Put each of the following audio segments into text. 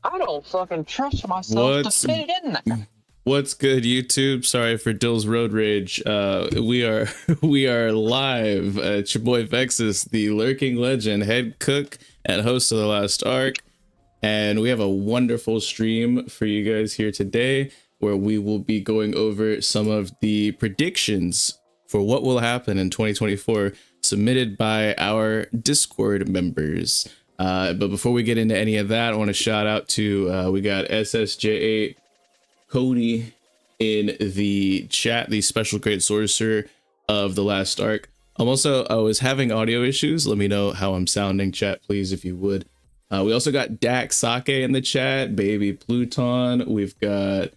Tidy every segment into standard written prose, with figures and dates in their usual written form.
I don't fucking trust myself to What's fit it in there. what's good, YouTube? Sorry for Dill's road rage. We are we are live. It's your boy vexyz, the lurking legend, head cook and host of the last arc, and we have a wonderful stream for you guys here today, where we will be going over some of the predictions for what will happen in 2024, submitted by our Discord members. But before we get into any of that, I want to shout out to we got SSJ8 Cody in the chat, the special great sorcerer of the last arc. I was having audio issues. Let me know how I'm sounding, chat, please, if you would. We also got Dak Sake in the chat, Baby Pluton. We've got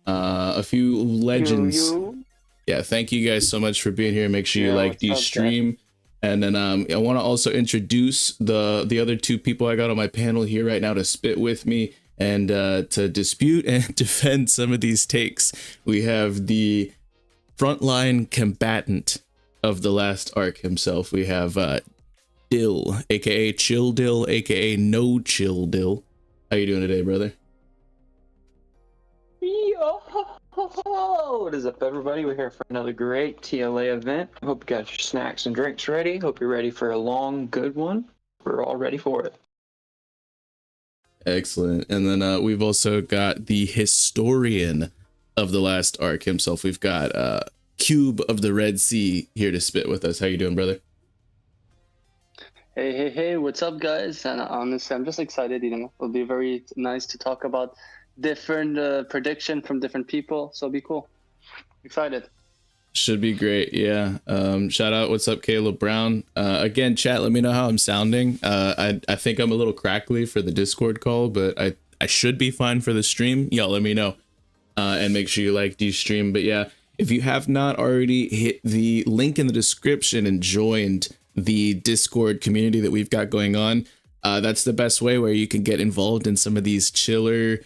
a few legends. Yeah, thank you guys so much for being here. Make sure you like the stream. And then I want to also introduce the other two people I got on my panel here right now to spit with me and to dispute and defend some of these takes. We have the Frontline Combatant of the last arc himself. We have Dill, aka ChillDill, aka NoChillDill. How you doing today, brother? Yo, what is up, everybody? We're here for another great TLA event. Hope you got your snacks and drinks ready. Hope you're ready for a long, good one. We're all ready for it. Excellent. And then we've also got the historian of the last arc himself. We've got Kube of the Red Sea here to spit with us. How you doing, brother? Hey, what's up, guys? And honestly, I'm just excited, it'll be very nice to talk about different prediction from different people, so it'll be cool. Excited. Should be great, yeah. Shout out, what's up, Caleb Brown? Again, chat, let me know how I'm sounding. I think I'm a little crackly for the Discord call, but I should be fine for the stream. Y'all let me know. And make sure you like the stream. But yeah, if you have not already hit the link in the description and joined the Discord community that we've got going on, that's the best way where you can get involved in some of these chiller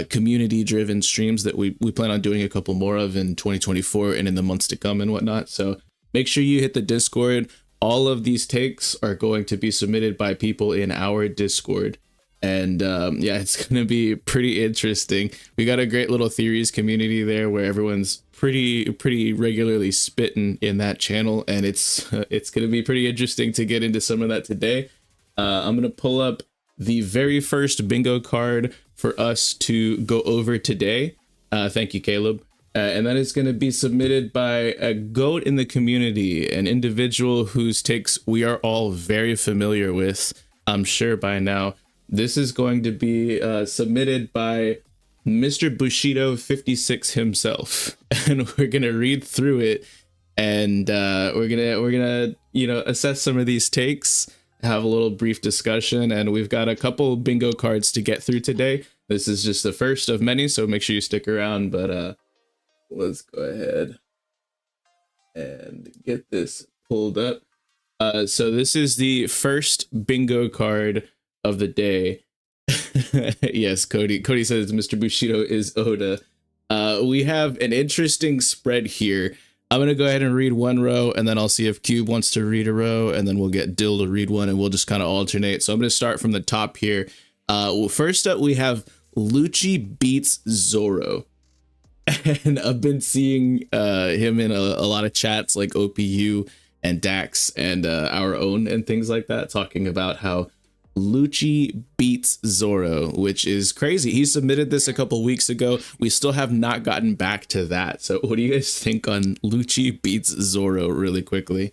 community driven streams that we plan on doing a couple more of in 2024 and in the months to come and whatnot. So make sure you hit the Discord. All of these takes are going to be submitted by people in our Discord, and yeah, it's gonna be pretty interesting. We got a great little theories community there where everyone's pretty regularly spitting in that channel, and it's gonna be pretty interesting to get into some of that today. I'm gonna pull up the very first bingo card for us to go over today. Thank you, Caleb. And that is going to be submitted by a goat in the community, an individual whose takes we are all very familiar with, I'm sure by now. This is going to be submitted by Mr. Bushido 56 himself, and we're gonna read through it, and we're gonna assess some of these takes, have a little brief discussion, and we've got a couple bingo cards to get through today. This is just the first of many, so make sure you stick around. But let's go ahead and get this pulled up. So this is the first bingo card of the day. Yes, Cody says Mr. Bushido is Oda. We have an interesting spread here. I'm going to go ahead and read one row, and then I'll see if Cube wants to read a row, and then we'll get Dill to read one, and we'll just kind of alternate. So I'm going to start from the top here. Well, first up, we have Lucci beats Zoro. And I've been seeing him in a lot of chats like OPU and Dax and our own and things like that, talking about how Lucci beats Zoro, which is crazy. He submitted this a couple weeks ago. We still have not gotten back to that. So what do you guys think on Lucci beats Zoro really quickly?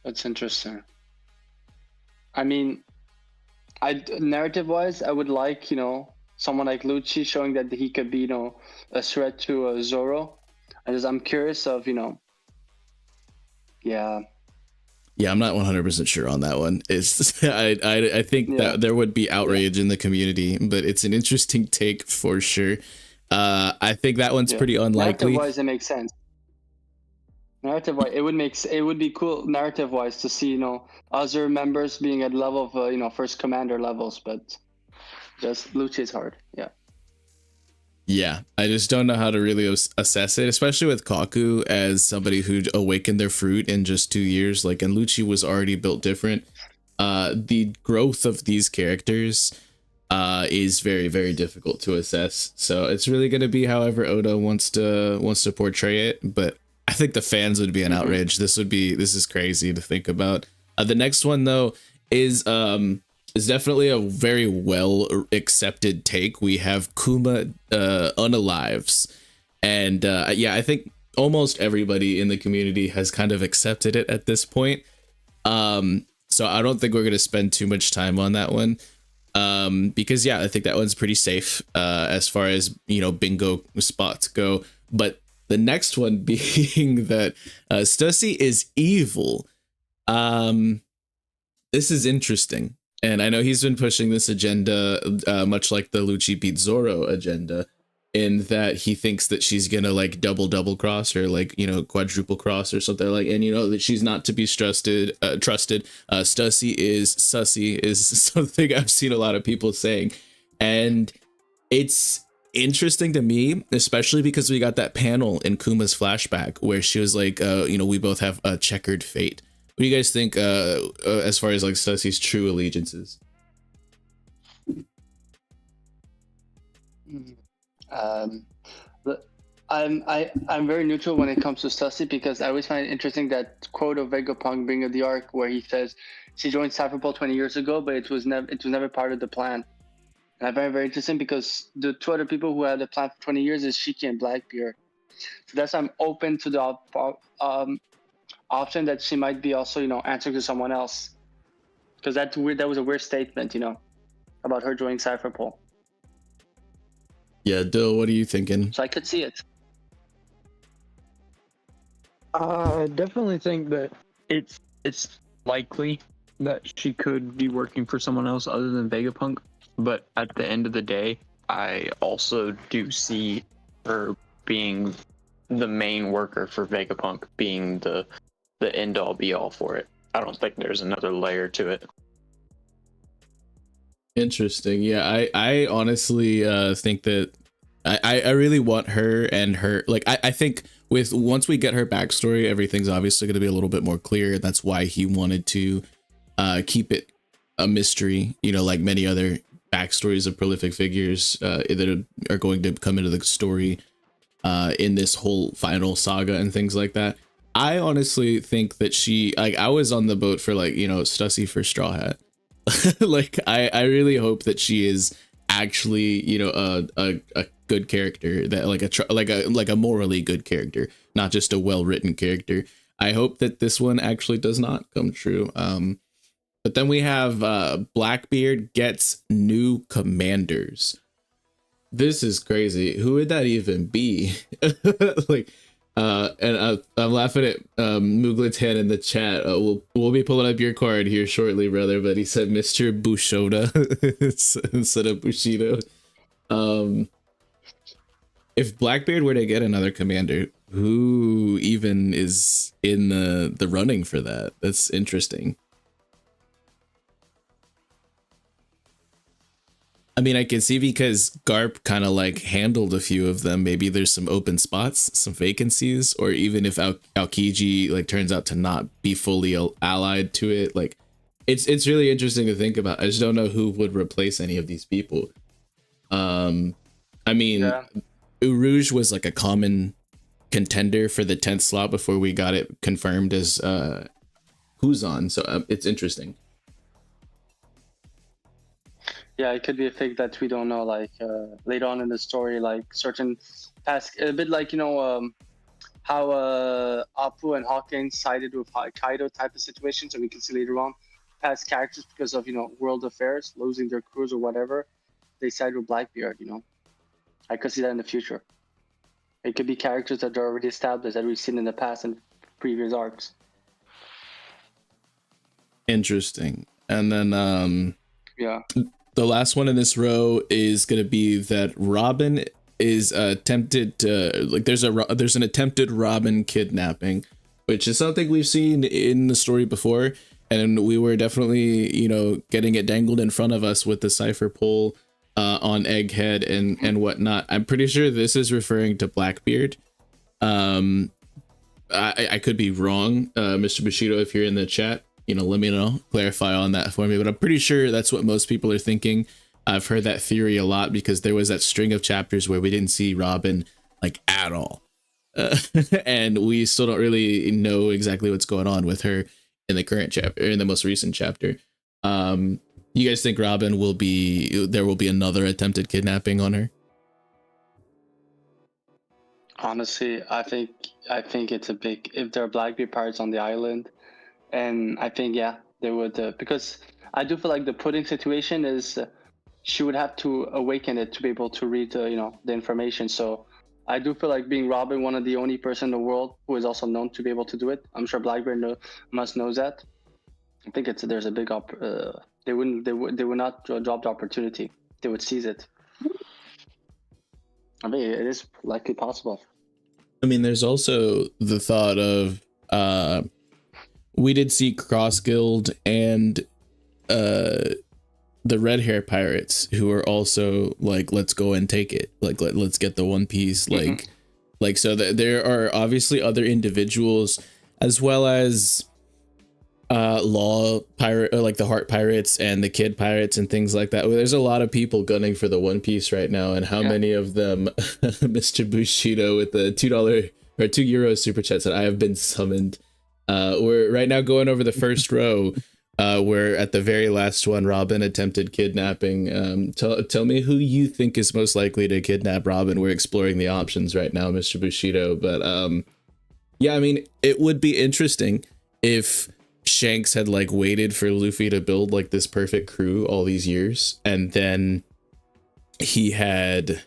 That's interesting. I mean, narrative wise, I would like, someone like Lucci showing that he could be, a threat to Zoro. I'm curious of, yeah. Yeah, I'm not 100% sure on that one. I think that there would be outrage in the community, but it's an interesting take for sure. I think that one's pretty unlikely. Narrative-wise, it makes sense. Narrative-wise, it would be cool narrative-wise to see, other members being at level of, first commander levels, but just Lucci is hard. Yeah. Yeah, I just don't know how to really assess it, especially with Kaku as somebody who awakened their fruit in just 2 years. Like, and Lucci was already built different. the growth of these characters is very, very difficult to assess. So it's really going to be however Oda wants to portray it. But I think the fans would be an outrage. This is crazy to think about. The next one though is definitely a very well accepted take. We have Kuma unalives, and yeah, I think almost everybody in the community has kind of accepted it at this point. So I don't think we're going to spend too much time on that one. Because yeah, I think that one's pretty safe as far as, you know, bingo spots go. But the next one being that Stussy is evil. This is interesting. And I know he's been pushing this agenda much like the Lucci beat Zoro agenda, in that he thinks that she's gonna like double cross or like, you know, quadruple cross or something like, and you know that she's not to be trusted. Stussy is sussy is something I've seen a lot of people saying, and it's interesting to me, especially because we got that panel in Kuma's flashback where she was like, you know, we both have a checkered fate. What do you guys think as far as like Stussy's true allegiances? I'm very neutral when it comes to Stussy, because I always find it interesting that quote of Vegapunk being of the arc where he says she joined Cypherpole 20 years ago, but it was never part of the plan. And I find it very interesting because the two other people who had the plan for 20 years is Shiki and Blackbeard. So that's why I'm open to the option that she might be also, you know, answering to someone else, because that was a weird statement, you know, about her joining Cypherpole. Yeah, Dill, what are you thinking? So I could see it. I definitely think that it's likely that she could be working for someone else other than Vegapunk. But at the end of the day, I also do see her being the main worker for Vegapunk, being the end all be all for it. I don't think there's another layer to it. Interesting. Yeah, I honestly think that I really want her and her, like, I think once we get her backstory, everything's obviously going to be a little bit more clear. That's why he wanted to keep it a mystery, you know, like many other backstories of prolific figures that are going to come into the story in this whole final saga and things like that. I honestly think that I was on the boat for, like, you know, Stussy for Straw Hat. Like, I really hope that she is actually, you know, a good character, that like a morally good character, not just a well-written character. I hope that this one actually does not come true. But then we have Blackbeard gets new commanders. This is crazy. Who would that even be? Like, and I'm laughing at Muglit's hand in the chat. We'll be pulling up your card here shortly, brother. But he said Mr. Bushoda instead of Bushido. If Blackbeard were to get another commander, who even is in the running for that? That's interesting. I mean, I can see, because Garp kind of like handled a few of them. Maybe there's some open spots, some vacancies, or even if Aokiji like turns out to not be fully allied to it, like it's really interesting to think about. I just don't know who would replace any of these people. I mean, yeah. Urouge was like a common contender for the 10th slot before we got it confirmed as Huzon, so it's interesting. Yeah, it could be a fake that we don't know, like later on in the story, like certain past, a bit like, you know, how Apu and Hawkins sided with Kaido type of situation. So we can see later on past characters, because of, you know, world affairs, losing their crews or whatever, they side with Blackbeard, you know. I could see that in the future. It could be characters that are already established that we've seen in the past and previous arcs. Interesting. And then yeah. The last one in this row is going to be that Robin is attempted to, like, there's an attempted Robin kidnapping, which is something we've seen in the story before, and we were definitely, you know, getting it dangled in front of us with the cipher poll on Egghead and whatnot. I'm pretty sure this is referring to Blackbeard. I could be wrong, Mr. Bushido, if you're in the chat. let me know, clarify on that for me. But I'm pretty sure that's what most people are thinking. I've heard that theory a lot because there was that string of chapters where we didn't see Robin like at all. And we still don't really know exactly what's going on with her in the current chapter, in the most recent chapter. You guys think Robin there will be another attempted kidnapping on her? Honestly, I think it's a big, if there are Blackbeard pirates on the island, and I think they would, because I do feel like the pudding situation is she would have to awaken it to be able to read the information. So I do feel like being Robin, one of the only person in the world who is also known to be able to do it. I'm sure Blackbeard must knows that. I think there's a big they would not drop the opportunity. They would seize it. I mean, it is likely possible. I mean, there's also the thought of we did see Cross Guild and the red hair pirates who are also like, let's go and take it, like let's get the One Piece, like so that there are obviously other individuals as well as law pirate, like the heart pirates and the kid pirates and things like that. There's a lot of people gunning for the One Piece right now, and how many of them Mr. Bushido with the $2 or €2 super chat said I have been summoned. We're right now going over the first row. Where at the very last one, Robin attempted kidnapping. Tell me who you think is most likely to kidnap Robin. We're exploring the options right now, Mr. Bushido. But yeah, I mean, it would be interesting if Shanks had like waited for Luffy to build like this perfect crew all these years, and then he had,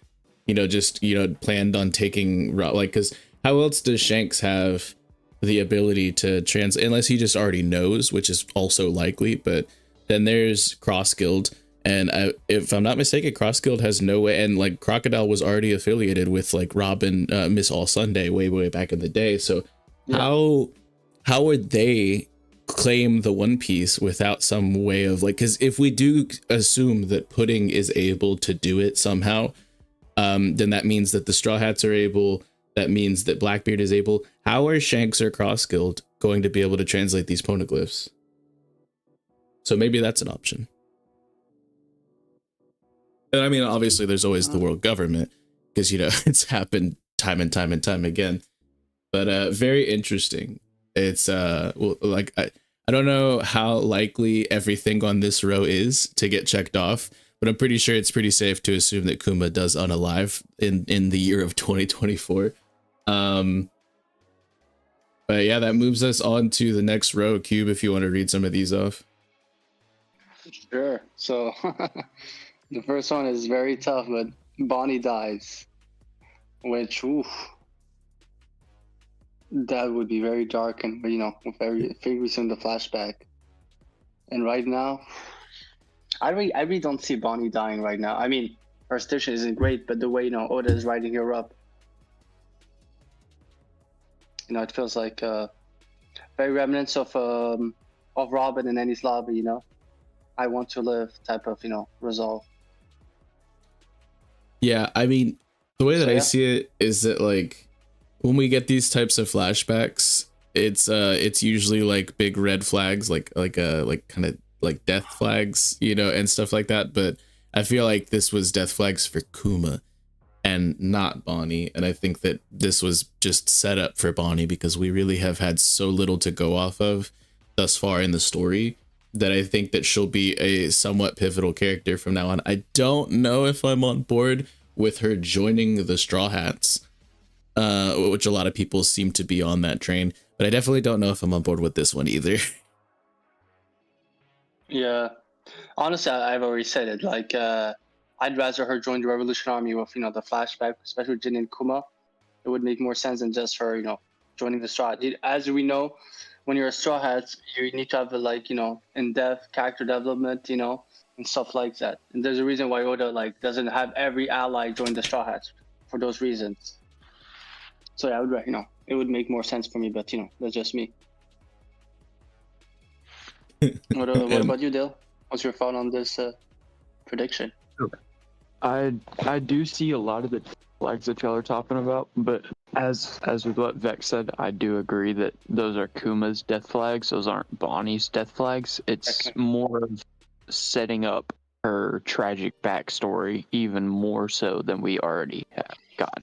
just planned on taking like, because how else does Shanks have the ability to unless he just already knows, which is also likely. But then there's Cross Guild, and if I'm not mistaken, Cross Guild has no way, and like Crocodile was already affiliated with like Robin, Miss All Sunday way back in the day. So how would they claim the One Piece without some way of like, because if we do assume that Pudding is able to do it somehow, then that means that the Straw Hats are able. That means that Blackbeard is able. How are Shanks or Cross Guild going to be able to translate these poneglyphs? So maybe that's an option. And I mean, obviously, there's always the world government, because it's happened time and time and time again. But very interesting. It's well, like I don't know how likely everything on this row is to get checked off, but I'm pretty sure it's pretty safe to assume that Kuma does unalive in the year of 2024. But yeah, that moves us on to the next row. Cube, if you want to read some of these off. Sure. So the first one is very tough, but Bonnie dies, which that would be very dark, and with very soon the flashback. And right now, I really don't see Bonnie dying right now. I mean, her situation isn't great, but the way Oda is writing her up, it feels like very remnants of Robin and Annie's lobby. I want to live type of resolve. Yeah, I mean, the way that I see it is that like when we get these types of flashbacks, it's usually like big red flags, like kind of like death flags, and stuff like that. But I feel like this was death flags for Kuma and not Bonnie. And I think that this was just set up for Bonnie because we really have had so little to go off of thus far in the story that I think that she'll be a somewhat pivotal character from now on. I don't know if I'm on board with her joining the Straw Hats, which a lot of people seem to be on that train, but I definitely don't know if I'm on board with this one either. Yeah, honestly, I've already said it. Like, I'd rather her join the Revolution Army with the flashback, especially Jin and Kuma. It would make more sense than just her joining the Straw Hat. As we know, when you're a Straw Hat, you need to have a in-depth character development, and stuff like that. And there's a reason why Oda doesn't have every ally join the Straw Hats for those reasons. So yeah, I would it would make more sense for me, but that's just me. What about you, Dale? What's your thought on this prediction? I do see a lot of the flags that y'all are talking about, but as with what Vex said, I do agree that those are Kuma's death flags. Those aren't Bonnie's death flags. It's more of setting up her tragic backstory even more so than we already have got.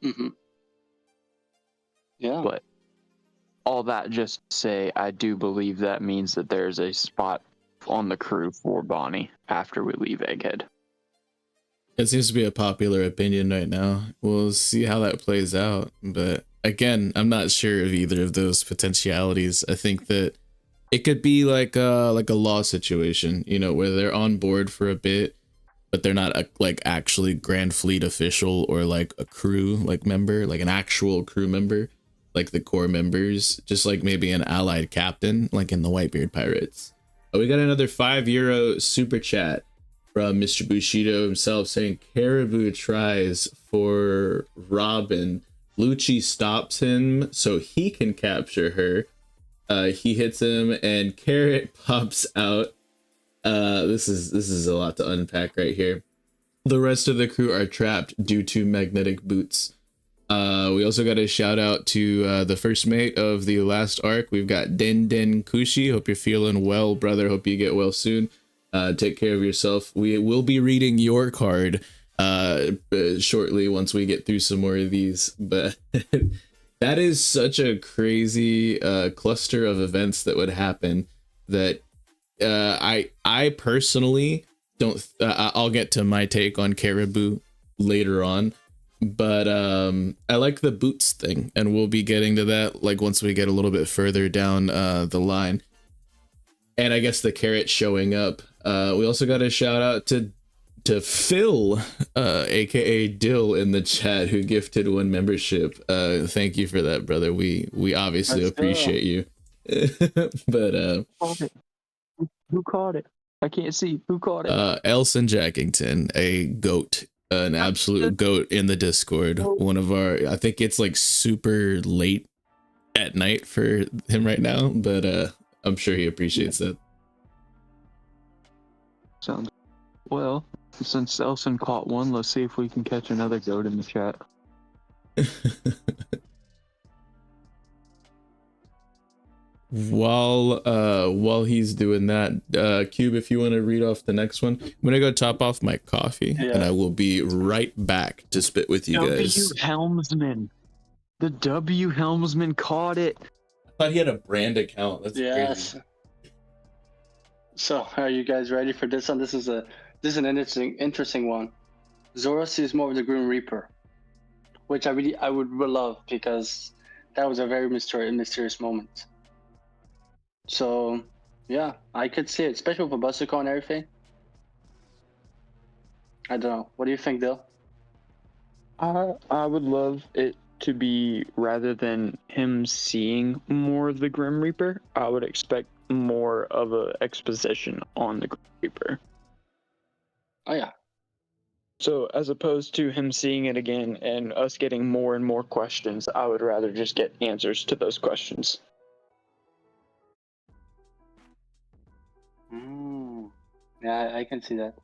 Mm-hmm. Yeah. But all that just to say, I do believe that means that there's a spot on the crew for Bonnie after we leave Egghead. It seems to be a popular opinion right now. We'll see how that plays out. But again, I'm not sure of either of those potentialities. I think that it could be like a law situation, you know, where they're on board for a bit, but they're not like actually Grand Fleet official or like a crew like member, like an actual crew member, like the core members, just like maybe an allied captain, like in the Whitebeard Pirates. We got another €5 super chat from Mr. Bushido himself saying Caribou tries for Robin. Lucci stops him so he can capture her. He hits him and Carrot pops out. This is a lot to unpack right here. The rest of the crew are trapped due to magnetic boots. We also got a shout out to the first mate of the last arc. We've got Den Kushi. Hope you're feeling well, brother. Hope you get well soon. Take care of yourself. We will be reading your card shortly once we get through some more of these. But that is such a crazy cluster of events that would happen that I personally don't. I'll get to my take on Caribou later on. But I like the boots thing, and we'll be getting to that like once we get a little bit further down the line. And I guess the carrot showing up. We also got a shout out to Phil, aka Dill, in the chat, who gifted 1 membership. Thank you for that, brother. We obviously appreciate you. But who caught it? I can't see who caught it. Elson Jackington, a goat. An absolute goat in the Discord. One of our, I think it's like super late at night for him right now, but I'm sure he appreciates that. Sounds well. Since Elson caught one, let's see if we can catch another goat in the chat. While he's doing that, Cube, if you want to read off the next one, I'm gonna go top off my coffee, and I will be right back to spit with you guys. Helmsman, the W Helmsman caught it. I thought he had a brand account. That's crazy. So, are you guys ready for this one? This is an interesting one. Zoro sees more of the Grim Reaper, which I would love, because that was a very mysterious moment. So, yeah, I could see it, especially with a Buster Call and everything. I don't know. What do you think, Dill? I would love it to be, rather than him seeing more of the Grim Reaper, I would expect more of a exposition on the Grim Reaper. Oh, yeah. So, as opposed to him seeing it again and us getting more and more questions, I would rather just get answers to those questions. Yeah, I can see that.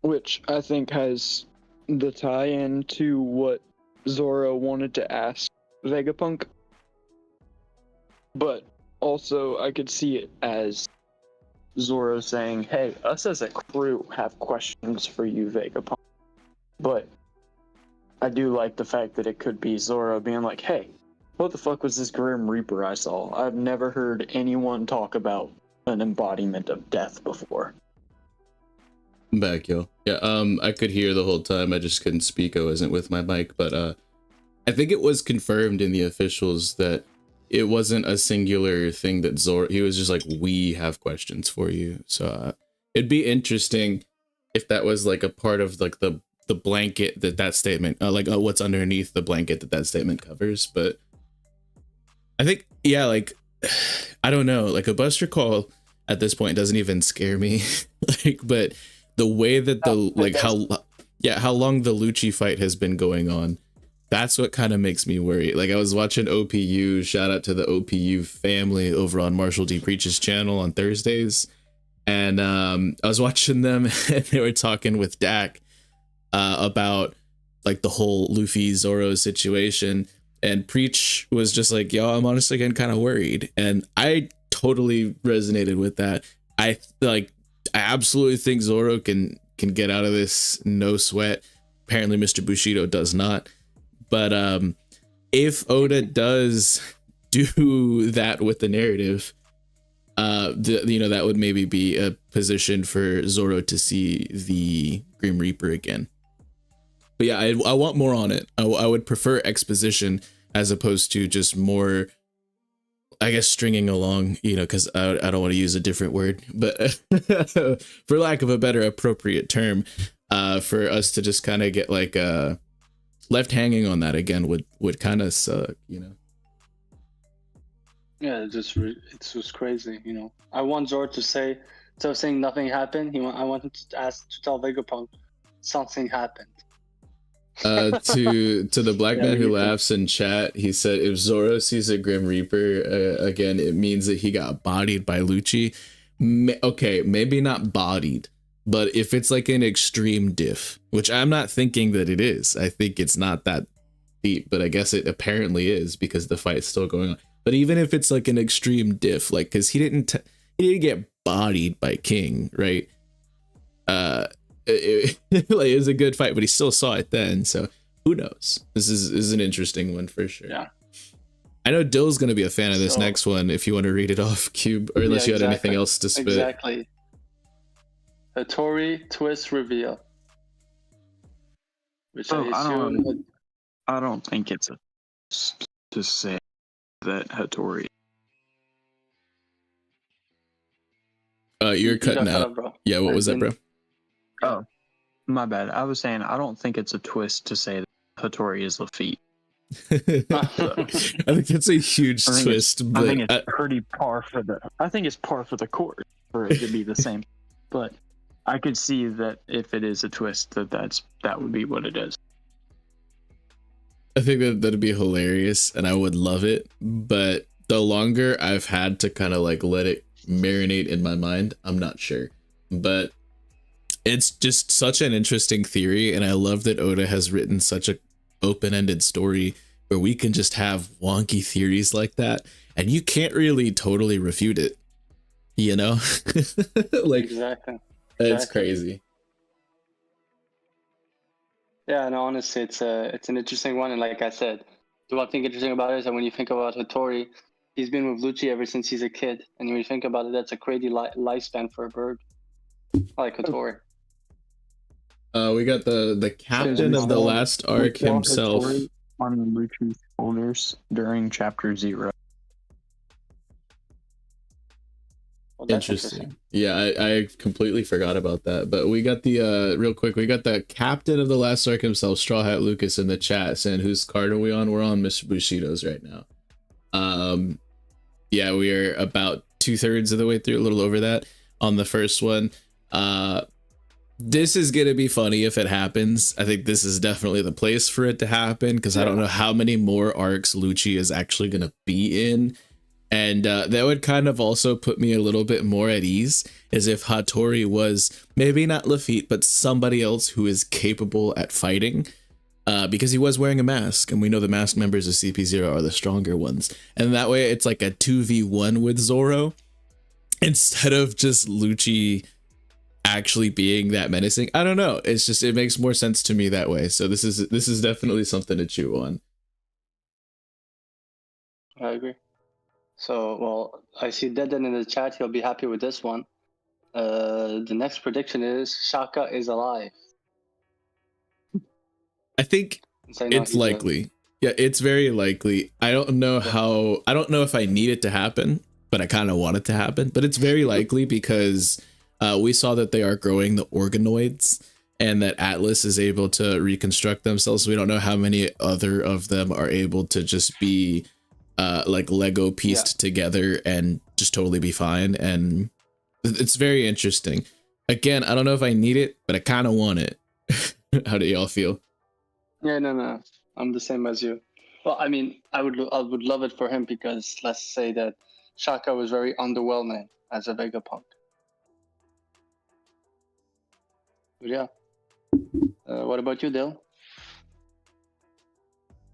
Which I think has the tie-in to what Zoro wanted to ask Vegapunk. But also, I could see it as Zoro saying, hey, us as a crew have questions for you, Vegapunk. But I do like the fact that it could be Zoro being like, hey, what the fuck was this Grim Reaper I saw? I've never heard anyone talk about an embodiment of death before. I'm back, yo. Yeah, I could hear the whole time. I just couldn't speak. I wasn't with my mic, but I think it was confirmed in the officials that it wasn't a singular thing that Zoro, he was just like, we have questions for you. So it'd be interesting if that was like a part of like the blanket that statement, what's underneath the blanket that statement covers. But I think, yeah, like, I don't know, like a Buster Call at this point doesn't even scare me. Like, but the way that how long the Lucci fight has been going on, that's what kind of makes me worry. Like, I was watching OPU, shout out to the OPU family over on Marshall D. Preach's channel on Thursdays. And I was watching them and they were talking with Dak about like the whole Luffy Zoro situation, and Preach was just like, yo, I'm honestly getting kind of worried, and I totally resonated with that. I absolutely think Zoro can get out of this, no sweat. Apparently Mr. Bushido does not, but if Oda does do that with the narrative, that would maybe be a position for Zoro to see the Grim Reaper again. But yeah, I want more on it. I would prefer exposition as opposed to just more, I guess, stringing along, because I don't want to use a different word, but for lack of a better appropriate term, for us to just kind of get like left hanging on that again would kind of suck, Yeah, it's just crazy, I want Zoro to say, instead of saying nothing happened, I want him to tell Vegapunk something happened. To the black man who laughs in chat, he said, if Zoro sees a Grim Reaper again, it means that he got bodied by Lucci. Okay, maybe not bodied, but if it's like an extreme diff, which I'm not thinking that it is, I think it's not that deep, but I guess it apparently is because the fight's still going on. But even if it's like an extreme diff, like, because he didn't get bodied by King, right? It was a good fight, but he still saw it then, so who knows? This is an interesting one for sure. Yeah, I know Dill's gonna be a fan of this next one. If you want to read it off, Cube, or unless you had anything else to spit. Exactly. Hattori twist reveal, which I don't think it's a to say that Hattori. You're cutting out. Bro. Yeah, what was that, bro? Oh, my bad. I was saying I don't think it's a twist to say that Hattori is Lafitte. I think that's a huge twist. But I think it's pretty par for the. I think it's par for the course for it to be the same. But I could see that if it is a twist, that would be what it is. I think that'd be hilarious, and I would love it. But the longer I've had to kind of like let it marinate in my mind, I'm not sure. But it's just such an interesting theory, and I love that Oda has written such a open-ended story where we can just have wonky theories like that, and you can't really totally refute it, like exactly. It's crazy. Yeah, no, honestly, it's an interesting one, and like I said, what I think interesting about it is that when you think about Hattori, he's been with Lucci ever since he's a kid, and when you think about it, that's a crazy lifespan for a bird. I like Hattori. We got the captain of the last arc himself on Lucci's shoulders during chapter 0. Well, interesting. Yeah, I completely forgot about that. But we got the real quick, we got the captain of the last arc himself, Straw Hat Lucas, in the chat saying, whose card are we on? We're on Mr. Bushido's right now. Yeah, we are about 2/3 of the way through, a little over that on the first one. This is gonna be funny if it happens. I think this is definitely the place for it to happen, because I don't know how many more arcs Lucci is actually gonna be in, and that would kind of also put me a little bit more at ease, as if Hattori was maybe not Lafitte, but somebody else who is capable at fighting, because he was wearing a mask, and we know the masked members of CP0 are the stronger ones, and that way it's like a 2v1 with Zoro instead of just Lucci actually being that menacing. I don't know, it's just, it makes more sense to me that way. So this is definitely something to chew on. I agree. So, well, I see Dead in the chat. He'll be happy with this one. The next prediction is Shaka is alive. I think it's likely. Yeah, it's very likely. I don't know how. I don't know if I need it to happen, but I kind of want it to happen. But it's very likely because we saw that they are growing the organoids, and that Atlas is able to reconstruct themselves. We don't know how many other of them are able to just be like Lego pieced together and just totally be fine. And it's very interesting. Again, I don't know if I need it, but I kind of want it. How do y'all feel? Yeah, no, I'm the same as you. Well, I mean, I would love it for him, because let's say that Shaka was very underwhelming as a Vegapunk. But yeah, What about you, Dill?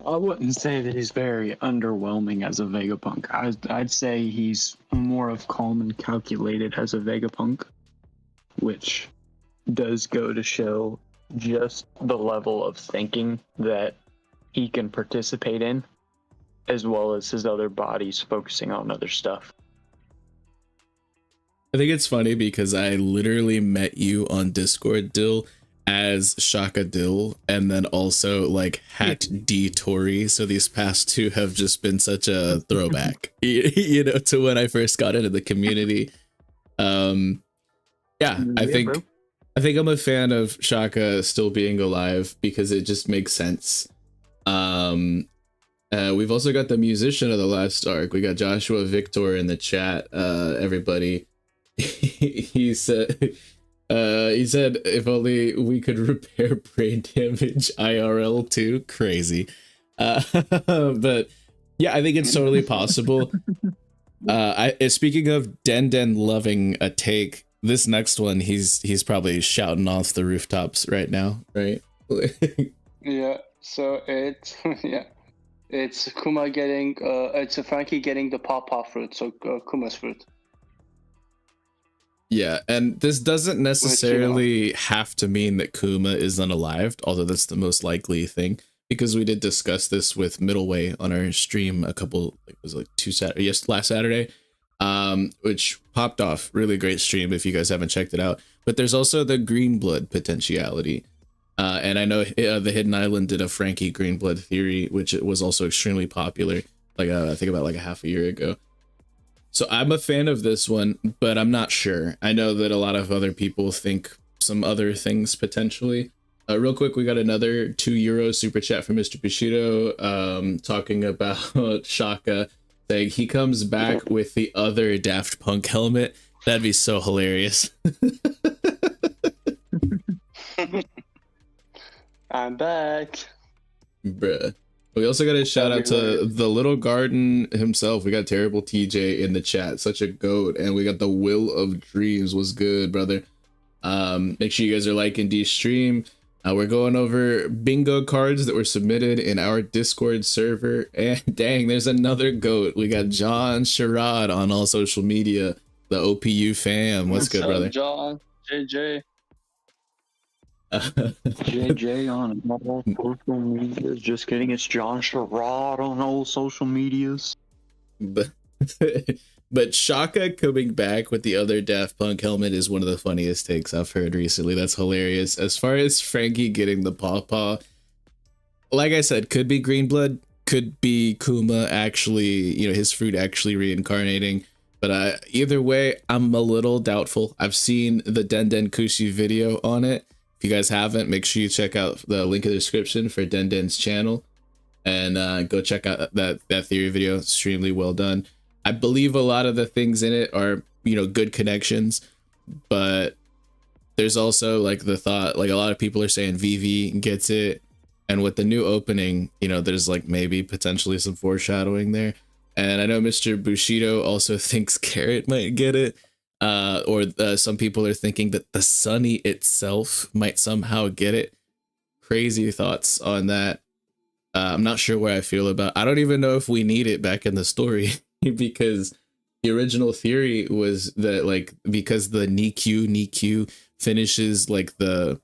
I wouldn't say that he's very underwhelming as a Vegapunk. I'd say he's more of calm and calculated as a Vegapunk, which does go to show just the level of thinking that he can participate in, as well as his other bodies focusing on other stuff. I think it's funny because I literally met you on Discord, Dill, as Shaka Dill, and then also like Hat D Tori. So these past two have just been such a throwback, you know, to when I first got into the community. Yeah, I think I'm a fan of Shaka still being alive because it just makes sense. We've also got the musician of the last arc. We got Joshua Vythor in the chat. Everybody. he said if only we could repair brain damage IRL too. Crazy. But yeah, I think it's totally possible. Speaking of Den loving a take, this next one he's probably shouting off the rooftops right now, right? Yeah, so it's it's Kuma getting it's a Frankie getting the pawpaw fruit, so Kuma's fruit. Yeah, and this doesn't necessarily have to mean that Kuma is unalived, although that's the most likely thing, because we did discuss this with Middleway on our stream last Saturday, which popped off. Really great stream if you guys haven't checked it out. But there's also the Greenblood potentiality. And I know the Hidden Island did a Frankie Greenblood theory, which was also extremely popular, like I think about like a half a year ago. So I'm a fan of this one, but I'm not sure. I know that a lot of other people think some other things potentially. Real quick, we got another €2 super chat from Mr. Bushido, talking about Shaka, saying he comes back with the other Daft Punk helmet. That'd be so hilarious. I'm back. Bruh. We also got a shout out to the Little Garden himself. We got Terrible TJ in the chat, such a goat, and we got the Will of Dreams. Was good, brother. Make sure you guys are liking D stream. We're going over bingo cards that were submitted in our Discord server, and dang, there's another goat. We got John Sherrod on all social media, the OPU fam. What's good, brother? John, JJ. JJ on all social medias. Just kidding. It's John Sherrod on all social medias. But Shaka coming back with the other Daft Punk helmet is one of the funniest takes I've heard recently. That's hilarious. As far as Frankie getting the pawpaw, like I said, could be Greenblood, could be Kuma actually, his fruit actually reincarnating. But either way, I'm a little doubtful. I've seen the Den Kushi video on it. If you guys haven't, make sure you check out the link in the description for Den's channel, and go check out that theory video. Extremely well done. I believe a lot of the things in it are, good connections, but there's also like the thought, like a lot of people are saying Vivi gets it, and with the new opening, there's like maybe potentially some foreshadowing there. And I know Mr. Bushido also thinks Carrot might get it. Or some people are thinking that the Sunny itself might somehow get it. Crazy thoughts on that. I'm not sure where I feel about. I don't even know if we need it back in the story because the original theory was that because the Nikyu finishes like the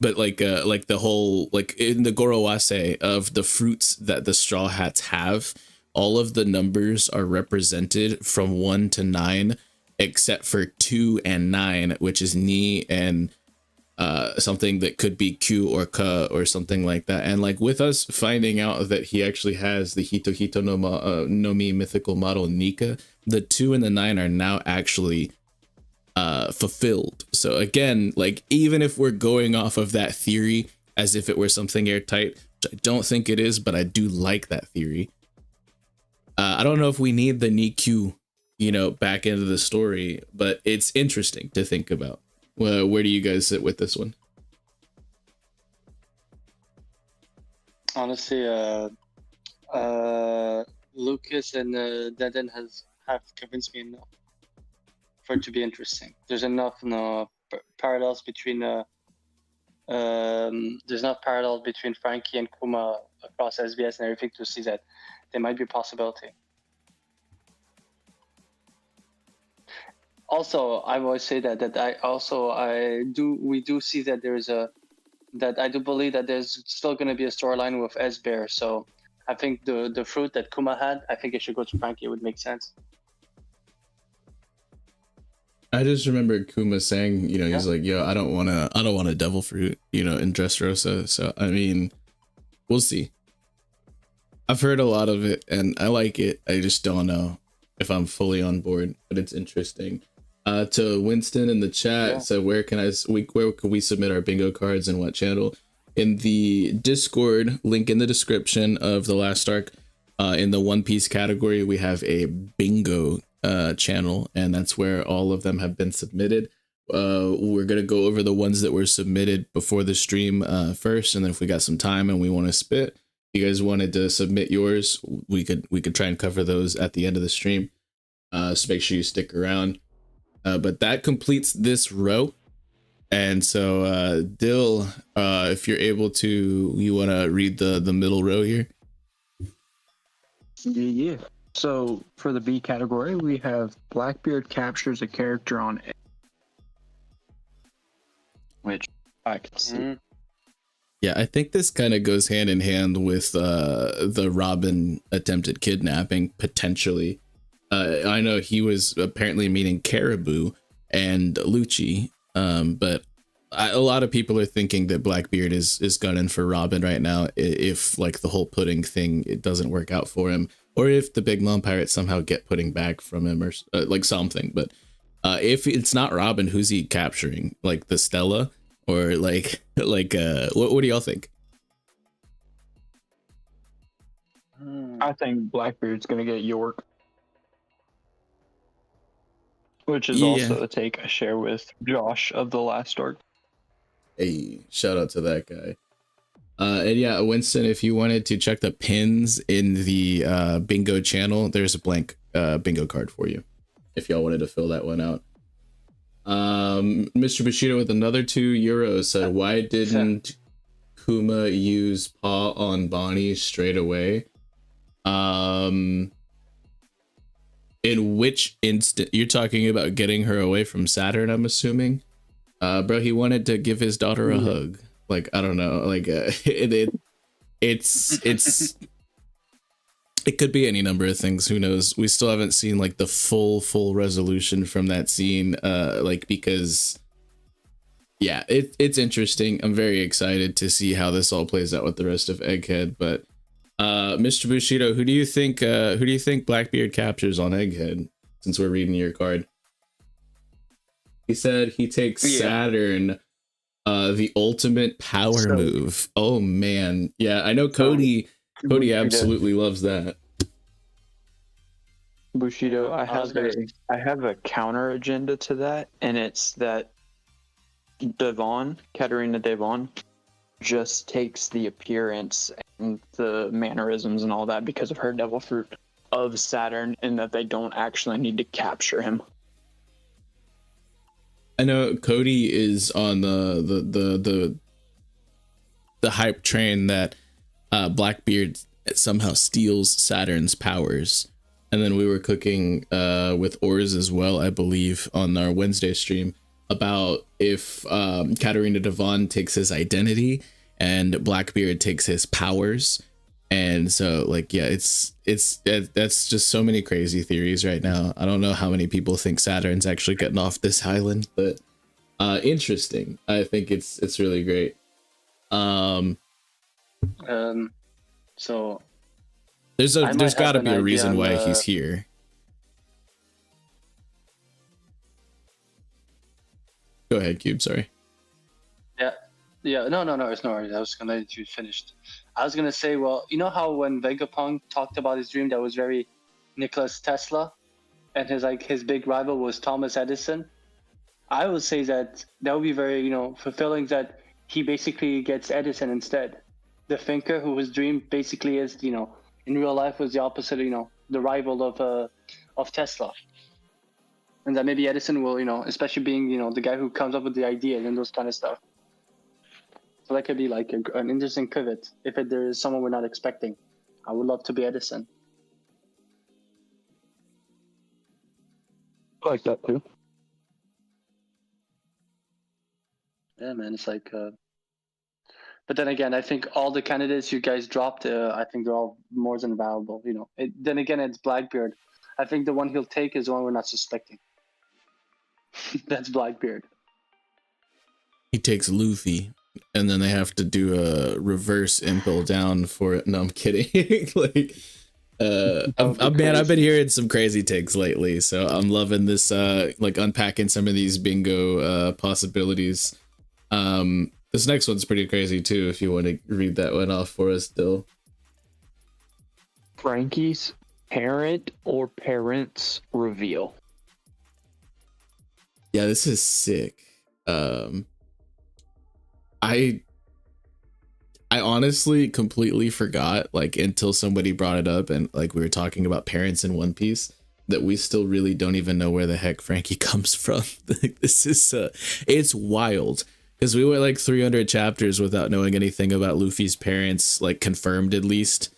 whole in the Gorowase of the fruits that the Straw Hats have, all of the numbers are represented from 1 to 9. Except for 2 and 9, which is Ni and something that could be Q or Ka or something like that. And with us finding out that he actually has the Hito no Mi mythical model Nika, the 2 and the 9 are now actually fulfilled. So again, even if we're going off of that theory as if it were something airtight, which I don't think it is, but I do like that theory. I don't know if we need the Niku back into the story, but it's interesting to think about. Where do you guys sit with this one? Honestly, Lucas and Den have convinced me enough for it to be interesting. There's enough parallels between there's not parallel between Frankie and Kuma across SBS and everything to see that there might be a possibility. Also, I always say that we do see that I do believe that there's still going to be a storyline with S Bear. So I think the fruit that Kuma had, I think it should go to Frankie. It would make sense. I just remember Kuma saying, he's like, yo, I don't want a devil fruit, in Dressrosa. So, I mean, we'll see. I've heard a lot of it and I like it. I just don't know if I'm fully on board, but it's interesting. To Winston in the chat said, where can we submit our bingo cards and what channel? In the Discord, link in the description of the last arc, in the One Piece category, we have a bingo channel, and that's where all of them have been submitted. We're gonna go over the ones that were submitted before the stream first, and then if we got some time and we want to spit, if you guys wanted to submit yours, we could try and cover those at the end of the stream. So make sure you stick around. But that completes this row. And so Dill, if you're able to, you want to read the middle row here? Yeah. So for the B category, we have Blackbeard captures a character on A, which I can see. Yeah, I think this kind of goes hand in hand with the Robin attempted kidnapping, potentially. I know he was apparently meeting Caribou and Lucci, but a lot of people are thinking that Blackbeard is gunning for Robin right now if like the whole pudding thing, it doesn't work out for him, or if the Big Mom Pirates somehow get pudding back from him or like something. But if it's not Robin, who's he capturing? Like the Stella or like what do y'all think? I think Blackbeard's gonna get York, which is also a take I share with Josh of the last arc. Hey, shout out to that guy. And yeah, Winston, if you wanted to check the pins in the bingo channel, there's a blank bingo card for you if y'all wanted to fill that one out. Mr. Bushido with another €2 said, why didn't Kuma use paw on Bonnie straight away? In which instant? You're talking about getting her away from Saturn, I'm assuming. Bro, he wanted to give his daughter a hug. Like, I don't know, like it could be any number of things, who knows. We still haven't seen like the full resolution from that scene, like, because yeah, it's interesting. I'm very excited to see how this all plays out with the rest of Egghead. But Mr. Bushido, who do you think Blackbeard captures on Egghead, since we're reading your card? He said he takes Saturn, the ultimate power move. Oh man, yeah, I know Cody absolutely loves that. Bushido, I have a counter agenda to that, and it's that Katarina Devon just takes the appearance and the mannerisms and all that because of her devil fruit of Saturn, and that they don't actually need to capture him. I know Cody is on the hype train that Blackbeard somehow steals Saturn's powers. And then we were cooking with Ors as well, I believe, on our Wednesday stream about if Katarina Devon takes his identity and Blackbeard takes his powers. And so, like, yeah, that's just so many crazy theories right now. I don't know how many people think Saturn's actually getting off this island, but interesting. I think it's really great. So there's got to be a reason why he's here. Go ahead, Cube. Sorry. Yeah. No, it's no worries. I was gonna let you finish. I was gonna say, well, you know how when Vegapunk talked about his dream that was very Nicholas Tesla, and his big rival was Thomas Edison. I would say that would be very, fulfilling, that he basically gets Edison instead, the thinker who his dream basically is, in real life was the opposite, the rival of Tesla. And that maybe Edison will, especially being, the guy who comes up with the ideas and those kind of stuff. feel like it'd be like an interesting pivot if there is someone we're not expecting. I would love to be Edison. I like that too. Yeah, man, it's like. But then again, I think all the candidates you guys dropped, I think they're all more than valuable. You know. Then again, it's Blackbeard. I think the one he'll take is the one we're not suspecting. That's Blackbeard. He takes Luffy, and then they have to do a reverse impel down for it. No, I'm kidding. Like, man, I've been hearing some crazy takes lately, so I'm loving this. Like unpacking some of these bingo possibilities. This next one's pretty crazy too. If you want to read that one off for us, Dill. Frankie's parent or parents reveal. Yeah, this is sick. I honestly completely forgot, like, until somebody brought it up and like we were talking about parents in One Piece, that we still really don't even know where the heck Frankie comes from. This is it's wild, because we went like 300 chapters without knowing anything about Luffy's parents, like confirmed at least.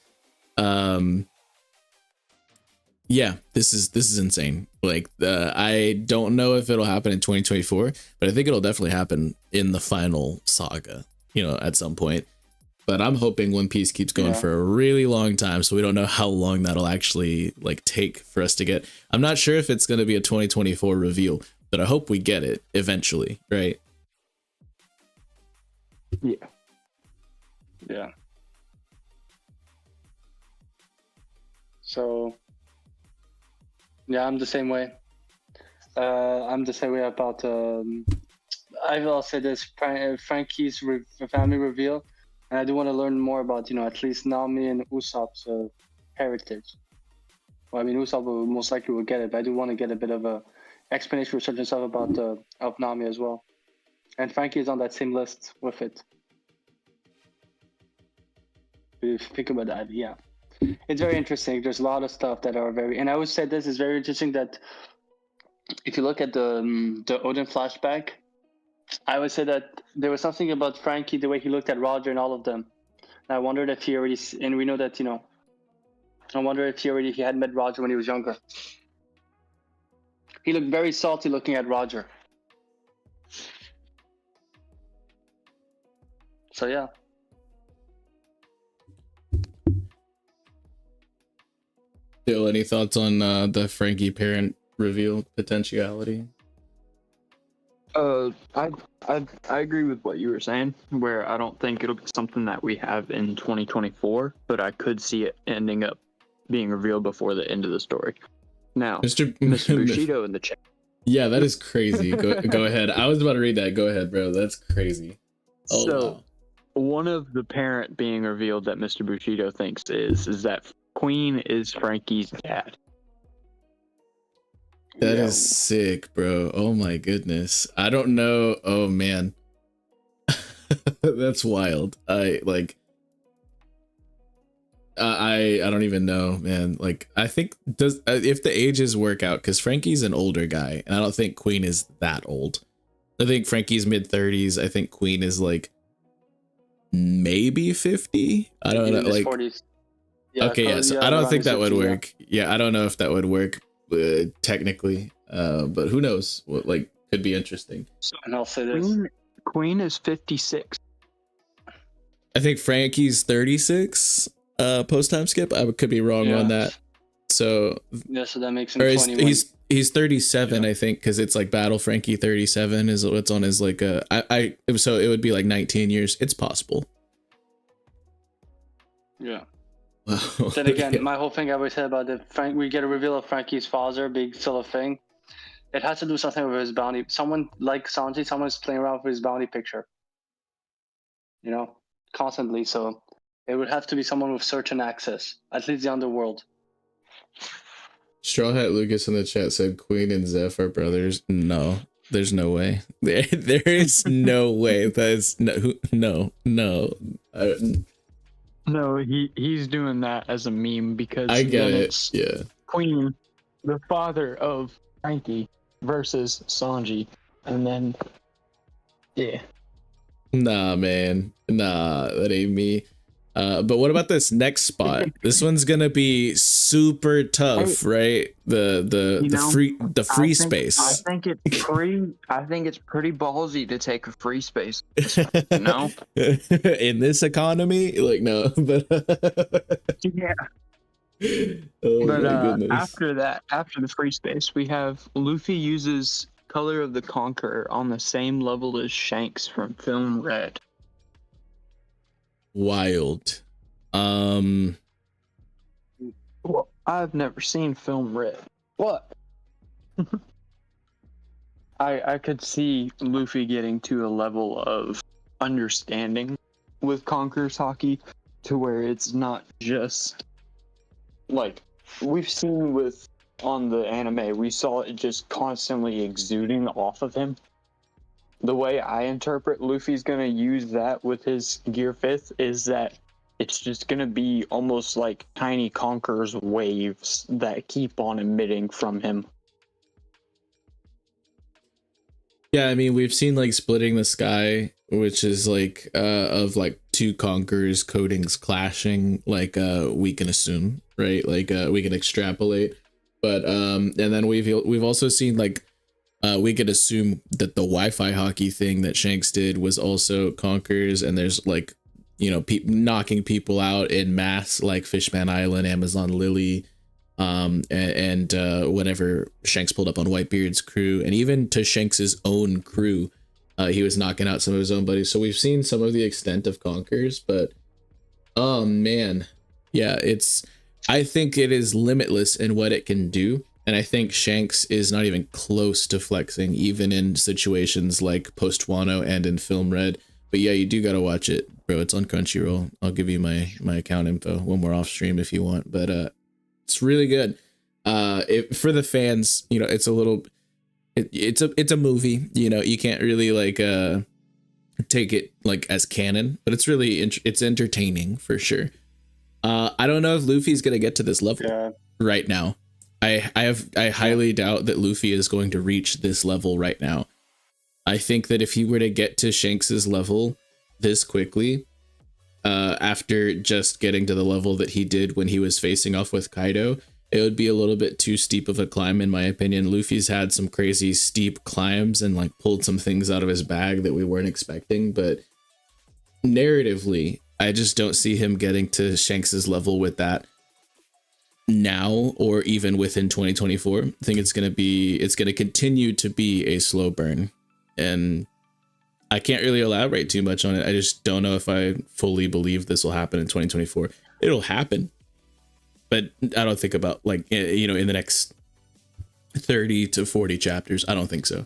Yeah, this is insane. Like, I don't know if it'll happen in 2024, but I think it'll definitely happen in the final saga, you know, at some point. But I'm hoping One Piece keeps going for a really long time, so we don't know how long that'll actually like take for us to get. I'm not sure if it's going to be a 2024 reveal, but I hope we get it eventually, right? Yeah. Yeah. So, yeah, I'm the same way. I'm the same way about. I will say this: Frankie's family reveal, and I do want to learn more about, you know, at least Nami and Usopp's heritage. Well, I mean, Usopp will most likely will get it, but I do want to get a bit of a explanation for certain stuff about of Nami as well. And Frankie is on that same list with it. If you think about that, yeah. It's very interesting. There's a lot of stuff that are very, and I would say this is very interesting that if you look at the Odin flashback, I would say that there was something about Frankie, the way he looked at Roger and all of them. And I wondered if he already, and we know that, you know, I wonder if he had met Roger when he was younger. He looked very salty looking at Roger. So yeah. Dill, any thoughts on the Frankie parent reveal potentiality? I agree with what you were saying, where I don't think it'll be something that we have in 2024, but I could see it ending up being revealed before the end of the story. Now, Mr. Bushido in the chat. Yeah, that is crazy. Go ahead. I was about to read that. Go ahead, bro. That's crazy. Oh, so, wow. One of the parent being revealed that Mr. Bushido thinks is that Queen is Frankie's dad. That is sick, bro. Oh my goodness. I don't know. Oh man. That's wild. I don't even know, man. Like, I think if the ages work out, because Frankie's an older guy, and I don't think Queen is that old. I think Frankie's mid-30s. I think Queen is like maybe 50. I don't know. Like 40s. Yeah, okay, yes. Yeah, so I don't think that would work. Yeah, I don't know if that would work technically, but who knows? What, like, could be interesting. And I'll say this: Queen is 56. I think Frankie's 36. Post time skip. I could be wrong on that. So yeah, so that makes him 21. He's 37, I think, because it's like Battle Frankie 37 is what's on his like so it would be like 19 years. It's possible. Yeah. Then again, my whole thing I always said about we get a reveal of Frankie's father being still a thing. It has to do something with his bounty. Someone like Sanji, someone's playing around with his bounty picture. You know, constantly. So it would have to be someone with certain access, at least the underworld. Straw Hat Lucas in the chat said Queen and Zeph are brothers. No, there's no way. There is no way. That's no. No, he's doing that as a meme because I get it. It's yeah, Queen, the father of Frankie, versus Sanji, and then Nah, man. Nah, that ain't me. But what about this next spot? This one's gonna be super tough, right? The free I space. think it's pretty ballsy to take a free space. You know? In this economy, like no, but Yeah. oh But my goodness. after the free space, we have Luffy uses Color of the Conqueror on the same level as Shanks from Film Red. Wild. Well, I've never seen Film Red. What? I could see Luffy getting to a level of understanding with Conqueror's Hockey to where it's not just like we've seen with on the anime, we saw it just constantly exuding off of him. The way I interpret Luffy's gonna use that with his Gear 5th is that it's just gonna be almost like tiny Conqueror's waves that keep on emitting from him. Yeah, I mean we've seen like splitting the sky, which is like of like two conquerors coatings clashing, like we can assume, right? Like we can extrapolate. But and then we've also seen like we could assume that the Wi-Fi hockey thing that Shanks did was also conquerors, and there's like, you know, knocking people out in mass like Fishman Island, Amazon Lily, and whenever Shanks pulled up on Whitebeard's crew, and even to Shanks's own crew, he was knocking out some of his own buddies. So we've seen some of the extent of conquers, but oh man, yeah, I think it is limitless in what it can do. And I think Shanks is not even close to flexing, even in situations like Post Wano and in Film Red. But yeah, you do gotta watch it, bro. It's on Crunchyroll. I'll give you my account info when we're off stream if you want. But it's really good. For the fans, you know, it's a little, it's a movie. You know, you can't really like take it like as canon, but it's really it's entertaining for sure. I don't know if Luffy's gonna get to this level right now. I highly doubt that Luffy is going to reach this level right now. I think that if he were to get to Shanks's level this quickly, after just getting to the level that he did when he was facing off with Kaido, it would be a little bit too steep of a climb in my opinion. Luffy's had some crazy steep climbs and like pulled some things out of his bag that we weren't expecting, but narratively, I just don't see him getting to Shanks's level with that now or even within 2024. I think it's going to continue to be a slow burn, and I can't really elaborate too much on it. I just don't know if I fully believe this will happen in 2024. It'll happen, but I don't think about like, you know, in the next 30 to 40 chapters. I don't think so.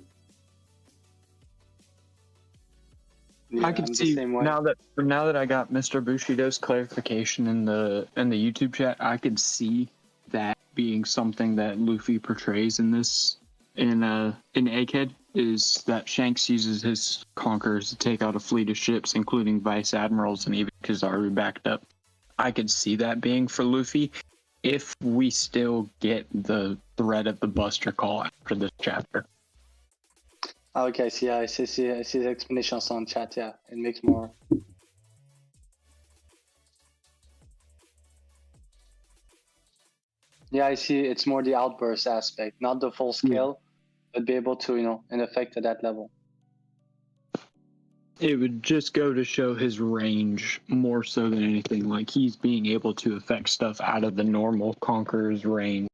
Yeah, I could see now that I got Mr. Bushido's clarification in the YouTube chat, I could see that being something that Luffy portrays in this in Egghead, is that Shanks uses his conquerors to take out a fleet of ships, including vice admirals and even Kizaru backed up. I could see that being for Luffy if we still get the threat of the Buster Call after this chapter. Okay, so yeah, I see the explanations on chat. Yeah, it makes more. Yeah, I see. It's more the outburst aspect, not the full scale, but be able to, you know, in effect at that level. It would just go to show his range more so than anything. Like he's being able to affect stuff out of the normal Conqueror's range.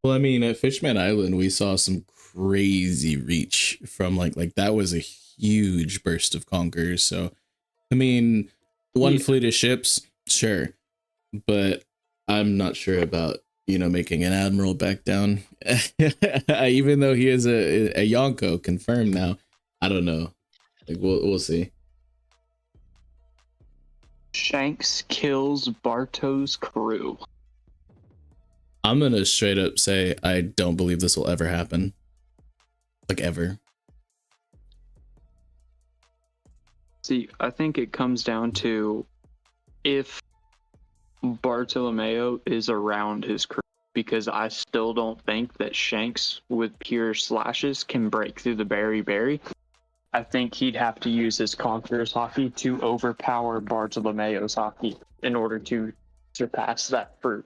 Well, I mean, at Fishman Island, we saw some crazy reach from like that was a huge burst of conquerors. So, I mean, one fleet of ships, sure, but I'm not sure about, you know, making an admiral back down. Even though he is a Yonko confirmed now, I don't know. Like we'll see. Shanks kills Barto's crew. I'm gonna straight up say I don't believe this will ever happen. Like ever. See, I think it comes down to if Bartolomeo is around his crew, because I still don't think that Shanks with pure slashes can break through the berry. I think he'd have to use his Conqueror's Haki to overpower Bartolomeo's Haki in order to surpass that fruit.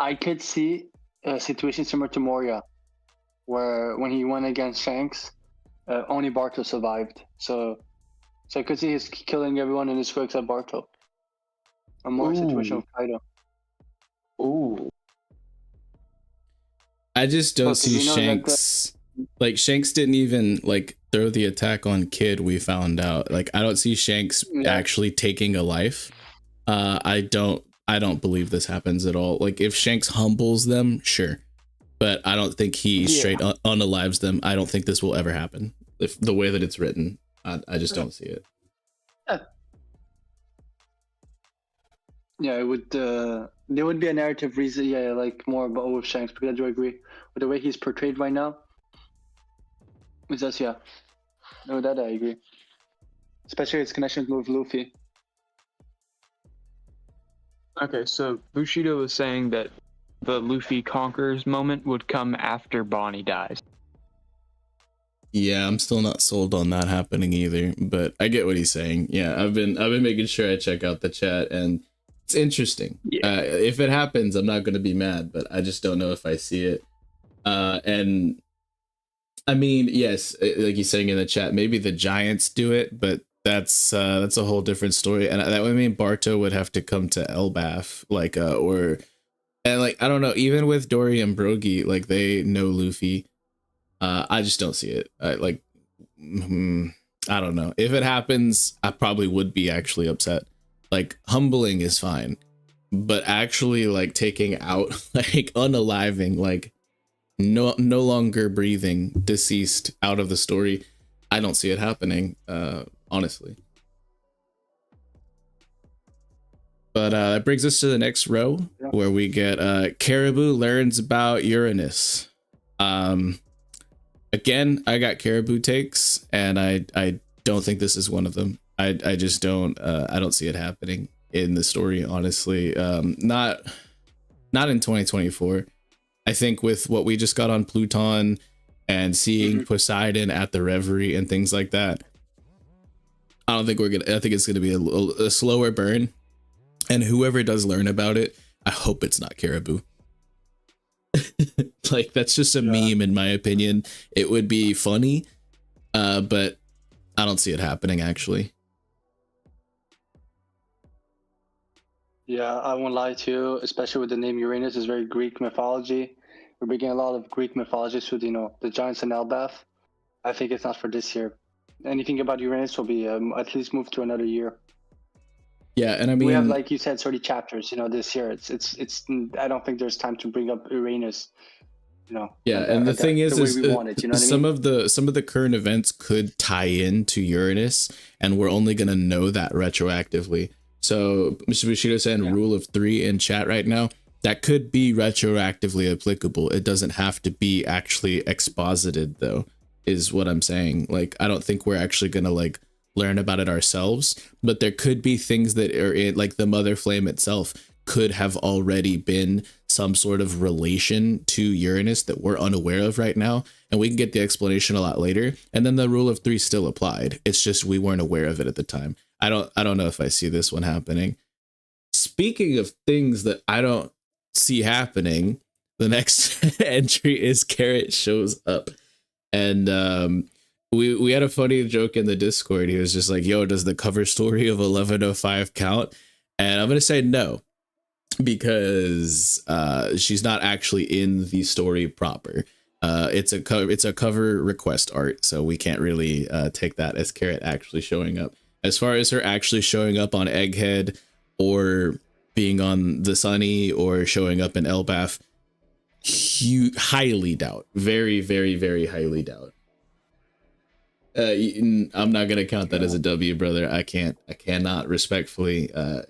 I could see a situation similar to Moria, where when he went against Shanks, only Barto survived. So I could see he's killing everyone in his crew except Barto. A more situation with Kaido. Ooh. I just don't Because see you know Shanks. Like Shanks didn't even like throw the attack on Kid. We found out. Like I don't see Shanks actually taking a life. I don't believe this happens at all. Like if Shanks humbles them, sure, but I don't think he straight unalives them. I don't think this will ever happen. If the way that it's written, I just don't see it. Yeah, it would. There would be a narrative reason. Yeah, like more about with Shanks, because I do agree with the way he's portrayed right now. It's just no, that I agree. Especially his connections with Luffy. Okay, so Bushido was saying that the Luffy conquers moment would come after Bonnie dies. Yeah, I'm still not sold on that happening either, but I get what he's saying. Yeah, I've been making sure I check out the chat, and it's interesting. Yeah. If it happens, I'm not going to be mad, but I just don't know if I see it. And I mean, yes, like he's saying in the chat, maybe the Giants do it, but that's a whole different story. And that would mean Barto would have to come to Elbaf, like, and like, I don't know, even with Dory and Brogy, like they know Luffy. I just don't see it. I don't know. If it happens, I probably would be actually upset. Like humbling is fine, but actually like taking out, like unaliving, like no longer breathing, deceased out of the story, I don't see it happening, honestly. But that brings us to the next row, where we get Caribou learns about Uranus. Again, I got Caribou takes, and I don't think this is one of them. I just don't I don't see it happening in the story, honestly. Not in 2024. I think with what we just got on Pluton and seeing Poseidon at the Reverie and things like that, I think it's gonna be a slower burn. And whoever does learn about it, I hope it's not Caribou. Like that's just a meme in my opinion. It would be funny, but I don't see it happening actually. Yeah, I won't lie to you, especially with the name Uranus, is very Greek mythology. We're bringing a lot of Greek mythology with, the giants in Elbaf. I think it's not for this year. Anything about Uranus will be at least moved to another year. Yeah, and I mean, we have, like you said, 30 chapters. This year, it's. I don't think there's time to bring up Uranus. Yeah, and the thing is some of the current events could tie into Uranus, and we're only gonna know that retroactively. So Mr. Bushido saying rule of 3 in chat right now. That could be retroactively applicable. It doesn't have to be actually exposited, though, is what I'm saying. Like, I don't think we're actually gonna like learn about it ourselves, but there could be things that are in, like the Mother Flame itself could have already been some sort of relation to Uranus that we're unaware of right now, and we can get the explanation a lot later. And then the rule of 3 still applied. It's just we weren't aware of it at the time. I don't know if I see this one happening. Speaking of things that I don't see happening, the next entry is Carrot shows up, and we had a funny joke in the Discord. He was just like, yo, does the cover story of 1105 count? And I'm gonna say no, because she's not actually in the story proper. It's a cover request art, so we can't really take that as Carrot actually showing up. As far as her actually showing up on Egghead or being on the Sunny or showing up in Elbaf, highly doubt. Very, very, very highly doubt. I'm not gonna count that as a W, brother. I cannot respectfully. I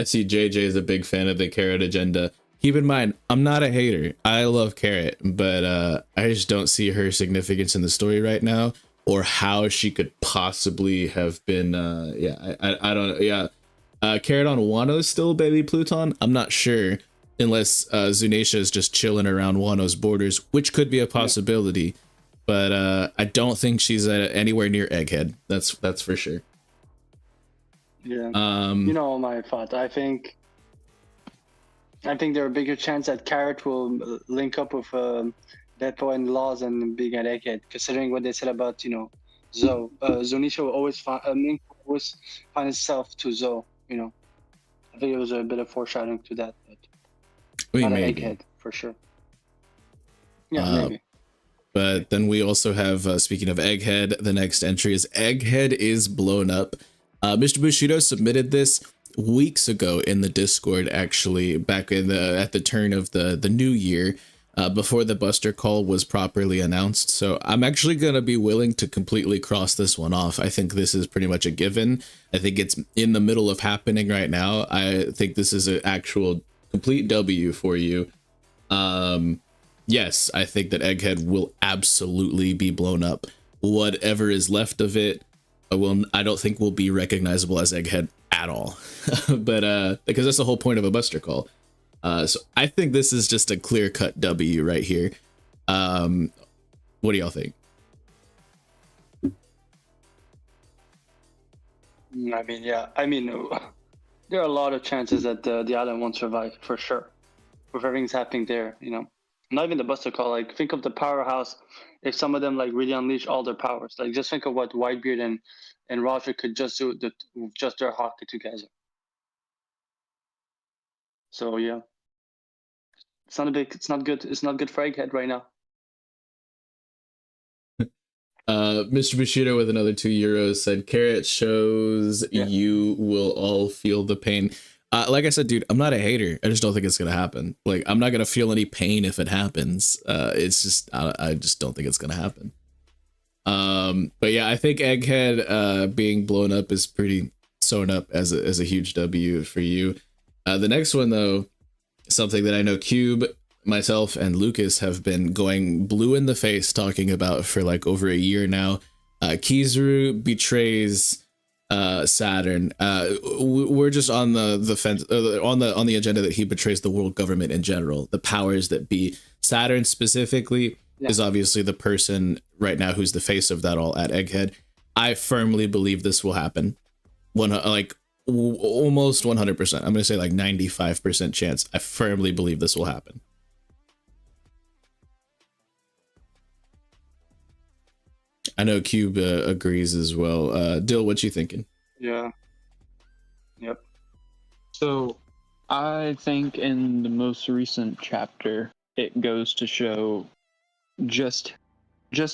see JJ is a big fan of the Carrot agenda. Keep in mind, I'm not a hater. I love Carrot, but I just don't see her significance in the story right now, or how she could possibly have been. I don't. Yeah, Carrot on Wano still, baby Pluton. I'm not sure. unless Zunisha is just chilling around Wano's borders, which could be a possibility. But I don't think she's anywhere near Egghead. That's for sure. Yeah. You know my thought. I think there are bigger chance that Carrot will link up with Vythor and Laws and being an Egghead, considering what they said about Zunisha will always find himself to Zo. You know, I think it was a bit of foreshadowing to that, but not an Egghead for sure. Yeah, maybe. But then we also have, speaking of Egghead, the next entry is Egghead is blown up. Mr. Bushido submitted this weeks ago in the Discord, actually, back in at the turn of the new year, before the Buster Call was properly announced. So I'm actually going to be willing to completely cross this one off. I think this is pretty much a given. I think it's in the middle of happening right now. I think this is an actual complete W for you. Yes, I think that Egghead will absolutely be blown up. Whatever is left of it, I don't think will be recognizable as Egghead at all. But because that's the whole point of a Buster Call. So I think this is just a clear-cut W right here. What do y'all think? I mean, yeah. I mean, there are a lot of chances that the island won't survive for sure. With everything's happening there, you know. Not even the Buster Call. Like, think of the powerhouse. If some of them like really unleash all their powers, like just think of what Whitebeard and Roger could just do with just their hockey together. So yeah, it's not good. It's not good for Egghead right now. Mr. Bushido with another €2 said, Carrot shows you will all feel the pain. Like I said, dude, I'm not a hater. I just don't think it's going to happen. Like, I'm not going to feel any pain if it happens. It's just, I just don't think it's going to happen. But yeah, I think Egghead being blown up is pretty sewn up as a huge W for you. The next one, though, something that I know Kube, myself, and Lucas have been going blue in the face talking about for like over a year now. Kizaru betrays Saturn. We're just on the fence, on the agenda that he betrays the world government in general, the powers that be. Saturn specifically is obviously the person right now who's the face of that all at Egghead. I firmly believe this will happen. Almost 100%. I'm gonna say like 95% chance. I firmly believe this will happen. I know Cube agrees as well. Dill, what you thinking? Yeah. Yep. So I think in the most recent chapter, it goes to show just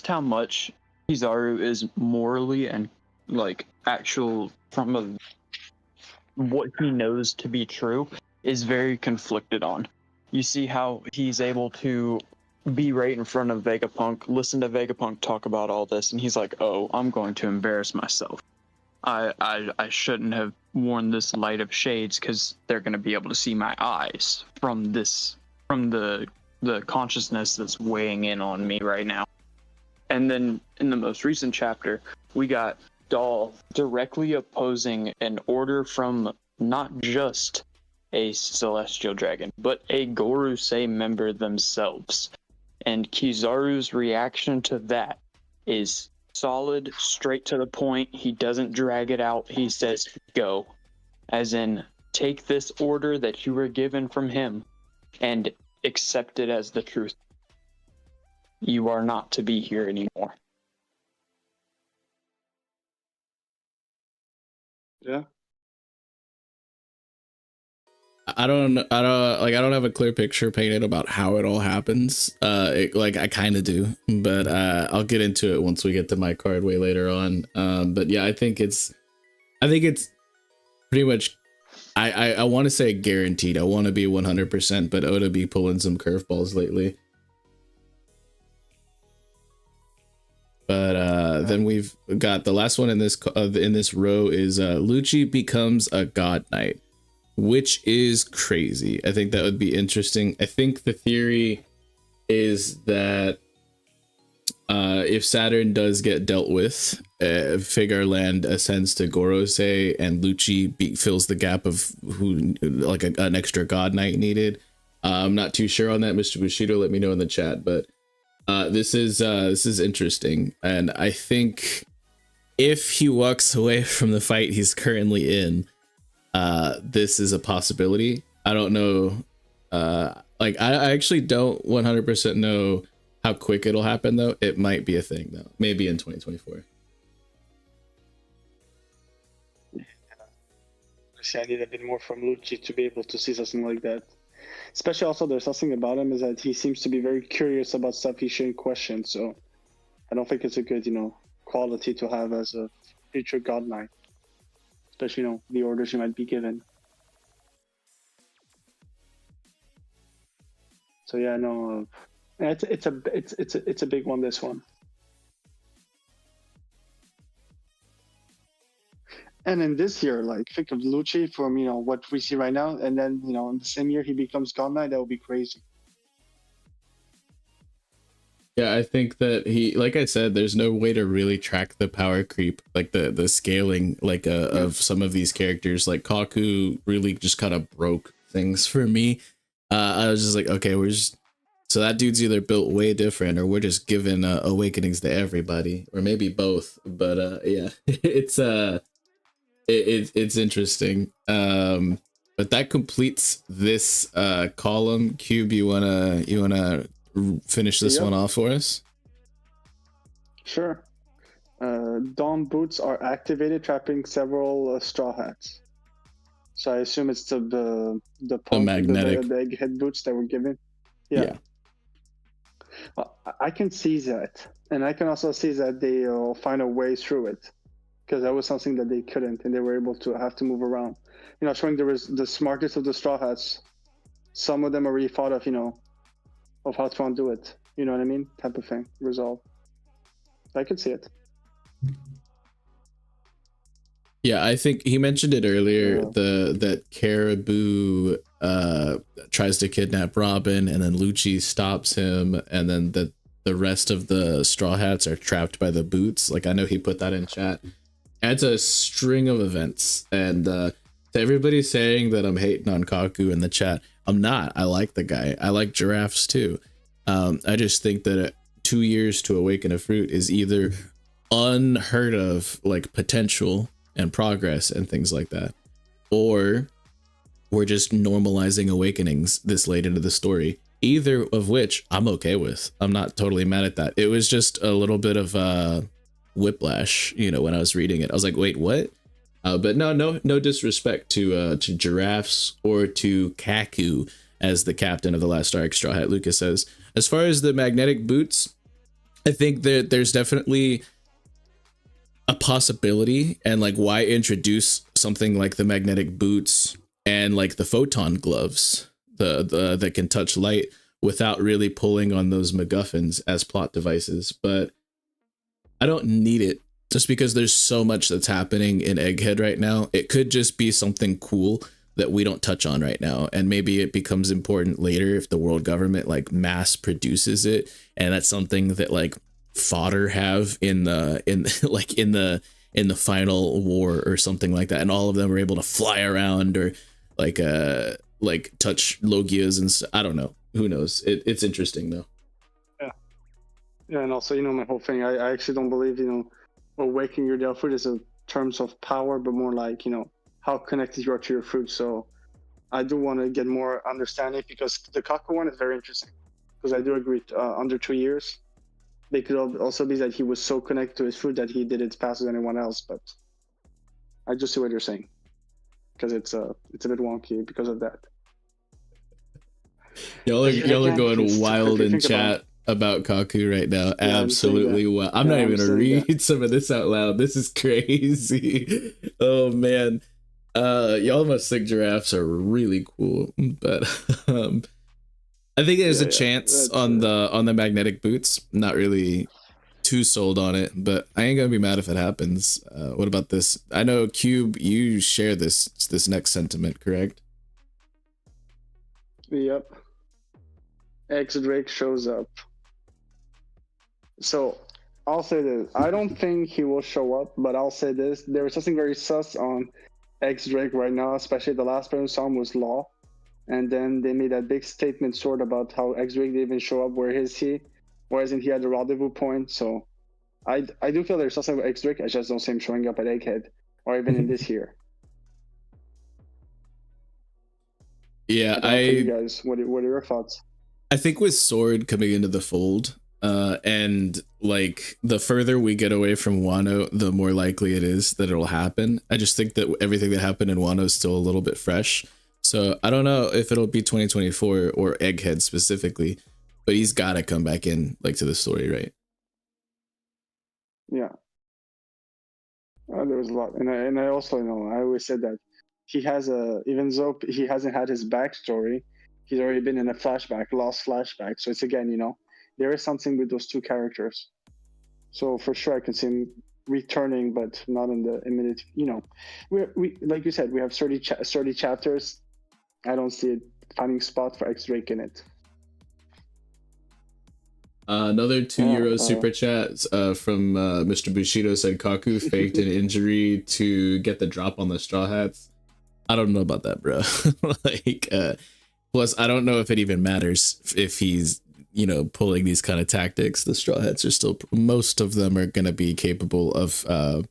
how much Kizaru is morally and like actual from what he knows to be true is very conflicted on. You see how he's able to be right in front of Vegapunk, listen to Vegapunk talk about all this, and he's like, oh, I'm going to embarrass myself. I shouldn't have worn this light of shades because they're going to be able to see my eyes from the consciousness that's weighing in on me right now. And then in the most recent chapter, we got Doll directly opposing an order from not just a celestial dragon, but a Gorosei member themselves. And Kizaru's reaction to that is solid, straight to the point. He doesn't drag it out. He says, go. As in, take this order that you were given from him and accept it as the truth. You are not to be here anymore. Yeah. I don't have a clear picture painted about how it all happens. I kind of do, but I'll get into it once we get to my card way later on. But yeah, I think it's pretty much. I want to say guaranteed. I want to be 100%, but Oda be pulling some curveballs lately. But then we've got the last one in this row is Lucci becomes a god knight, which is crazy. I think that would be interesting. I think the theory is that if Saturn does get dealt with, Figureland ascends to Gorosei and Lucci fills the gap of who an extra god knight needed. I'm not too sure on that, Mr. Bushido. Let me know in the chat. But this is interesting, and I think if he walks away from the fight he's currently in, this is a possibility. I don't know. Like I actually don't 100% know how quick it'll happen though. It might be a thing though. Maybe in 2024. I need a bit more from Lucci to be able to see something like that. Especially also there's something about him is that he seems to be very curious about stuff he shouldn't question. So I don't think it's a good, quality to have as a future God Knight. Especially, the orders you might be given. So yeah, no, it's a big one, this one. And in this year, like, think of Lucci from, what we see right now, and then, in the same year he becomes God Knight, that would be crazy. Yeah, I think that like I said, there's no way to really track the power creep, like the scaling, like of some of these characters. Like Kaku really just kind of broke things for me. I was just like, okay, so that dude's either built way different, or we're just giving awakenings to everybody, or maybe both. But yeah, it's interesting. But that completes this column. Kube, you wanna finish this one off for us? Sure. Dawn boots are activated, trapping several straw hats. So I assume it's the magnetic the egghead boots that were given. Yeah. I can see that, and I can also see that they'll find a way through it, because that was something that they couldn't, and they were able to have to move around. Showing there was the smartest of the straw hats. Some of them already thought of of how to undo it. You know what I mean? Type of thing. Resolve. I could see it. Yeah, I think he mentioned it earlier. That Caribou tries to kidnap Robin, and then Lucci stops him, and then the rest of the straw hats are trapped by the boots. Like, I know he put that in chat. And it's a string of events, and to everybody saying that I'm hating on Kaku in the chat, I'm not. I like the guy. I like giraffes too. I just think that 2 years to awaken a fruit is either unheard of, like potential and progress and things like that, or we're just normalizing awakenings this late into the story. Either of which I'm okay with. I'm not totally mad at that. It was just a little bit of whiplash, when I was reading it. I was like, wait, what? But no disrespect to giraffes or to Kaku as the captain of the last Dark Straw Hat, Lucas says. As far as the magnetic boots, I think that there's definitely a possibility, and like, why introduce something like the magnetic boots and like the photon gloves, the that can touch light without really pulling on those MacGuffins as plot devices. But I don't need it, just because there's so much that's happening in Egghead right now. It could just be something cool that we don't touch on right now, and maybe it becomes important later if the world government like mass produces it, and that's something that like fodder have in the final war or something like that, and all of them are able to fly around or like touch Logias and I don't know, who knows. It's interesting though. Yeah, and also my whole thing, I actually don't believe awakening your Del fruit is in terms of power, but more like how connected you are to your fruit. So I do want to get more understanding, because the Kaku one is very interesting, because I do agree under 2 years. They could also be that he was so connected to his fruit that he did it faster than anyone else. But I just see what you're saying, because it's a bit wonky because of that. Y'all are going wild in chat about Kaku right now. Yeah, absolutely. Wow. I'm not even gonna read some of this out loud. This is crazy. Oh man. Y'all must think giraffes are really cool, but I think there's a chance on the magnetic boots. Not really too sold on it, but I ain't gonna be mad if it happens. What about this? I know Kube, you share this next sentiment, correct? Yep. X Drake shows up. So I'll say this. I don't think he will show up, but I'll say this. There is something very sus on X Drake right now, especially the last person we saw him was Law. and then they made that big statement sort about how X-Drake didn't even show up. Where is he? Why isn't he at the rendezvous point? So I do feel there's something with X-Drake. I just don't see him showing up at Egghead or even in this year. Yeah, For you guys, what are your thoughts? I think with Sword coming into the fold, and like the further we get away from Wano, the more likely it is that it'll happen. I just think that everything that happened in Wano is still a little bit fresh. So I don't know if it'll be 2024 or Egghead specifically, but he's got to come back in like to the story, right? Yeah. There was a lot, and I also know I always said that he has even though he hasn't had his backstory, he's already been in a flashback, lost flashback. So it's again, there is something with those two characters. So for sure, I can see him returning, but not in the immediate. We like you said, we have 30 chapters. I don't see it finding spot for X-Drake in it. Another €2 super chat from Mr. Bushido said Kaku faked an injury to get the drop on the Straw Hats. I don't know about that, bro. Plus, I don't know if it even matters if he's, pulling these kind of tactics. The Straw Hats are still, most of them are going to be capable of,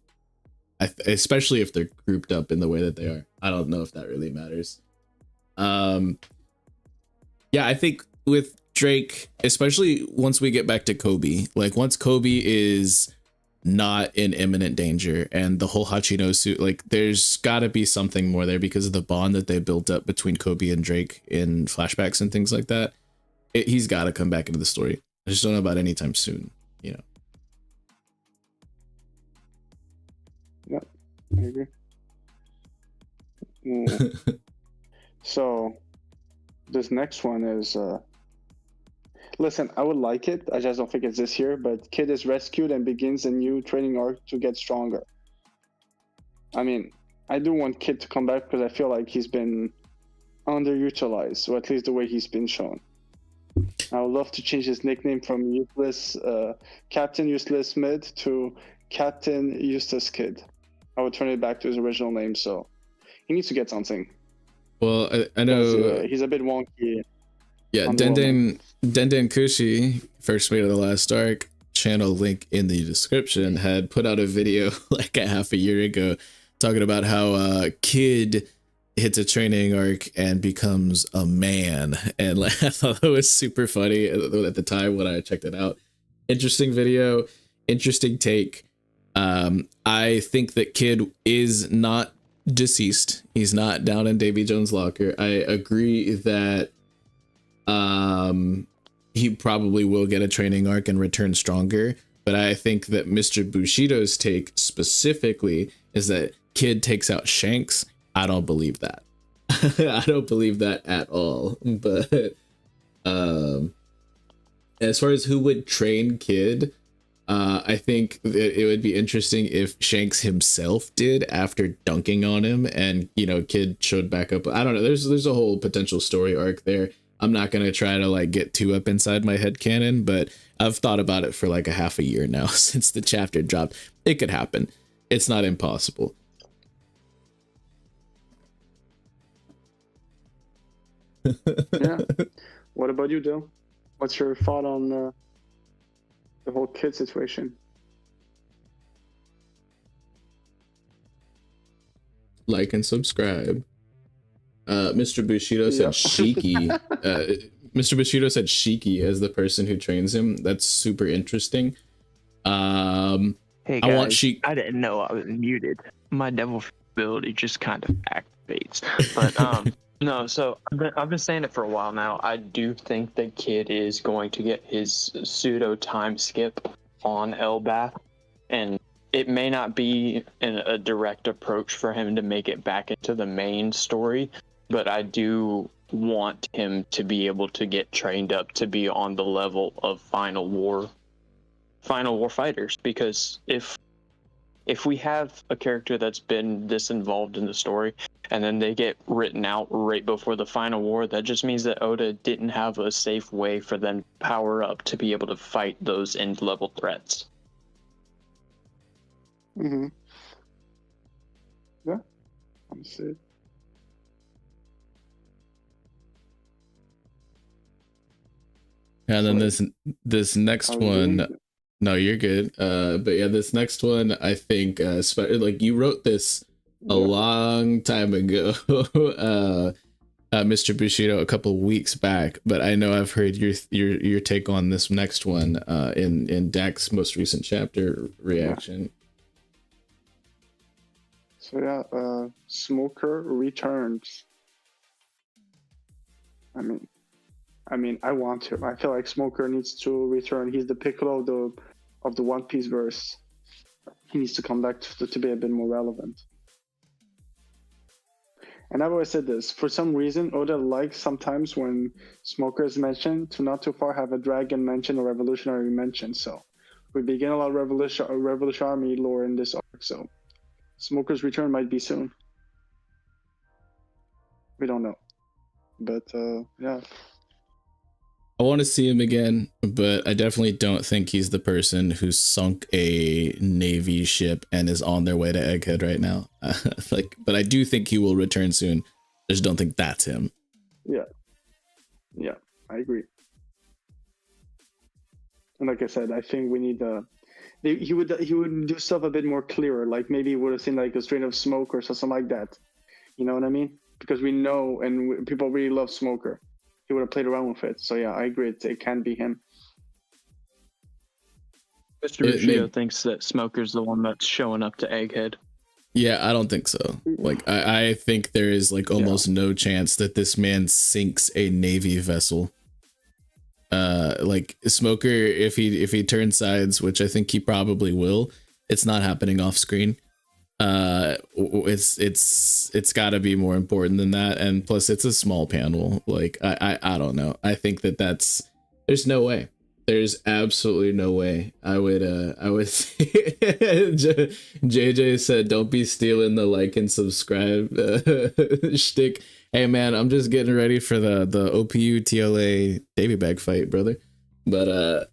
especially if they're grouped up in the way that they are. I don't know if that really matters. Yeah, I think with Drake, especially once we get back to Kube, like once Kube is not in imminent danger and the whole Hachino suit, like there's got to be something more there because of the bond that they built up between Kube and Drake in flashbacks and things like that. He's got to come back into the story. I just don't know about anytime soon, Yeah, I agree. So this next one is listen, I would like it. I just don't think it's this year, but Kid is rescued and begins a new training arc to get stronger. I mean, I do want Kid to come back because I feel like he's been underutilized, or at least the way he's been shown. I would love to change his nickname from Captain Useless Mid to Captain Eustace Kid. I would turn it back to his original name, so he needs to get something. Well, I know he's a bit wonky. Yeah, Denden Kushi, first mate of the last arc, channel link in the description, had put out a video like a half a year ago talking about how Kid hits a training arc and becomes a man. And like, I thought that was super funny at the time when I checked it out. Interesting video, interesting take. I think that Kid is not deceased. He's not down in Davy Jones' locker. I agree that he probably will get a training arc and return stronger, but I think that Mr. Bushido's take specifically is that Kid takes out Shanks. I don't believe that. I don't believe that at all. But as far as who would train Kid, I think that it would be interesting if Shanks himself did after dunking on him and, Kid showed back up. I don't know. There's a whole potential story arc there. I'm not going to try to like get too up inside my head canon, but I've thought about it for like a half a year now since the chapter dropped. It could happen. It's not impossible. Yeah. What about you, Dill? What's your thought on the whole Kid situation? Like and subscribe. Mr. Bushido said Shiki. Mr. Bushido said Shiki as the person who trains him. That's super interesting. Hey guys, I want Shiki. I didn't know I was muted. My devil ability just kind of activates. But no, so I've been saying it for a while now. I do think that Kid is going to get his pseudo time skip on Elbath, and it may not be a direct approach for him to make it back into the main story, but I do want him to be able to get trained up to be on the level of Final War fighters, because if we have a character that's been this involved in the story and then they get written out right before the Final War, that just means that Oda didn't have a safe way for them to power up to be able to fight those end level threats. Mm-hmm. Yeah, I'm see. And then this next one, no, you're good. But yeah, this next one, I think, like you wrote this a long time ago, Mr. Bushido, a couple weeks back. But I know I've heard your take on this next one in Dak's most recent chapter reaction. So yeah, Smoker returns. I mean, I want to. I feel like Smoker needs to return. He's the Piccolo of the One Piece verse. He needs to come back to be a bit more relevant. And I've always said this. For some reason, Oda likes sometimes when Smoker is mentioned to not too far have a dragon mention or revolutionary mention. So we begin a lot of Revolution Army lore in this arc. So Smoker's return might be soon. We don't know. But yeah. I want to see him again, but I definitely don't think he's the person who sunk a Navy ship and is on their way to Egghead right now. But I do think he will return soon. I just don't think that's him. Yeah, I agree. And like I said, I think we need he would do stuff a bit more clearer. Like maybe he would have seen like a strain of smoke or something like that. You know what I mean? Because we know and people really love Smoker. He would have played around with it. So yeah, I agree. It can be him. Mr. Bushido thinks that Smoker's the one that's showing up to Egghead. Yeah, I don't think so. Like I think there is like almost no chance that this man sinks a Navy vessel. Like Smoker, if he turns sides, which I think he probably will, it's not happening off screen. It's got to be more important than that, and plus it's a small panel. Like I don't know. I think there's no way. There's absolutely no way. I would JJ said don't be stealing the like and subscribe shtick. Hey man, I'm just getting ready for the OPU TLA Davy Bag fight, brother. But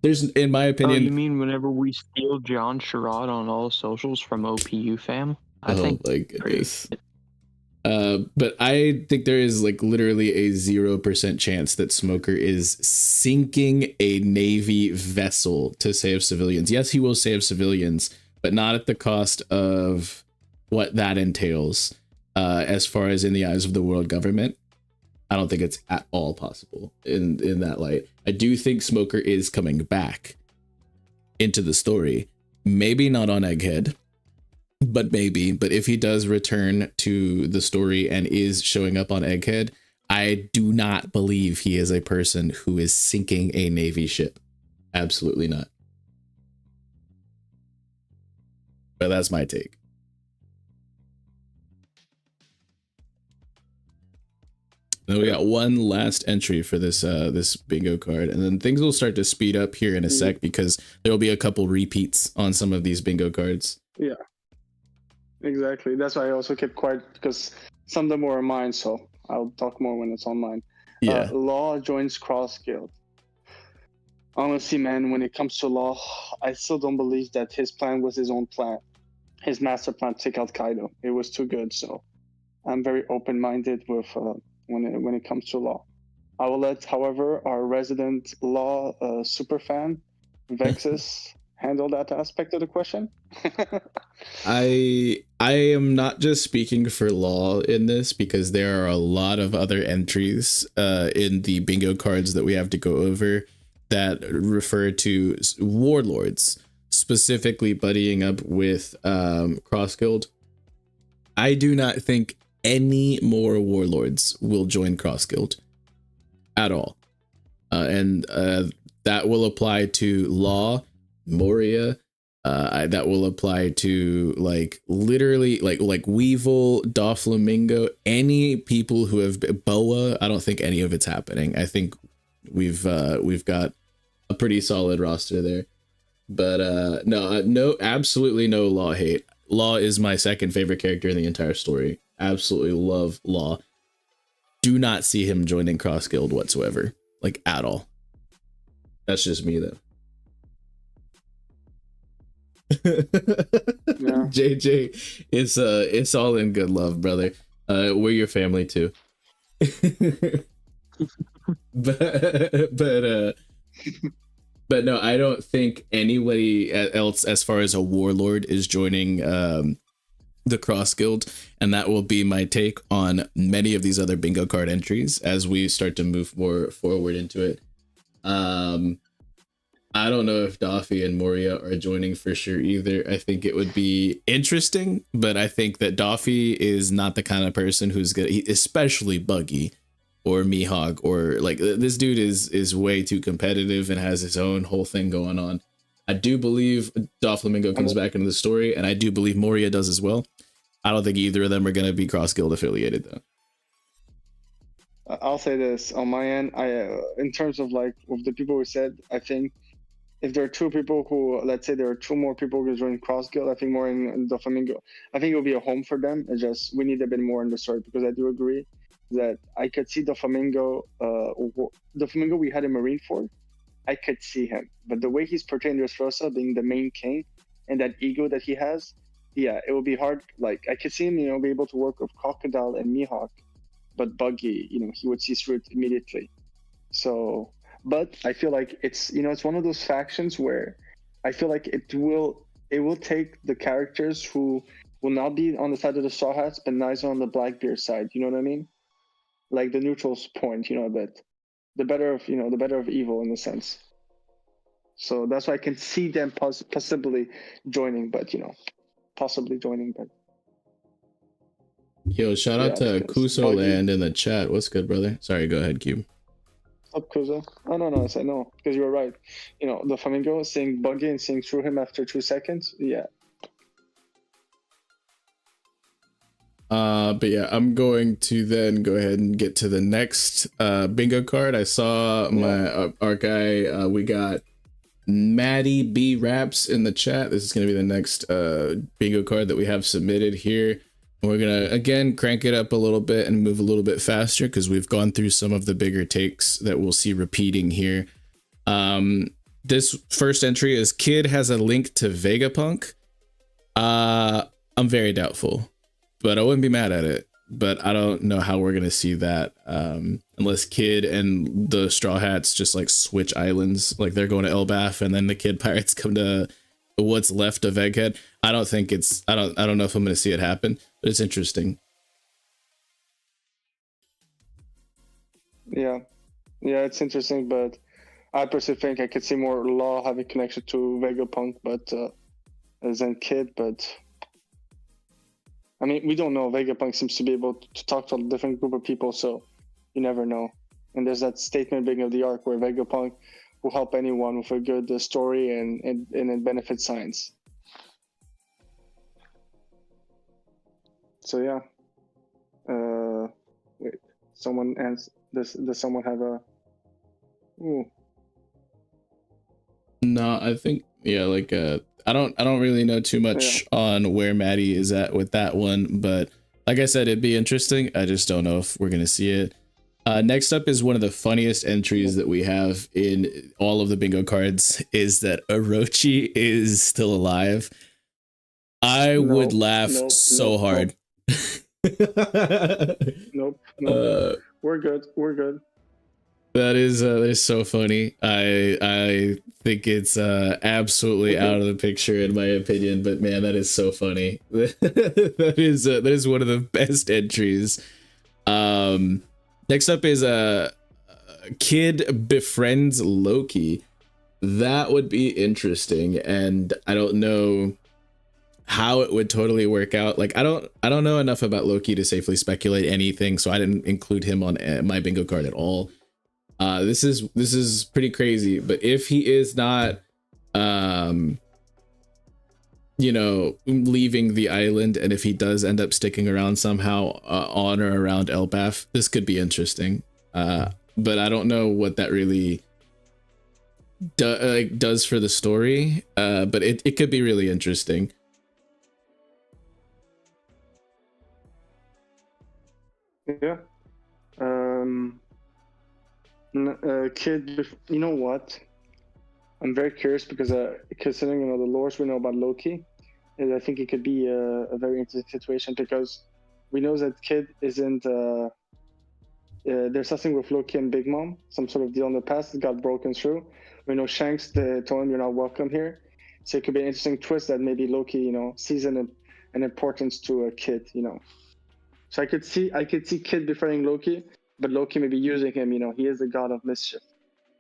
there's, in my opinion. Oh, you mean whenever we steal John Sherrod on all socials from OPU fam? I think. Like this. But I think there is like literally a 0% chance that Smoker is sinking a Navy vessel to save civilians. Yes, he will save civilians, but not at the cost of what that entails. As far as in the eyes of the world government, I don't think it's at all possible in that light. I do think Smoker is coming back into the story. Maybe not on Egghead, but maybe. But if he does return to the story and is showing up on Egghead, I do not believe he is a person who is sinking a Navy ship. Absolutely not. But that's my take. Then we got one last entry for this this bingo card, and then things will start to speed up here in a sec because there will be a couple repeats on some of these bingo cards. Yeah, exactly. That's why I also kept quiet because some of them were mine, so I'll talk more when it's on mine. Yeah. Law joins Cross Guild. Honestly, man, when it comes to Law, I still don't believe that his plan was his own plan. His master plan to take out Kaido. It was too good, so I'm very open-minded with when it comes to Law. I will let, however, our resident Law super fan, vexyz, handle that aspect of the question. I am not just speaking for Law in this because there are a lot of other entries in the bingo cards that we have to go over that refer to warlords, specifically buddying up with Cross Guild. I do not think any more warlords will join Cross Guild at all. And that will apply to Law, Moria, that will apply to like literally like Weevil, Doflamingo, any people who have Boa. I don't think any of it's happening. I think we've got a pretty solid roster there. But no, absolutely no Law hate. Law is my second favorite character in the entire story. Absolutely love Law. Do not see him joining Cross Guild whatsoever, like at all. That's just me though. Yeah. JJ, it's all in good love, brother. We're your family too. but but no, I don't think anybody else as far as a warlord is joining the cross guild, and that will be my take on many of these other bingo card entries as we start to move more forward into it. I don't know if Daffy and Moria are joining for sure either. I think it would be interesting, but I think that Daffy is not the kind of person who's good, especially Buggy or Mihawk, or like this dude is way too competitive and has his own whole thing going on. I do believe Doflamingo comes back into the story, and I do believe Moria does as well. I don't think either of them are going to be cross guild affiliated though. I'll say this on my end. In terms of like with the people who said, I think if there are two people who, let's say there are two more people who join cross guild, I think more in the Flamingo, I think it will be a home for them. It's just we need a bit more in the story, because I do agree that I could see the Flamingo we had in Marineford, I could see him, but the way he's portraying Dressrosa being the main king and that ego that he has, yeah, it will be hard. Like I could see him, be able to work with Crocodile and Mihawk, but Buggy, he would see through it immediately. So, but I feel like it's it's one of those factions where I feel like it will take the characters who will not be on the side of the Straw Hats, but neither on the Blackbeard side. You know what I mean? Like the neutral's point, a bit. The better of evil in a sense. So that's why I can see them possibly joining, but possibly joining, but. Yo, shout out to Kuso Land in the chat. What's good, brother? Sorry, go ahead, Cube. Up, Kuzo. Oh no, I said no, because you were right. The Flamingo seeing Buggy and seeing through him after 2 seconds. Yeah. But yeah, I'm going to then go ahead and get to the next bingo card. I saw our guy. We got Maddie B Raps in the chat. This is gonna be the next bingo card that we have submitted here. We're gonna again crank it up a little bit and move a little bit faster because we've gone through some of the bigger takes that we'll see repeating here. This first entry is Kid has a link to Vegapunk. I'm very doubtful, but I wouldn't be mad at it. But I don't know how we're gonna see that unless Kid and the Straw Hats just like switch islands, like they're going to Elbaf and then the Kid Pirates come to what's left of Egghead. I don't think it's. I don't know if I'm gonna see it happen, but it's interesting. Yeah, it's interesting, but I personally think I could see more Law having connection to Vegapunk, but as in Kid, but. I mean, we don't know. Vegapunk seems to be able to talk to a different group of people, so you never know. And there's that statement beginning of the arc where Vegapunk will help anyone with a good story and it benefits science. So yeah. Wait. Someone else. Does someone have a? Ooh. No, I think like I don't really know too much on where Maddie is at with that one, but like I said, it'd be interesting. I just don't know if we're gonna see it. Next up is one of the funniest entries that we have in all of the bingo cards is that Orochi is still alive. I would laugh so hard. Nope. We're good. That is so funny. I think it's absolutely out of the picture in my opinion, but man, that is so funny. that is one of the best entries. Next up is a Kid befriends Loki. That would be interesting, and I don't know how it would totally work out. Like I don't know enough about Loki to safely speculate anything, so I didn't include him on my bingo card at all. This is pretty crazy, but if he is not leaving the island, and if he does end up sticking around somehow on or around Elbaf, this could be interesting. But I don't know what that really does for the story, but it could be really interesting. Yeah. Kid, you know what? I'm very curious because considering the lores we know about Loki, I think it could be a very interesting situation because we know that Kid isn't there's something with Loki and Big Mom, some sort of deal in the past that got broken through. We know Shanks told him you're not welcome here. So it could be an interesting twist that maybe Loki, sees an importance to a Kid, So I could see Kid befriending Loki, but Loki maybe using him, he is the god of mischief.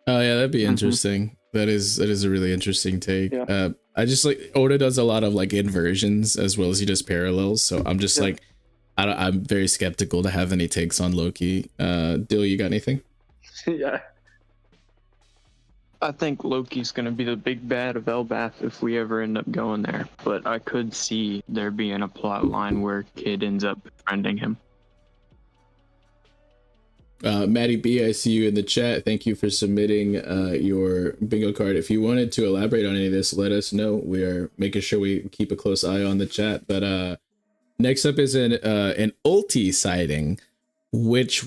Oh yeah, that'd be interesting. That is a really interesting take. Yeah. I just like Oda does a lot of like inversions as well as he does parallels, so I'm just like I'm very skeptical to have any takes on Loki. Dill, you got anything? Yeah. I think Loki's going to be the big bad of Elbath if we ever end up going there. But I could see there being a plot line where Kid ends up befriending him. Maddie B, I see you in the chat. Thank you for submitting your bingo card. If you wanted to elaborate on any of this, let us know. We are making sure we keep a close eye on the chat. But next up is an ulti sighting, which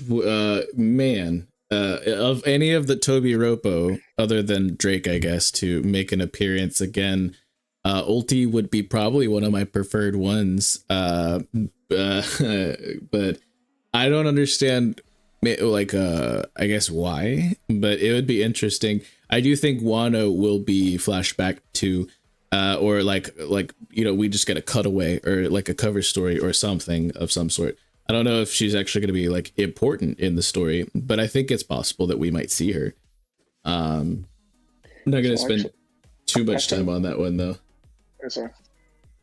man, of any of the Toby Ropo other than Drake, I guess, to make an appearance again, ulti would be probably one of my preferred ones. But I don't understand, like, I guess why, but it would be interesting. I do think Wano will be flashback to or like we just get a cutaway or like a cover story or something of some sort. I don't know if she's actually going to be like important in the story, but I think it's possible that we might see her. I'm not going to spend too much time on that one though. Sorry.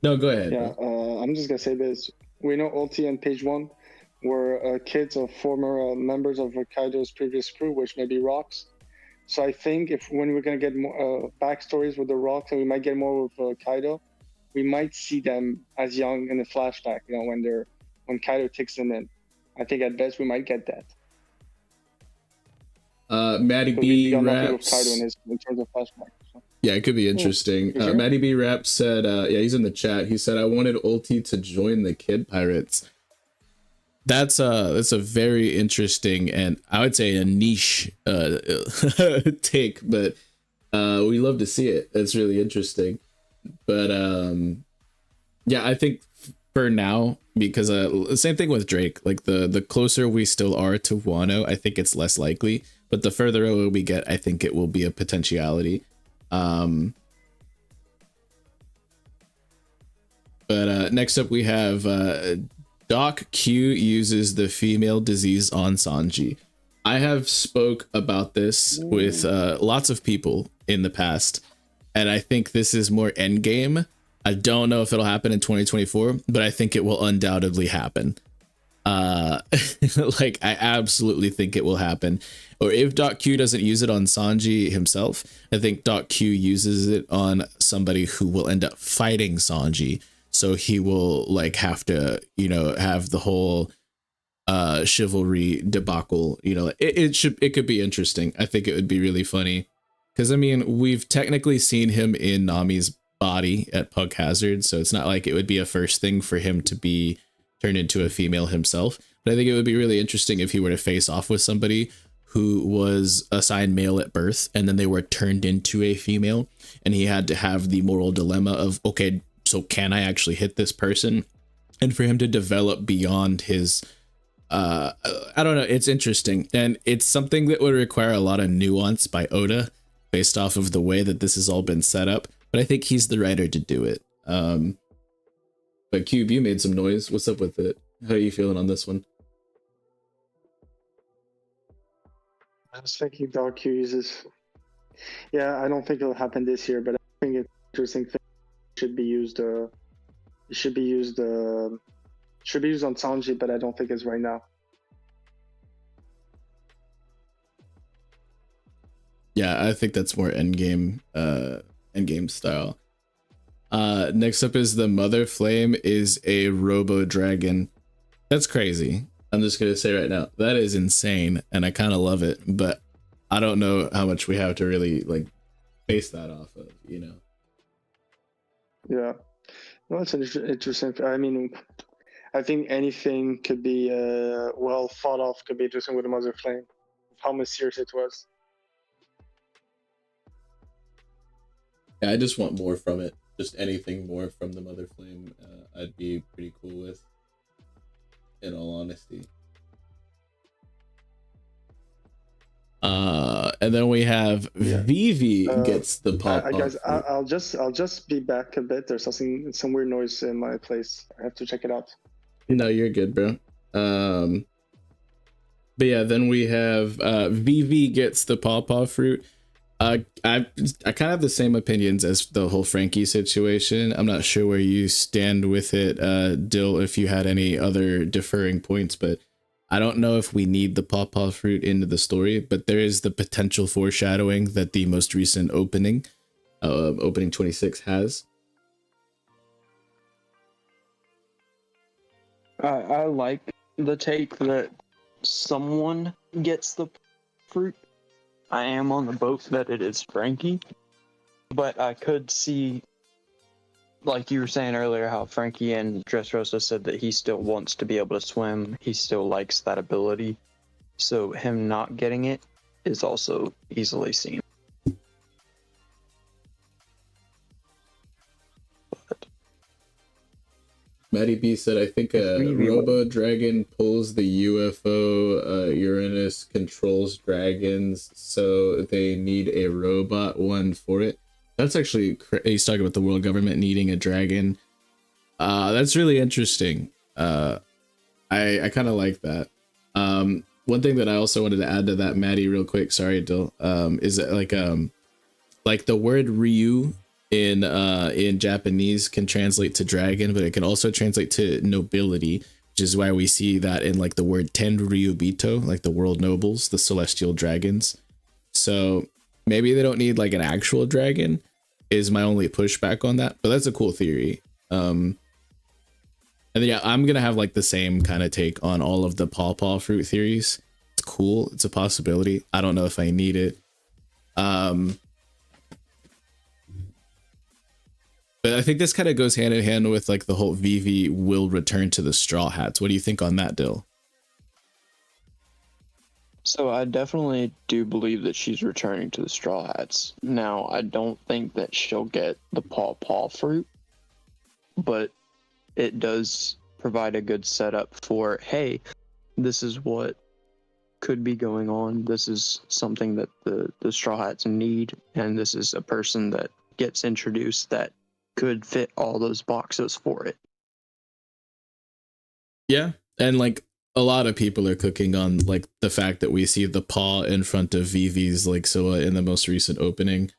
No, go ahead. Yeah, I'm just gonna say this. We know Ulti and Page 1 were kids of former members of Kaido's previous crew, which may be Rocks. So I think when we're gonna get more backstories with the Rocks, and we might get more with Kaido, we might see them as young in the flashback. When Kaido takes them in. I think at best we might get that. Maddie B raps. Kaido in terms of flashback. So. Yeah, it could be interesting. Sure? Maddie B Rap said, yeah, he's in the chat. He said, I wanted Ulti to join the Kid Pirates. That's a very interesting and I would say a niche take, but we love to see it. It's really interesting. But yeah, I think for now, because same thing with Drake, like the closer we still are to Wano, I think it's less likely, but the further away we get, I think it will be a potentiality. But next up we have Doc Q uses the female disease on Sanji. I have spoke about this with lots of people in the past, and I think this is more endgame. I don't know if it'll happen in 2024, but I think it will undoubtedly happen. Like I absolutely think it will happen. Or if Doc Q doesn't use it on Sanji himself, I think Doc Q uses it on somebody who will end up fighting Sanji. So he will like have to, have the whole chivalry debacle. It could be interesting. I think it would be really funny. Because I mean, we've technically seen him in Nami's body at Pug Hazard, so it's not like it would be a first thing for him to be turned into a female himself. But I think it would be really interesting if he were to face off with somebody who was assigned male at birth and then they were turned into a female, and he had to have the moral dilemma of, okay, so can I actually hit this person? And for him to develop beyond his I don't know, it's interesting, and it's something that would require a lot of nuance by Oda based off of the way that this has all been set up. But I think he's the writer to do it. But Cube, you made some noise. What's up with it? How are you feeling on this one? I was thinking Doc Q uses. Yeah, I don't think it'll happen this year, but I think it's an interesting thing. Should be used. Should be used on Sanji, but I don't think it's right now. Yeah, I think that's more endgame style. Next up is the Mother Flame is a Robo Dragon. That's crazy. I'm just gonna say right now, that is insane, and I kind of love it, but I don't know how much we have to really like base that off of, Yeah, well, it's an interesting. I mean, I think anything could be well thought of. Could be interesting with the Mother Flame. How mysterious it was. Yeah, I just want more from it. Just anything more from the Mother Flame, I'd be pretty cool with, in all honesty. And then we have Vivi gets the pop. I'll just be back a bit. There's some weird noise in my place. I have to check it out. No, you're good, bro. But yeah, then we have Vivi gets the pawpaw fruit. I kind of have the same opinions as the whole Frankie situation. I'm not sure where you stand with it, Dill, if you had any other differing points, but I don't know if we need the pawpaw fruit into the story, but there is the potential foreshadowing that the most recent opening 26 has. I like the take that someone gets the fruit. I am on the boat that it is Frankie, but I could see, like you were saying earlier, how Frankie and Dressrosa said that he still wants to be able to swim. He still likes that ability. So him not getting it is also easily seen. Maddie B said, I think a Robo Dragon pulls the UFO. Uranus controls dragons, so they need a robot one for it. That's actually, he's talking about the world government needing a dragon. That's really interesting. I kind of like that. One thing that I also wanted to add to that, Maddie, real quick, sorry, Dill, is that like the word Ryu in Japanese can translate to dragon, but it can also translate to nobility, which is why we see that in like the word Tenryubito, like the world nobles, the celestial dragons. So maybe they don't need like an actual dragon, is my only pushback on that, but that's a cool theory. And then yeah, I'm gonna have like the same kind of take on all of the pawpaw fruit theories. It's cool, it's a possibility. I don't know if I need it. But I think this kind of goes hand in hand with like the whole Vivi will return to the Straw Hats. What do you think on that, Dill? So I definitely do believe that she's returning to the Straw Hats. Now, I don't think that she'll get the pawpaw fruit, but it does provide a good setup for, hey, this is what could be going on. This is something that the Straw Hats need, and this is a person that gets introduced that could fit all those boxes for it. Yeah, and like a lot of people are cooking on like the fact that we see the paw in front of Vivi's like Soa in the most recent opening.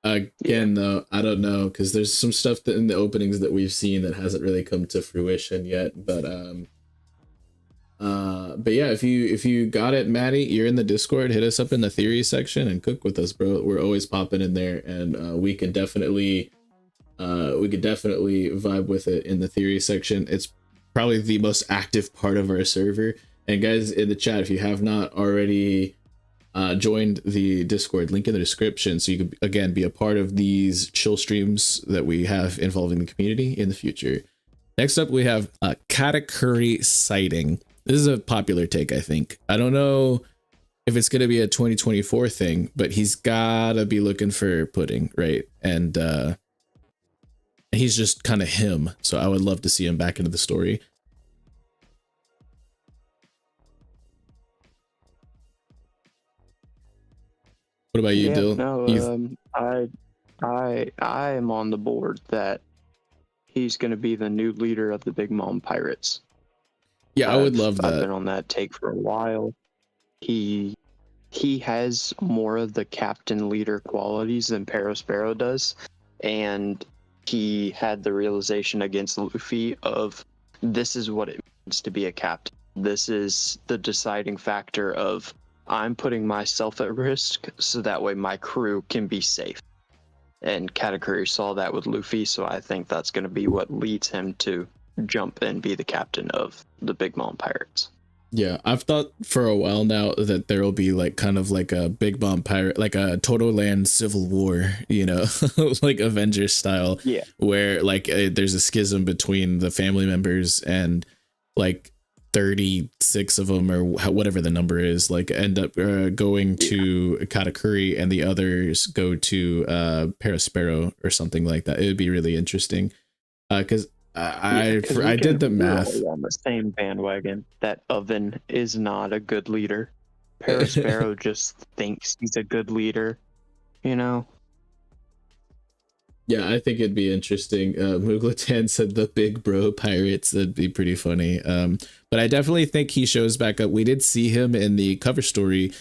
Again, though, I don't know, because there's some stuff that in the openings that we've seen that hasn't really come to fruition yet. But yeah, if you got it, Maddie, you're in the Discord, hit us up in the theory section and cook with us, bro. We're always popping in there, and we could definitely vibe with it in the theory section. It's probably the most active part of our server. And guys in the chat, if you have not already joined the Discord, link in the description, so you could again be a part of these chill streams that we have involving the community in the future. Next up, we have Katakuri sighting. This is a popular take, I think. I don't know if it's gonna be a 2024 thing, but he's gotta be looking for pudding, right? And he's just kind of him, so I would love to see him back into the story. What about you, Dill? No, I am on the board that he's going to be the new leader of the Big Mom Pirates. Yeah, I would love that. I've been on that take for a while. He has more of the captain leader qualities than Perospero does, and he had the realization against Luffy of this is what it means to be a captain. This is the deciding factor of I'm putting myself at risk so that way my crew can be safe. And Katakuri saw that with Luffy, so I think that's going to be what leads him to jump and be the captain of the Big Mom Pirates. Yeah, I've thought for a while now that there will be like kind of like a Big Mom Pirate, like a Total Land Civil War, you know, like Avengers style, yeah, where like there's a schism between the family members, and like 36 of them or whatever the number is, like end up going to Katakuri, and the others go to Perospero or something like that. It would be really interesting, because I did the math on the same bandwagon that Oven is not a good leader. Perospero just thinks he's a good leader, you know? Yeah, I think it'd be interesting. Muglatan said the big bro pirates. That'd be pretty funny. But I definitely think he shows back up. We did see him in the cover story,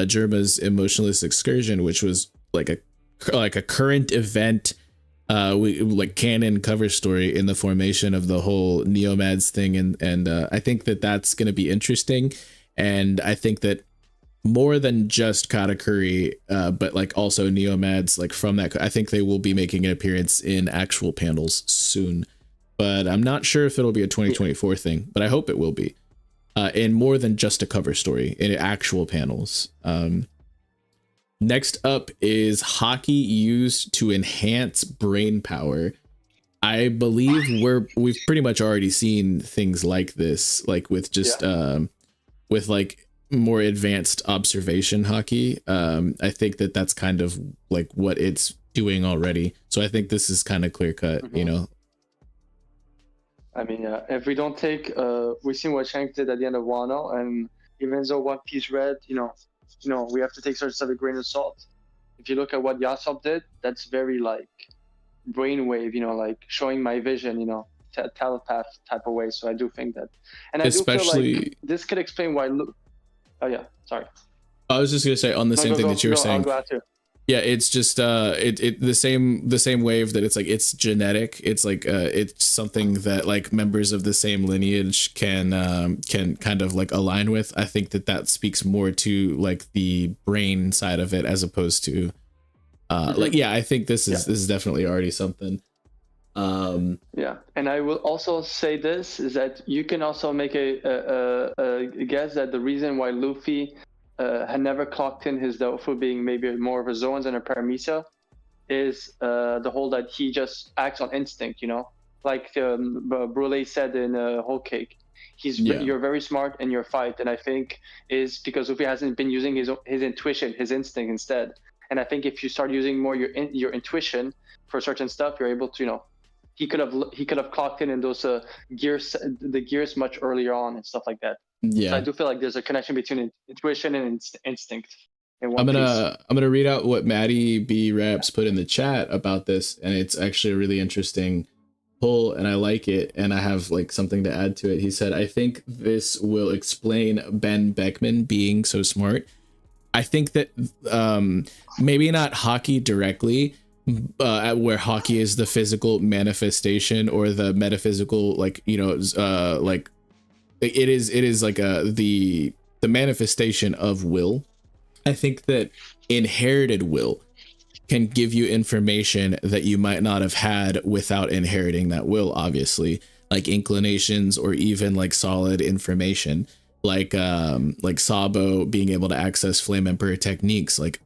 Germa's Emotionless Excursion, which was like a current event, like canon cover story in the formation of the whole Neomads thing, and I think that that's going to be interesting, and I think that more than just Katakuri, but like also Neomads, like from that, I think they will be making an appearance in actual panels soon, but I'm not sure if it'll be a 2024 thing, but I hope it will be, in more than just a cover story, in actual panels. Next up is hockey used to enhance brain power. I believe we've pretty much already seen things like this, like with just with like more advanced observation hockey. I think that that's kind of like what it's doing already. So I think this is kind of clear cut, you know. I mean, if we don't take, we've seen what Shank did at the end of Wano, and even though One Piece read, you know, we have to take certain stuff with a grain of salt. If you look at what Yasop did, that's very like brainwave, you know, like showing my vision, you know, telepath type of way. So I do think that, and I do feel like this could explain why. Oh yeah, sorry. I was just gonna say on the same thing that you were saying. Yeah, it's just the same wave that it's like it's genetic. It's like it's something that like members of the same lineage can kind of like align with. I think that speaks more to like the brain side of it as opposed to like, yeah, I think this is definitely already something. Yeah, and I will also say this is that you can also make a guess that the reason why Luffy had never clocked in his Dofu being maybe more of a Zoans and a Paramecia is the whole that he just acts on instinct, you know, like Brule said in Whole Cake. You're very smart in your fight, and I think is because Luffy hasn't been using his intuition, his instinct instead. And I think if you start using more your intuition for certain stuff, you're able to, you know, he could have clocked in those the gears much earlier on and stuff like that. Yeah, so I do feel like there's a connection between intuition and instinct. I'm gonna read out what Maddie B Raps put in the chat about this, and it's actually a really interesting pull, and I like it, and I have like something to add to it. He said, "I think this will explain Ben Beckman being so smart." I think that maybe not hockey directly. Where hockey is the physical manifestation or the metaphysical, like, you know, like it is like the manifestation of will. I think that inherited will can give you information that you might not have had without inheriting that will, obviously, like inclinations or even like solid information, like Sabo being able to access Flame Emperor techniques, like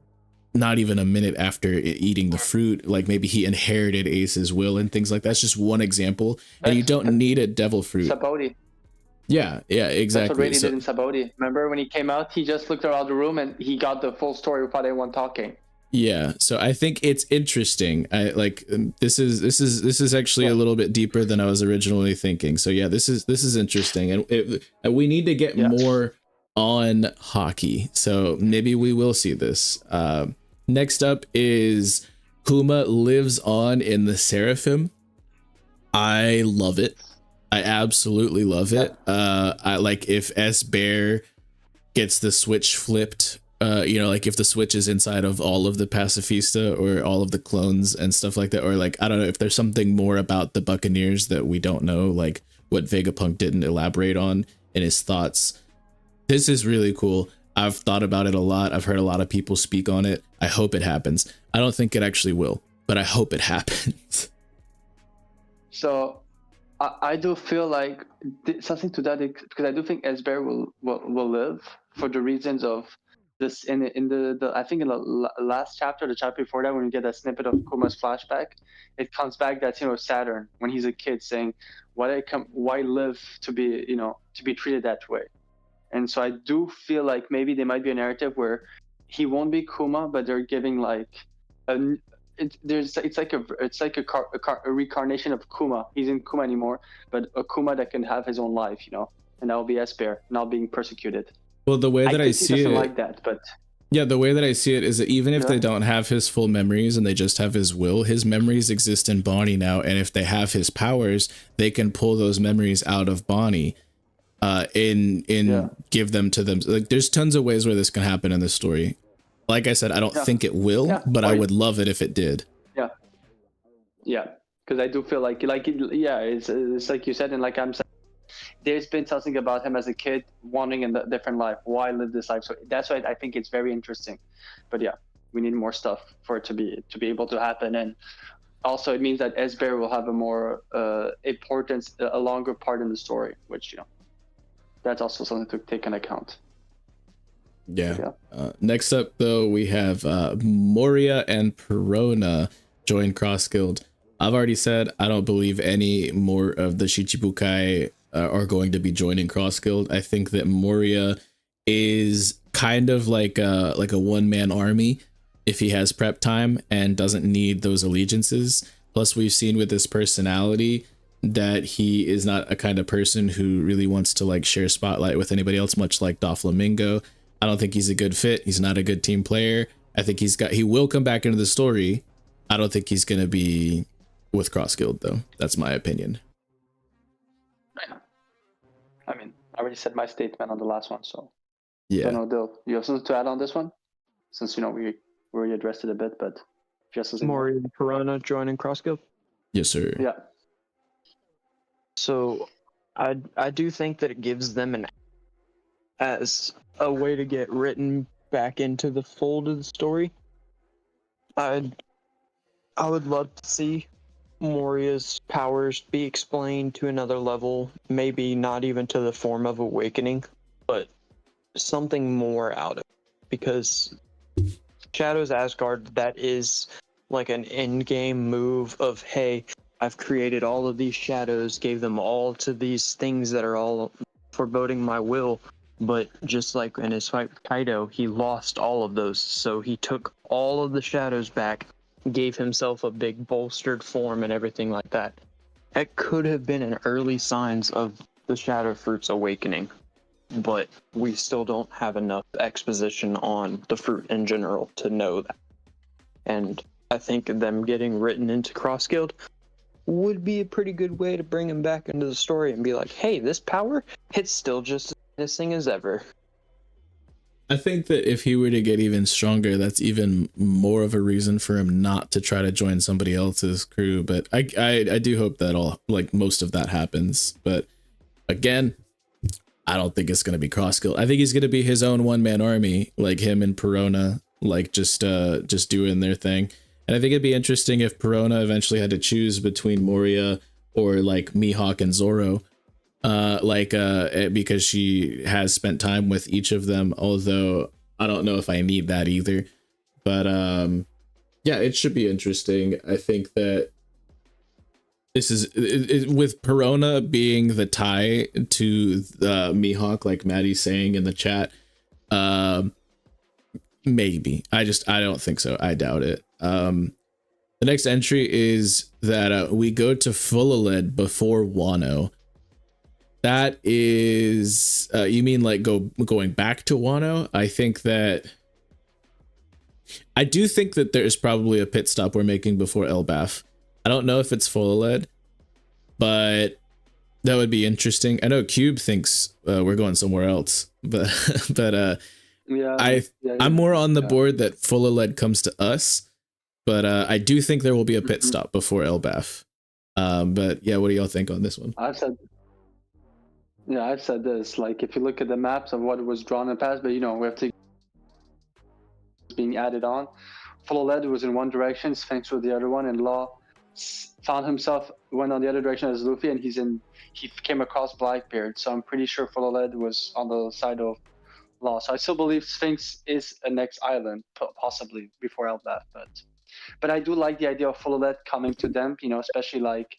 not even a minute after eating the fruit, like maybe he inherited Ace's will and things like that. That's just one example, and you don't need a devil fruit. Saboti. Yeah, exactly. That's what Rady did in Saboti. Remember when he came out, he just looked around the room and he got the full story without anyone talking. Yeah, so I think it's interesting. I like this is actually a little bit deeper than I was originally thinking. So yeah, this is interesting, and we need to get more on hockey. So maybe we will see this. Next up is Kuma lives on in the Seraphim. I love it. I absolutely love it. I like if S Bear gets the switch flipped, you know, like if the switch is inside of all of the Pacifista or all of the clones and stuff like that, or like, I don't know if there's something more about the Buccaneers that we don't know, like what Vegapunk didn't elaborate on in his thoughts. This is really cool. I've thought about it a lot. I've heard a lot of people speak on it. I hope it happens. I don't think it actually will, but I hope it happens. So I do feel like something to that, because I do think Esber will live for the reasons of this in the I think in the last chapter, the chapter before that, when you get that snippet of Kuma's flashback, it comes back that, you know, Saturn when he's a kid saying, why live to be, you know, to be treated that way. And so I do feel like maybe there might be a narrative where he won't be Kuma, but they're giving like it's like a reincarnation of Kuma. He's in Kuma anymore, but a Kuma that can have his own life, you know, and that will be Esper, not being persecuted. Well, the way that I he see doesn't it, like that, but yeah, the way that I see it is that even if Yeah. they don't have his full memories and they just have his will, his memories exist in Bonnie now, and if they have his powers, they can pull those memories out of Bonnie, give them to them. Like, there's tons of ways where this can happen in this story. Like I said, I don't Yeah. think it will, Yeah. but I would love it if it did. Yeah, because I do feel like it's like you said, and like I'm saying, there's been something about him as a kid wanting a different life. Why live this life? So that's why I think it's very interesting. But yeah, we need more stuff for it to be able to happen, and also it means that Esber will have a more importance, a longer part in the story, which that's also something to take into account. Yeah. Next up, though, we have Moria and Perona join Cross Guild. I've already said I don't believe any more of the Shichibukai are going to be joining Cross Guild. I think that Moria is kind of like a one-man army if he has prep time and doesn't need those allegiances. Plus, we've seen with his personality that he is not a kind of person who really wants to like share spotlight with anybody else, much like Doflamingo. I don't think he's a good fit. He's not a good team player. I think he will come back into the story. I don't think he's going to be with Cross Guild, though. That's my opinion. Yeah. I mean, I already said my statement on the last one, so yeah. So no, Dill, you have something to add on this one? Since we already addressed it a bit, but just as Moria and Perona joining Cross Guild. Yes, sir. Yeah. So, I do think that it gives them as a way to get written back into the fold of the story. I would love to see Moria's powers be explained to another level, maybe not even to the form of awakening, but something more out of it. Because Shadows Asgard, that is like an in-game move of, hey, I've created all of these shadows, gave them all to these things that are all foreboding my will, but just like in his fight with Kaido, he lost all of those, so he took all of the shadows back, gave himself a big bolstered form and everything like that. That could have been an early signs of the Shadow Fruit's awakening, but we still don't have enough exposition on the fruit in general to know that. And I think them getting written into Cross Guild would be a pretty good way to bring him back into the story and be like, hey, this power, it's still just as menacing as ever. I think that if he were to get even stronger, that's even more of a reason for him not to try to join somebody else's crew. But I do hope that most of that happens. But again, I don't think it's going to be Cross Guild. I think he's going to be his own one-man army, like him and Perona, like just doing their thing. And I think it'd be interesting if Perona eventually had to choose between Moria or like Mihawk and Zoro. Because she has spent time with each of them, although I don't know if I need that either. But yeah, it should be interesting. I think that this is with Perona being the tie to Mihawk, like Maddie's saying in the chat. Maybe I don't think so. I doubt it. The next entry is that we go to Fulaled before Wano. That is, you mean like going back to Wano? I do think that there's probably a pit stop we're making before Elbaf. I don't know if it's Fulaled, but that would be interesting. I know Kube thinks we're going somewhere else, but I'm more on the board that Fulaled comes to us, but I do think there will be a pit stop before Elbaf. But yeah, what do y'all think on this one? I've said this, like if you look at the maps of what was drawn in the past, but we have to being added on. Fulaled was in one direction, Sphinx was the other one, and Law found himself went on the other direction as Luffy, and he came across Blackbeard. So I'm pretty sure Fulaled was on the side of Law. So I still believe Sphinx is a next island, possibly before Elbaf, but I do like the idea of Fulaled coming to them, especially like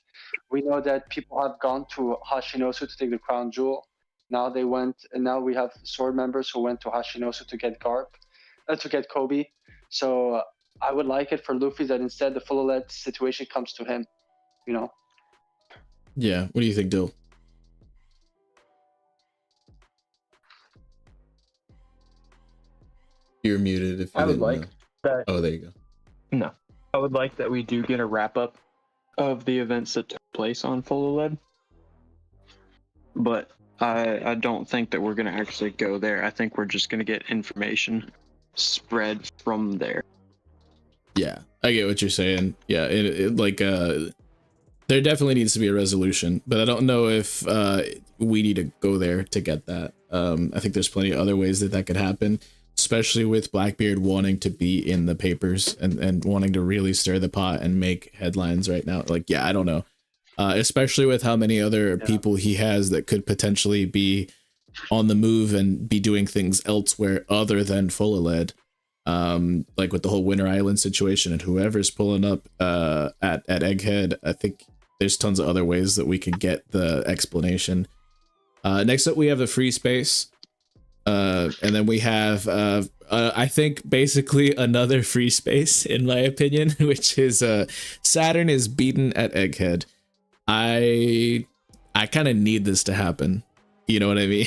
we know that people have gone to Hashinosu to take the crown jewel. Now we have sword members who went to Hashinosu to get to get Kobe. So I would like it for Luffy that instead the Fulaled situation comes to him, Yeah, what do you think, Dill? You're muted if you I would didn't like know. that. Oh, there you go. No, I would like that we do get a wrap up of the events that took place on Full Lead, but I don't think that we're gonna actually go there. I think we're just gonna get information spread from there. Yeah, I get what you're saying. Yeah, there definitely needs to be a resolution, but I don't know if we need to go there to get that. I think there's plenty of other ways that could happen, especially with Blackbeard wanting to be in the papers and wanting to really stir the pot and make headlines right now. Like, yeah, I don't know. Especially with how many other people he has that could potentially be on the move and be doing things elsewhere other than Full Lead. Like with the whole Winter Island situation and whoever's pulling up at Egghead, I think there's tons of other ways that we could get the explanation. Next up, we have the free space. And then we have, I think, basically another free space, in my opinion, which is Saturn is beaten at Egghead. I kind of need this to happen. You know what I mean?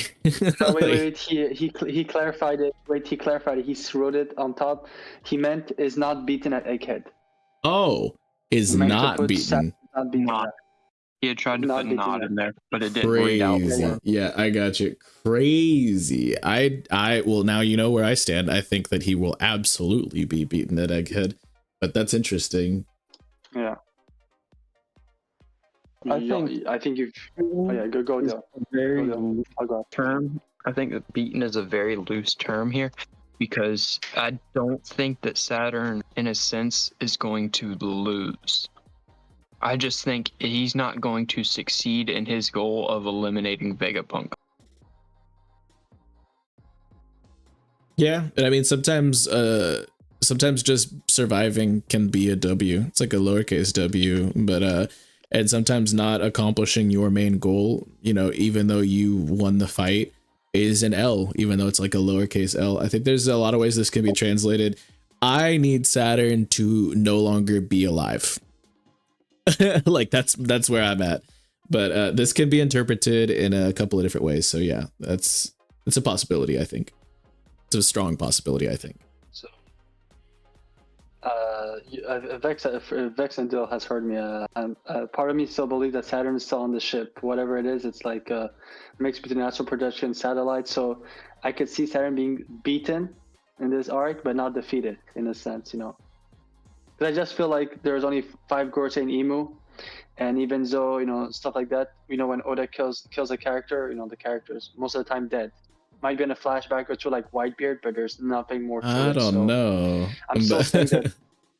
Oh, wait, he clarified it. Wait, he clarified it. He wrote it on top. He meant is not beaten at Egghead. Oh, is not beaten. Not beaten. He had tried to put not in there, but it didn't Crazy. read out for him. Yeah, I got you. Crazy. I well, now you know where I stand. I think that he will absolutely be beaten at Egghead, but that's interesting. Yeah. I think you've. Oh yeah, go. Very I'll go. term. I think that beaten is a very loose term here, because I don't think that Saturn, in a sense, is going to lose. I just think he's not going to succeed in his goal of eliminating Vegapunk. Yeah, and I mean sometimes just surviving can be a W. It's like a lowercase W, but and sometimes not accomplishing your main goal, you know, even though you won the fight, is an L, even though it's like a lowercase L. I think there's a lot of ways this can be translated. I need Saturn to no longer be alive. Like that's where I'm at. But this can be interpreted in a couple of different ways. So yeah, it's a possibility, I think. It's a strong possibility, I think. So vexyz has heard me. Part of me still believes that Saturn is still on the ship. Whatever it is, it's like a mix between astral projection and satellite. So I could see Saturn being beaten in this arc, but not defeated in a sense, you know. Because I just feel like there's only 5 Gorsei and Emu, and even though, you know, stuff like that, you know, when Oda kills a character, you know, the character's most of the time dead. Might be in a flashback or two like Whitebeard, but there's nothing more to it. I don't know. I'm still saying that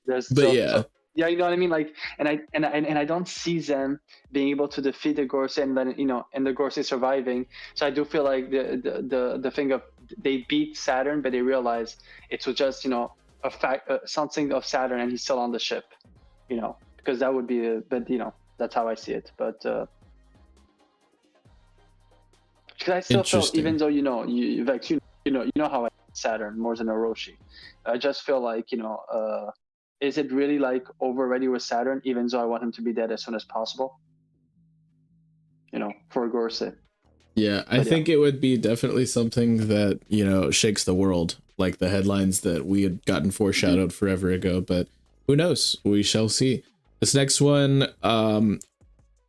there's but yeah, you know what I mean? Like, and I don't see them being able to defeat the Gorsei and then, you know, and the Gorsei surviving. So I do feel like the thing of they beat Saturn, but they realize it was just, you know, a fact, something of Saturn, and he's still on the ship, you know, because that would be but you know, that's how I see it. But because I still feel, even though, you know, you know how I Saturn more than Orochi, I just feel like, you know, is it really like over already with Saturn, even though I want him to be dead as soon as possible, you know, for Gorsei? Yeah, I think it would be definitely something that, you know, shakes the world, like the headlines that we had gotten foreshadowed forever ago, but who knows? We shall see. This next one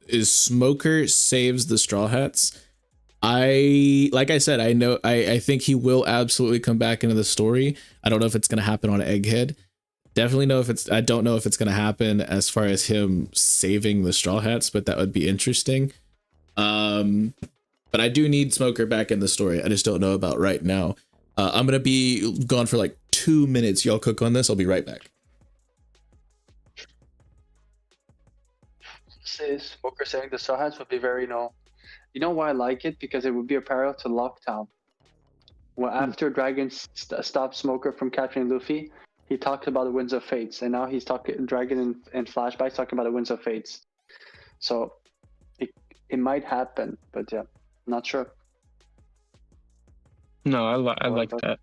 is Smoker saves the Straw Hats. Like I said, I think he will absolutely come back into the story. I don't know if it's going to happen on Egghead. I don't know if it's going to happen as far as him saving the Straw Hats, but that would be interesting. But I do need Smoker back in the story. I just don't know about right now. I'm going to be gone for like 2 minutes. Y'all cook on this. I'll be right back. Smoker saving the Straw Hats would be very, you know why I like it? Because it would be a parallel to Lockdown. Well, after Dragon stopped Smoker from capturing Luffy, he talked about the Winds of Fates, and now he's talking Dragon in flashbacks talking about the Winds of Fates. So it might happen, but yeah, not sure. No, I like that.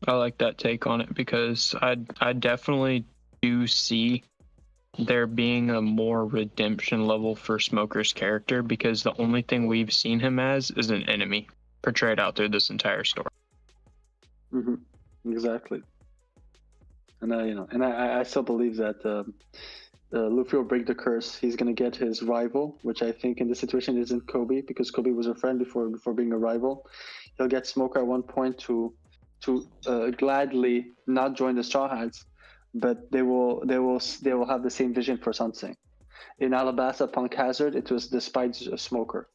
I like that take on it, because I definitely do see there being a more redemption level for Smoker's character, because the only thing we've seen him as is an enemy portrayed out through this entire story. Mm-hmm. Exactly. And I still believe that Luffy will break the curse. He's gonna get his rival, which I think in this situation isn't Kube, because Kube was a friend before being a rival. He'll get Smoker at one point to gladly not join the Straw Hats, but they will have the same vision for something. In Alabasta Punk Hazard, it was despite Smoker's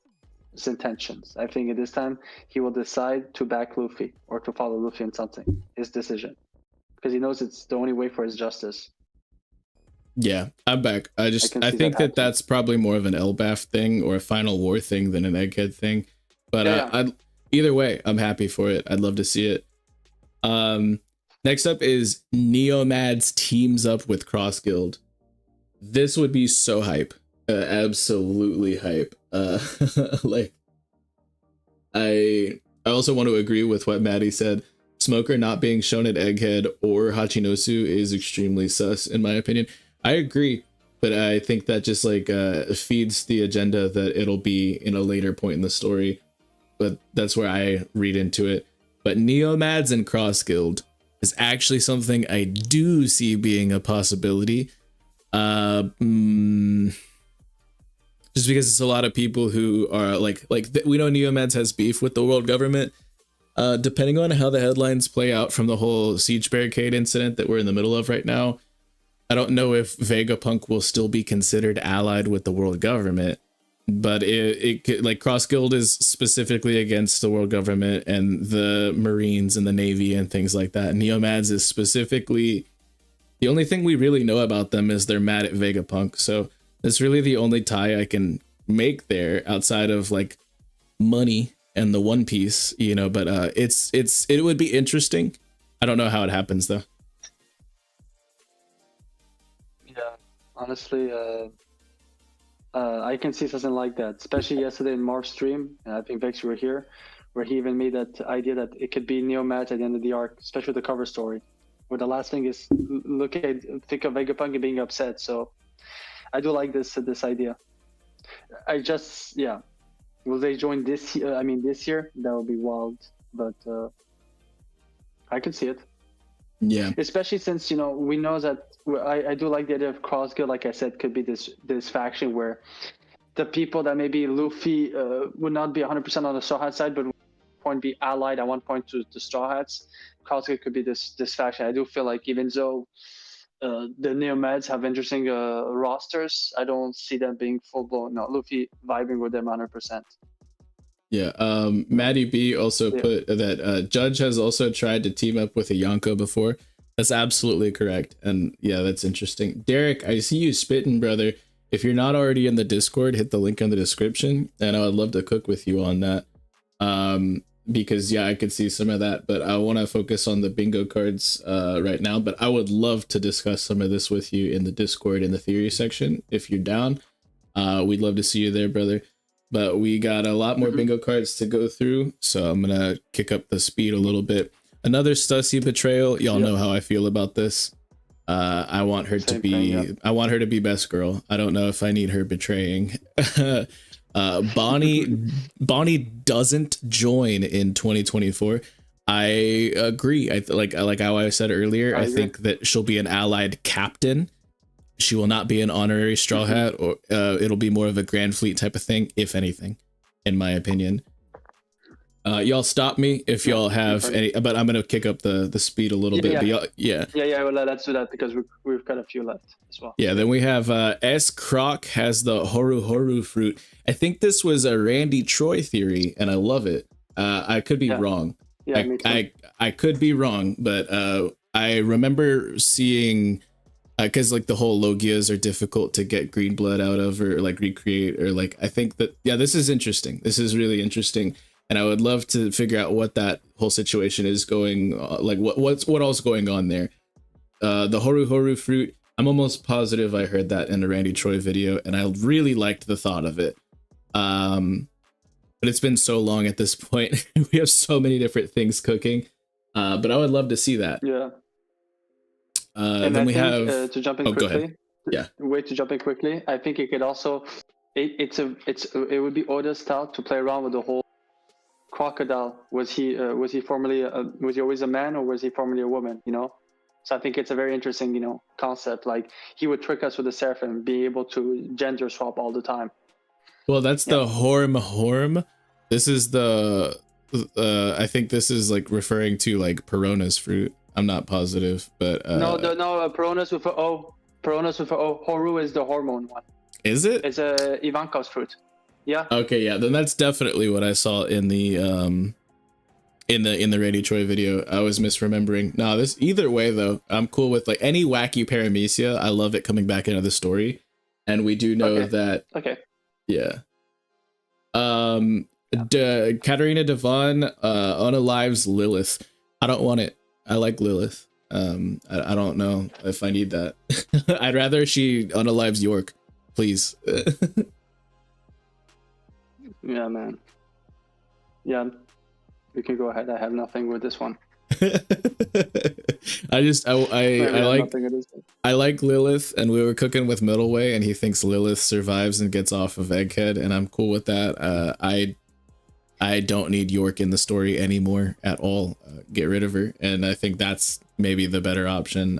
intentions. I think at this time he will decide to back Luffy or to follow Luffy in something. His decision, because he knows it's the only way for his justice. Yeah, I'm back. I think that that's probably more of an Elbaf thing or a Final War thing than an Egghead thing. But either way, I'm happy for it. I'd love to see it. Next up is Neomads teams up with Cross Guild. This would be so hype. Absolutely hype. Like, I also want to agree with what Maddie said. Smoker not being shown at Egghead or Hachinosu is extremely sus, in my opinion. I agree, but I think that just like feeds the agenda that it'll be in a later point in the story. But that's where I read into it. But Neomads and Cross Guild is actually something I do see being a possibility. Just because it's a lot of people who are we know Neomads has beef with the world government. Depending on how the headlines play out from the whole siege barricade incident that we're in the middle of right now, I don't know if Vegapunk will still be considered allied with the world government, but it Cross Guild is specifically against the world government and the Marines and the Navy and things like that. Neomads is specifically, the only thing we really know about them is they're mad at Vegapunk. So it's really the only tie I can make there outside of like money and the One Piece, but it would be interesting. I don't know how it happens though. Yeah, honestly, I can see something like that, especially yesterday in Mark's stream, and I think Vex, you were here, where he even made that idea that it could be Neomads at the end of the arc, especially the cover story, where the last thing is think of Vegapunk and being upset. So I do like this idea. Will they join this year? I mean, this year? That would be wild, but I could see it. Yeah. Especially since, we know that I do like the idea of Cross Guild, like I said, could be this faction where the people that maybe Luffy would not be 100% on the Straw Hat side, but at one point be allied at one point to the Straw Hats. Cross Guild could be this faction. I do feel like even though the Neomads have interesting rosters, I don't see them being full-blown, Luffy vibing with them 100%. Yeah, Maddie B also put that Judge has also tried to team up with a Yonko before. That's absolutely correct. And yeah, that's interesting. Derek, I see you spitting, brother. If you're not already in the Discord, hit the link in the description, and I would love to cook with you on that. Because yeah, I could see some of that, but I want to focus on the bingo cards right now. But I would love to discuss some of this with you in the Discord in the theory section if you're down. We'd love to see you there, brother. But we got a lot more bingo cards to go through, so I'm gonna kick up the speed a little bit. Another Stussy betrayal. Y'all know how I feel about this. I want her to be. I want her to be best girl. I don't know if I need her betraying. Bonnie doesn't join in 2024. I agree. I like how I said earlier. I think that she'll be an allied captain. She will not be an honorary Straw Hat, or it'll be more of a Grand Fleet type of thing, if anything, in my opinion. Y'all stop me if y'all have any, but I'm gonna kick up the speed a little bit. But Well, let's do that because we've got a few left as well. Yeah, then we have S. Croc has the Horu fruit. I think this was a Randy Troy theory, and I love it. I could be wrong. Yeah, me too. I could be wrong, but I remember seeing. Because like the whole Logias are difficult to get green blood out of or like recreate, or like I think that this is interesting. This is really interesting, and I would love to figure out what that whole situation is going. Like what all's going on there. The Horu fruit. I'm almost positive I heard that in a Randy Troy video, and I really liked the thought of it. But it's been so long at this point. We have so many different things cooking. But I would love to see that. Yeah. And then we have to jump in quickly. Go ahead. Yeah. Wait to jump in quickly. I think it could also it would be Oda's style to play around with the whole crocodile, was he formerly was he always a man, or was he formerly a woman? You know, so I think it's a very interesting, you know, concept. Like he would trick us with the seraphim, be able to gender swap all the time. Well, that's the horm. This is the I think this is like referring to like Perona's fruit. I'm not positive, but no, Perona's with a O. Perona's with a O. Horu is the hormone one. Is it? It's a Ivanka's fruit. Yeah. Okay, yeah, then that's definitely what I saw in the Rady Troy video. I was misremembering. No, this either way though, I'm cool with like any wacky paramecia. I love it coming back into the story, and we do know that. Okay. Yeah. Katarina Devon unalives Lilith. I don't want it. I like Lilith. I don't know if I need that. I'd rather she unalives York, please. Yeah, man. Yeah, we can go ahead. I have nothing with this one. I like Lilith, and we were cooking with Middleway, and he thinks Lilith survives and gets off of Egghead, and I'm cool with that. I don't need York in the story anymore at all. Get rid of her, and I think that's maybe the better option.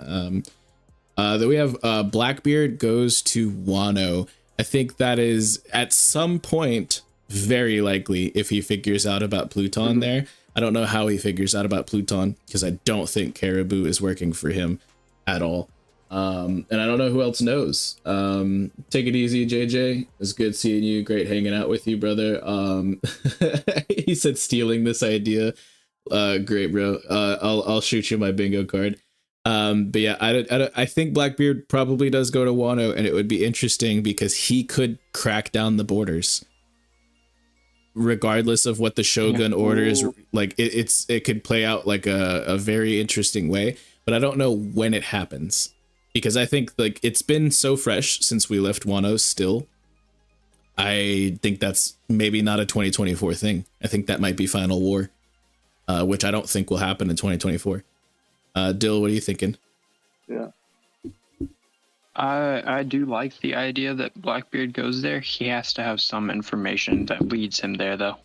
Then we have Blackbeard goes to Wano. I think that is at some point very likely if he figures out about Pluton there. I don't know how he figures out about Pluton because I don't think Caribou is working for him at all. And I don't know who else knows. Take it easy, JJ. It's good seeing you. Great hanging out with you, brother. He said stealing this idea. Great, bro. I'll shoot you my bingo card. But yeah, I think Blackbeard probably does go to Wano, and it would be interesting because he could crack down the borders. Regardless of what the Shogun orders, like it could play out like a very interesting way, but I don't know when it happens because I think like it's been so fresh since we left Wano. Still, I think that's maybe not a 2024 thing. I think that might be Final War, which I don't think will happen in 2024. Dill, what are you thinking? Yeah. I do like the idea that Blackbeard goes there. He has to have some information that leads him there, though.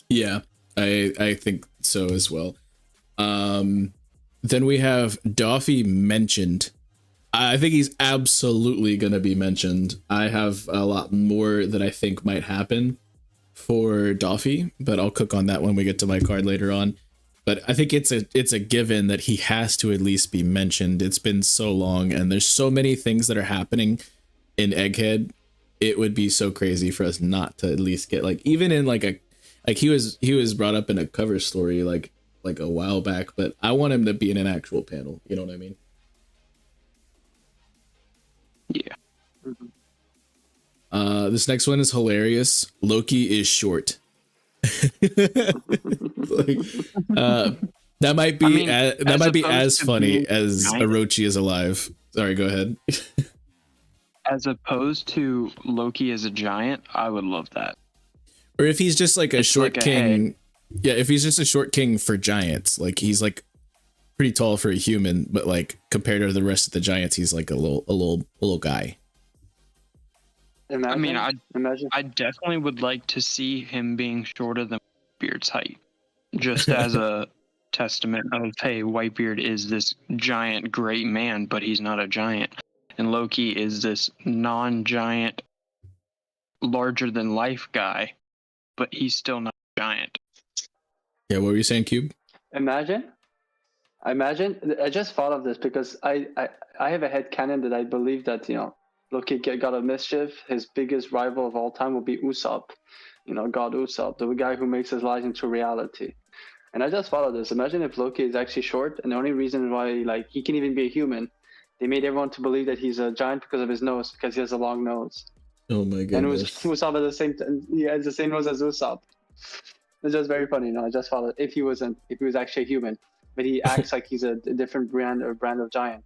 Yeah, I think so as well. Then we have Doffy mentioned. I think he's absolutely going to be mentioned. I have a lot more that I think might happen for Doffy, but I'll cook on that when we get to my card later on. But I think it's a given that he has to at least be mentioned. It's been so long, and there's so many things that are happening in Egghead. It would be so crazy for us not to at least get like even in like he was brought up in a cover story like a while back, but I want him to be in an actual panel. You know what I mean? Yeah. This next one is hilarious. Loki is short. Like, that might be as funny as Orochi is alive. Sorry, go ahead. As opposed to Loki as a giant, I would love that. Or if he's just like a short like king. Yeah, if he's just a short king for giants, like he's like pretty tall for a human, but like compared to the rest of the giants, he's like a little guy. Imagine, I definitely would like to see him being shorter than Whitebeard's height, just as a testament of, hey, Whitebeard is this giant great man, but he's not a giant, and Loki is this non-giant, larger than life guy, but he's still not a giant. Yeah, what were you saying, Cube? Imagine. I just thought of this because I have a headcanon that I believe that, you know, Loki got a mischief. His biggest rival of all time will be Usopp, you know, God Usopp, the guy who makes his lies into reality. And I just thought of this. Imagine if Loki is actually short, and the only reason why like he can even be a human, they made everyone to believe that he's a giant because of his nose, because he has a long nose. Oh my goodness! And Usopp has the same nose as Usopp. It's just very funny. You know, I just thought if he was actually a human, but he acts like he's a different brand of giant.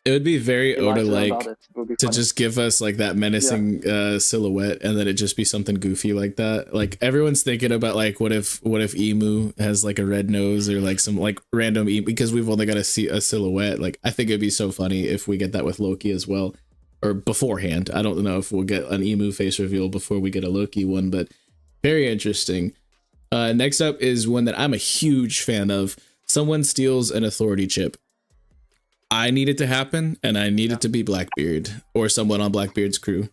It would be very Oda-like to funny. just give us like that menacing silhouette, and then it just be something goofy like that. Like everyone's thinking about like what if Emu has like a red nose or like some like random Emu, because we've only got to see a silhouette. Like I think it'd be so funny if we get that with Loki as well, or beforehand. I don't know if we'll get an Emu face reveal before we get a Loki one, but very interesting. Next up is one that I'm a huge fan of. Someone steals an authority chip. I need it to happen, and I need it to be Blackbeard or someone on Blackbeard's crew.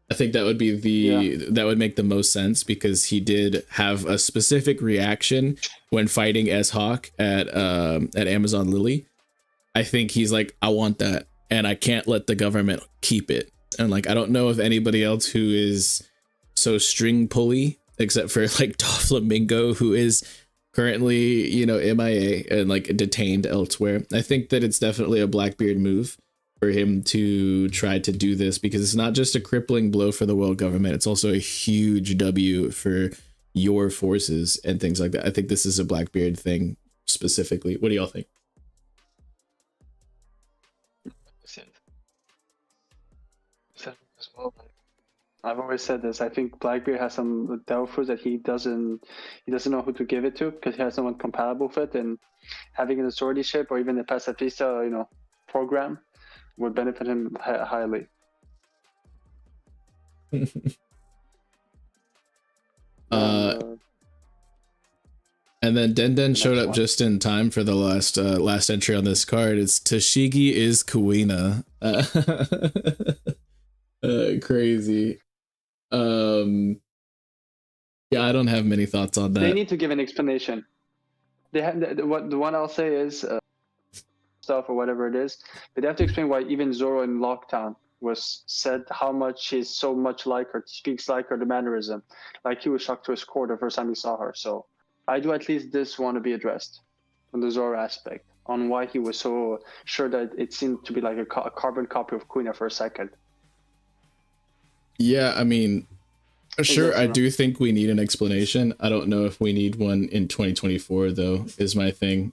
I think that would be that would make the most sense, because he did have a specific reaction when fighting as Hawk at Amazon Lily. I think he's like, I want that, and I can't let the government keep it. And like, I don't know of anybody else who is so string pulley, except for like Doflamingo, who is currently, you know, MIA and like detained elsewhere. I think that it's definitely a Blackbeard move for him to try to do this, because it's not just a crippling blow for the world government, it's also a huge W for your forces and things like that. I think this is a Blackbeard thing specifically. What do y'all think? As well. I've always said this. I think Blackbeard has some doubtfuls that he doesn't know who to give it to, because he has someone compatible with it, and having an authority ship or even the pacifista, you know, program would benefit him highly. And then Den showed up just in time for the last entry on this card. It's Tashigi is Kuina. Crazy. Yeah, I don't have many thoughts on that. They need to give an explanation. They have the one I'll say is stuff or whatever it is, but they have to explain why even Zoro in Lockdown was said how much he's so much like her, speaks like her, the mannerism, like he was shocked to his core the first time he saw her. So I do at least this want to be addressed on the Zoro aspect, on why he was so sure that it seemed to be like a carbon copy of Kuina for a second. Yeah, I mean, sure, I do think we need an explanation. I don't know if we need one in 2024, though, is my thing.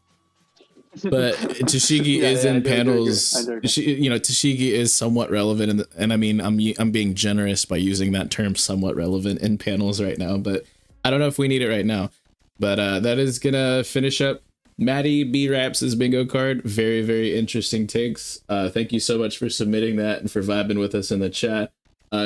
But Tashigi is in panels. You know, Tashigi is somewhat relevant, and I mean, I'm being generous by using that term, somewhat relevant, in panels right now. But I don't know if we need it right now. But that is gonna finish up Maddie B Raps' bingo card. Very, very interesting takes. Thank you so much for submitting that and for vibing with us in the chat.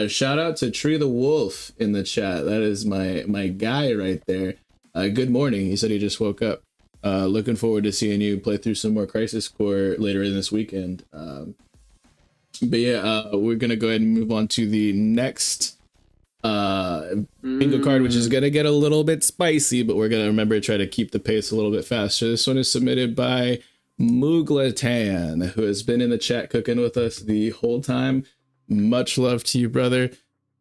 Shout out to Tree the Wolf in the chat. That is my guy right there. Good morning. He said he just woke up. Looking forward to seeing you play through some more Crisis Core later in this weekend. But yeah, we're gonna go ahead and move on to the next bingo card, which is gonna get a little bit spicy, but we're gonna remember to try to keep the pace a little bit faster. This one is submitted by Muglatan, who has been in the chat cooking with us the whole time. Much love to you, brother.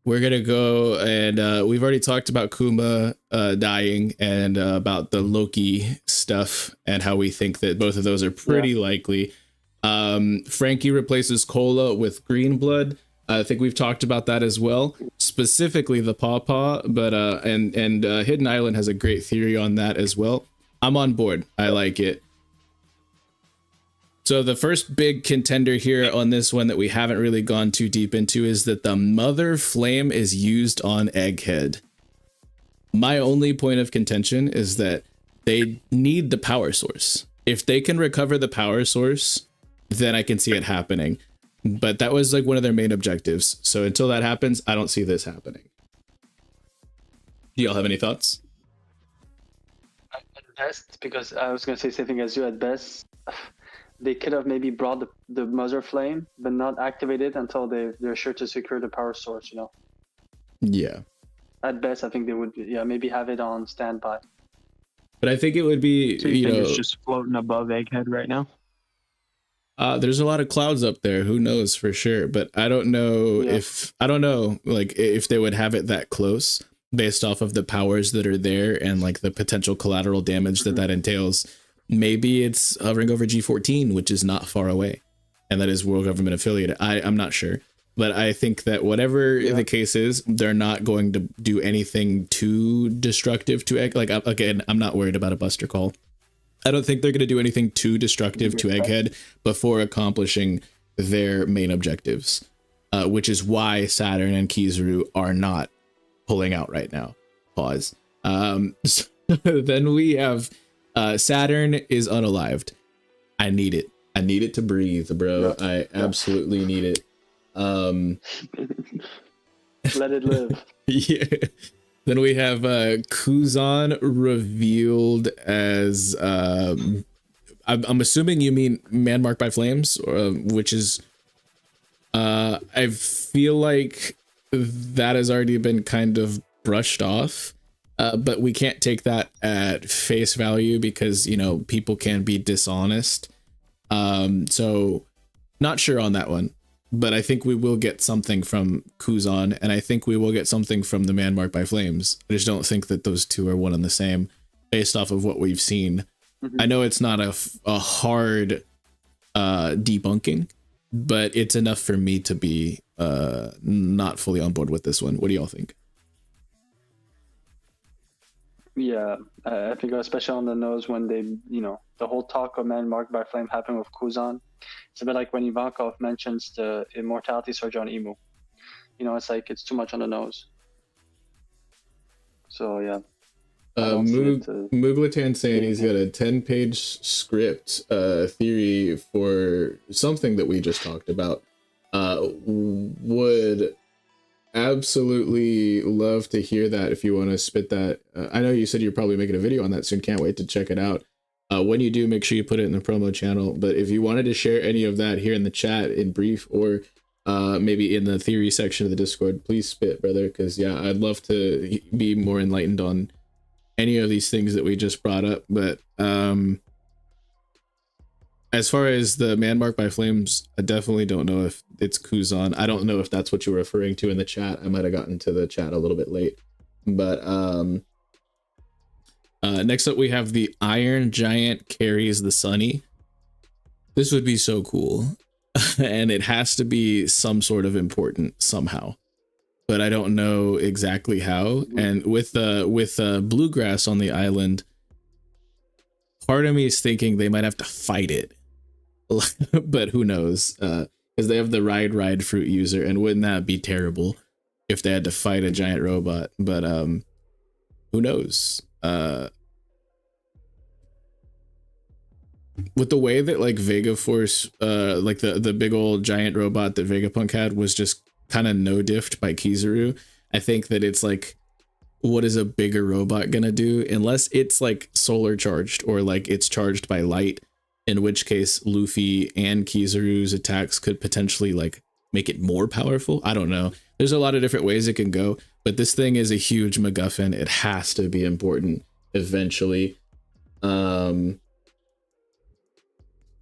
We're gonna go and we've already talked about Kuma dying and about the Loki stuff and how we think that both of those are pretty likely. Frankie replaces Cola with Green Blood. I think we've talked about that as well, specifically the Pawpaw, but and Hidden Island has a great theory on that as well. I'm on board. I like it. So the first big contender here on this one that we haven't really gone too deep into is that the Mother Flame is used on Egghead. My only point of contention is that they need the power source. If they can recover the power source, then I can see it happening. But that was like one of their main objectives. So until that happens, I don't see this happening. Do y'all have any thoughts? At best, because I was going to say something as you, at best, they could have maybe brought the Mother Flame, but not activate it until they're sure to secure the power source, you know? Yeah. At best, I think they would, maybe have it on standby. But I think it would be, so you know, it's just floating above Egghead right now? There's a lot of clouds up there. Who knows for sure? But I don't know if they would have it that close based off of the powers that are there and like the potential collateral damage that entails. Maybe it's hovering over G14, which is not far away, and that is world government affiliated. I'm not sure, but I think that whatever the case is, they're not going to do anything too destructive to Egg. Like, again, I'm not worried about a Buster Call. I don't think they're going to do anything too destructive to Egghead before accomplishing their main objectives, which is why Saturn and Kizaru are not pulling out right now. Pause. So then we have Saturn is unalived. I need it. I need it to breathe, bro. I absolutely need it. Let it live. Yeah. Then we have Kuzan revealed as I'm assuming you mean Man Marked by Flames, which is I feel like that has already been kind of brushed off, but we can't take that at face value because, you know, people can be dishonest. So not sure on that one, but I think we will get something from Kuzan, and I think we will get something from the Man Marked by Flames. I just don't think that those two are one and the same based off of what we've seen. I know it's not a hard debunking, but it's enough for me to be not fully on board with this one. What do y'all think? Yeah, I think especially on the nose when they, you know, the whole talk of Man Marked by Flame happened with Kuzan. It's a bit like when Ivankov mentions the immortality surge on Emu. You know, it's like it's too much on the nose. So yeah. Muglatan saying he's got a 10-page script theory for something that we just talked about. Would absolutely love to hear that if you want to spit that. I know you said you're probably making a video on that soon. Can't wait to check it out. When you do, make sure you put it in the promo channel. But if you wanted to share any of that here in the chat in brief, or maybe in the theory section of the Discord, please spit, brother, because yeah, I'd love to be more enlightened on any of these things that we just brought up. But as far as the Man Marked by Flames, I definitely don't know if it's Kuzan. I don't know if that's what you were referring to in the chat. I might have gotten to the chat a little bit late. But next up we have the Iron Giant carries the Sunny. This would be so cool. And it has to be some sort of important somehow, but I don't know exactly how. And with Bluegrass on the island, part of me is thinking they might have to fight it. But who knows? Because they have the ride fruit user, and wouldn't that be terrible if they had to fight a giant robot? But who knows? With the way that like Vega Force, like the big old giant robot that Vegapunk had was just kind of no diffed by Kizaru, I think that it's like, what is a bigger robot gonna do? Unless it's like solar charged or like it's charged by light, in which case Luffy and Kizaru's attacks could potentially like make it more powerful. I don't know. There's a lot of different ways it can go, but this thing is a huge MacGuffin. It has to be important eventually.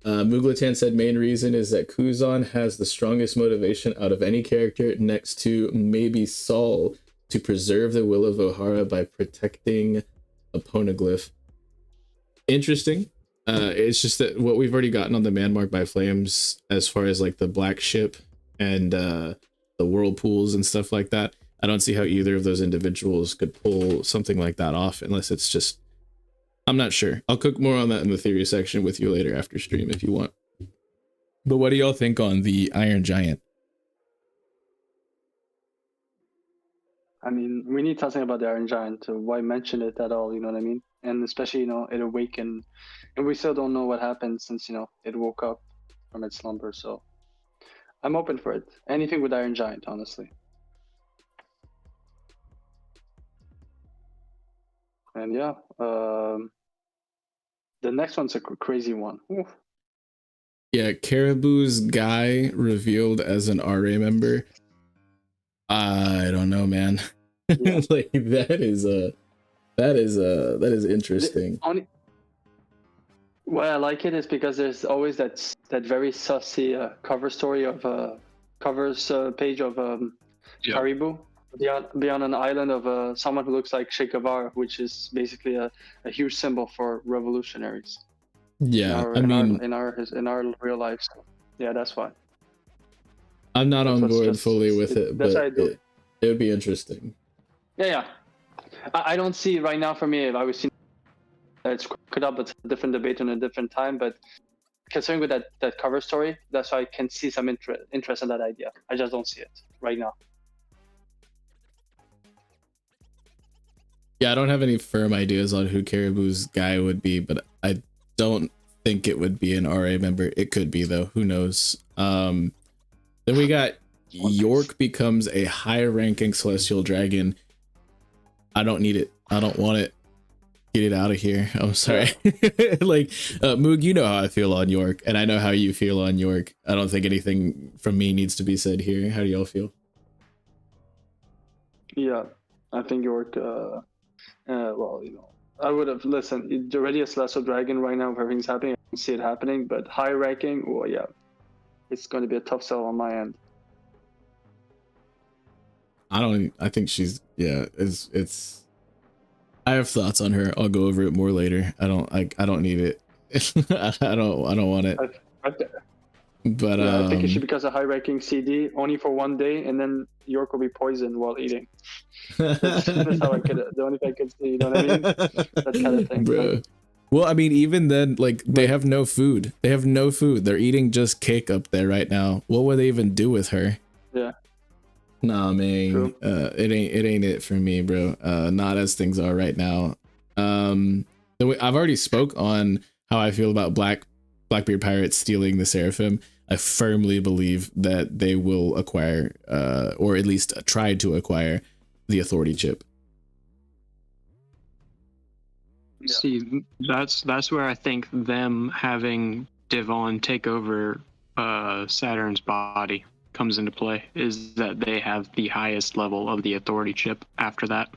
Muglatan said main reason is that Kuzan has the strongest motivation out of any character next to maybe Saul to preserve the will of Ohara by protecting a poneglyph. Interesting. It's just that what we've already gotten on the Man Marked by Flames as far as like the black ship and the whirlpools and stuff like that, I don't see how either of those individuals could pull something like that off unless it's just, I'm not sure. I'll cook more on that in the theory section with you later after stream if you want. But what do y'all think on the Iron Giant? I mean, we need something about the Iron Giant. Why mention it at all? You know what I mean? And especially, you know, it awakened, and we still don't know what happened since, you know, it woke up from its slumber. So I'm open for it. Anything with Iron Giant, honestly. And yeah, the next one's a crazy one. Oof. Yeah, Caribou's guy revealed as an RA member. I don't know, man. Yeah. Like that is interesting. Why I like it is because there's always that very sussy cover story of covers page of Caribou. Be on an island of someone who looks like Che Guevara, which is basically a huge symbol for revolutionaries. Yeah, in our real life. So, yeah, that's why. I'm not on board fully with it, but it would be interesting. Yeah. I don't see right now for me. I was seeing it's cooked up, but it's a different debate in a different time. But considering with that cover story, that's why I can see some interest in that idea. I just don't see it right now. Yeah, I don't have any firm ideas on who Caribou's guy would be, but I don't think it would be an RA member. It could be though. Who knows? Then we got York becomes a higher ranking celestial dragon, I don't need it. I don't want it. Get it out of here. I'm sorry. Like, Moog, you know how I feel on York, and I know how you feel on York. I don't think anything from me needs to be said here. How do y'all feel? Yeah, I think York. Well, I would have listened. It's already a celestial dragon right now. If everything's happening, I don't see it happening. But high ranking, well, yeah, it's going to be a tough sell on my end. I think she's, yeah, it's I have thoughts on her. I'll go over it more later. I don't need it. I don't want it. But yeah, I think it should be because a high ranking CD only for 1 day, and then York will be poisoned while eating. That's how I could. The only thing I could see, you know what I mean? That kind of thing, bro. Well, I mean, even then, like, they have no food. They have no food. They're eating just cake up there right now. What would they even do with her? Yeah. Nah, man. It ain't it for me, bro. Not as things are right now. I've already spoke on how I feel about Blackbeard pirates stealing the Seraphim. I firmly believe that they will acquire, or at least try to acquire, the authority chip. Yeah. See, that's where I think them having Devon take over Saturn's body comes into play, is that they have the highest level of the authority chip after that.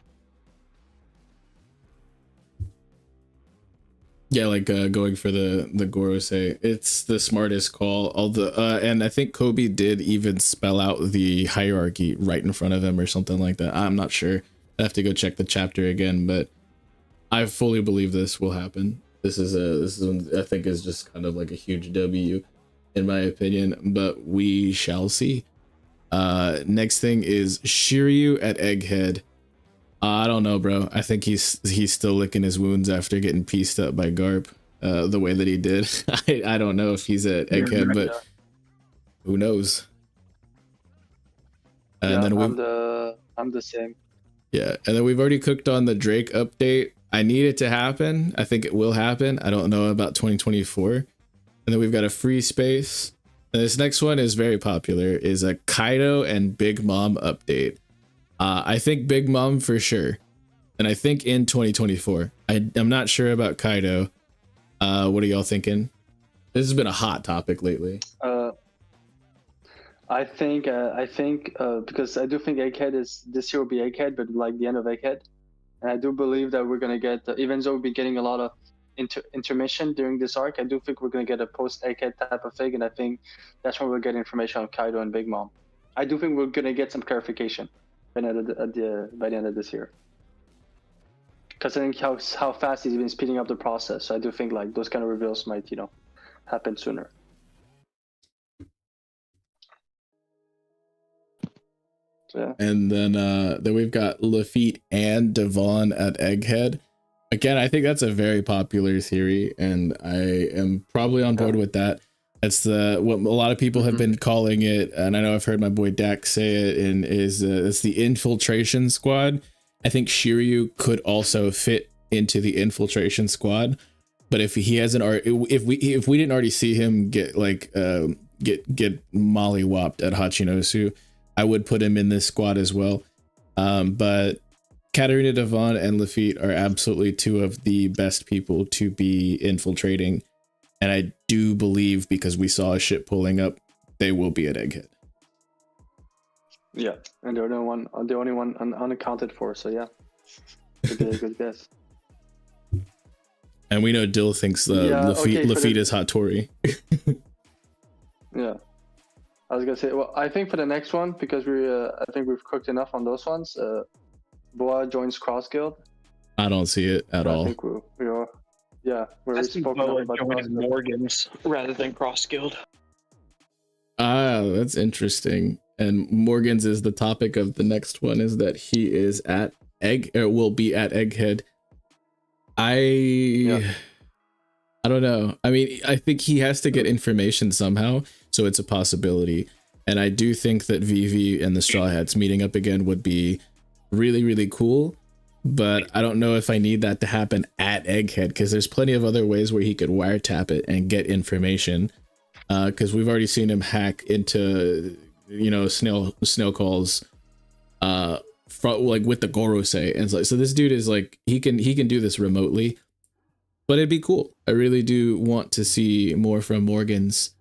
Yeah, like going for the Gorosei. It's the smartest call. And I think Kube did even spell out the hierarchy right in front of him or something like that. I'm not sure. I have to go check the chapter again, but I fully believe this will happen. This is I think is just kind of like a huge W in my opinion, but we shall see. Next thing is Shiryu at Egghead. I don't know, bro. I think he's still licking his wounds after getting pieced up by Garp the way that he did. I don't know if he's at Egghead, but who knows? And then I'm the same. Yeah, and then we've already cooked on the Drake update. I need it to happen. I think it will happen. I don't know about 2024. And then we've got a free space. And this next one is very popular, is a Kaido and Big Mom update. I think Big Mom for sure. And I think in 2024. I'm not sure about Kaido. What are y'all thinking? This has been a hot topic lately. I think because I do think Egghead this year will be Egghead, but like the end of Egghead. And I do believe that we're going to get, even though we've been getting a lot of intermission during this arc, I do think we're going to get a post-Egghead type of thing, and I think that's when we'll get information on Kaido and Big Mom. I do think we're going to get some clarification by the end of this year. Because I think how fast he's been speeding up the process, so I do think like those kind of reveals might, happen sooner. Yeah. And then we've got Lafitte and Devon at Egghead. Again, I think that's a very popular theory, and I am probably on board with that. It's what a lot of people have been calling it, and I know I've heard my boy Dak say it, and it's the infiltration squad. I think Shiryu could also fit into the infiltration squad, but if he hasn't, or if we didn't already see him get mollywopped at Hachinosu, I would put him in this squad as well. But Katarina Devon and Lafitte are absolutely two of the best people to be infiltrating. And I do believe, because we saw a ship pulling up, they will be at Egghead. Yeah, and they're the only one unaccounted for, so yeah. It'd be a good guess. And we know Dill thinks Lafitte is Hattori. Yeah. I was gonna say, well, I think for the next one, because I think we've cooked enough on those ones. Boa joins Cross Guild. I don't see it at all. I think we are. Yeah, we're spoken about Morgan's rather than Cross Guild. Ah, that's interesting. And Morgan's is the topic of the next one, is that he is at will be at Egghead. I don't know. I mean, I think he has to get information somehow, so it's a possibility. And I do think that Vivi and the Straw Hats meeting up again would be really, really cool. But I don't know if I need that to happen at Egghead, because there's plenty of other ways where he could wiretap it and get information. Because we've already seen him hack into snail calls like with the Gorosei, and it's like, so this dude is like he can do this remotely, but it'd be cool. I really do want to see more from Morgans,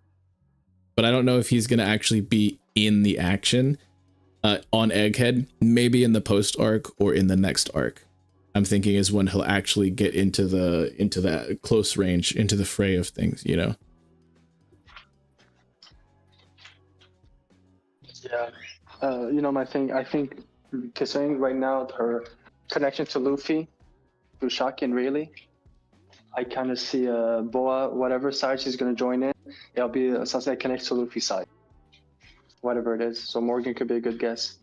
but I don't know if he's gonna actually be in the action on Egghead, maybe in the post arc or in the next arc. I'm thinking is when he'll actually get into that close range, into the fray of things, Yeah. My thing, I think, considering right now her connection to Luffy, to Shaki and Rayleigh, I kind of see Boa, whatever side she's going to join in, it'll be something that connects to Luffy's side. Whatever it is. So Morgan could be a good guess.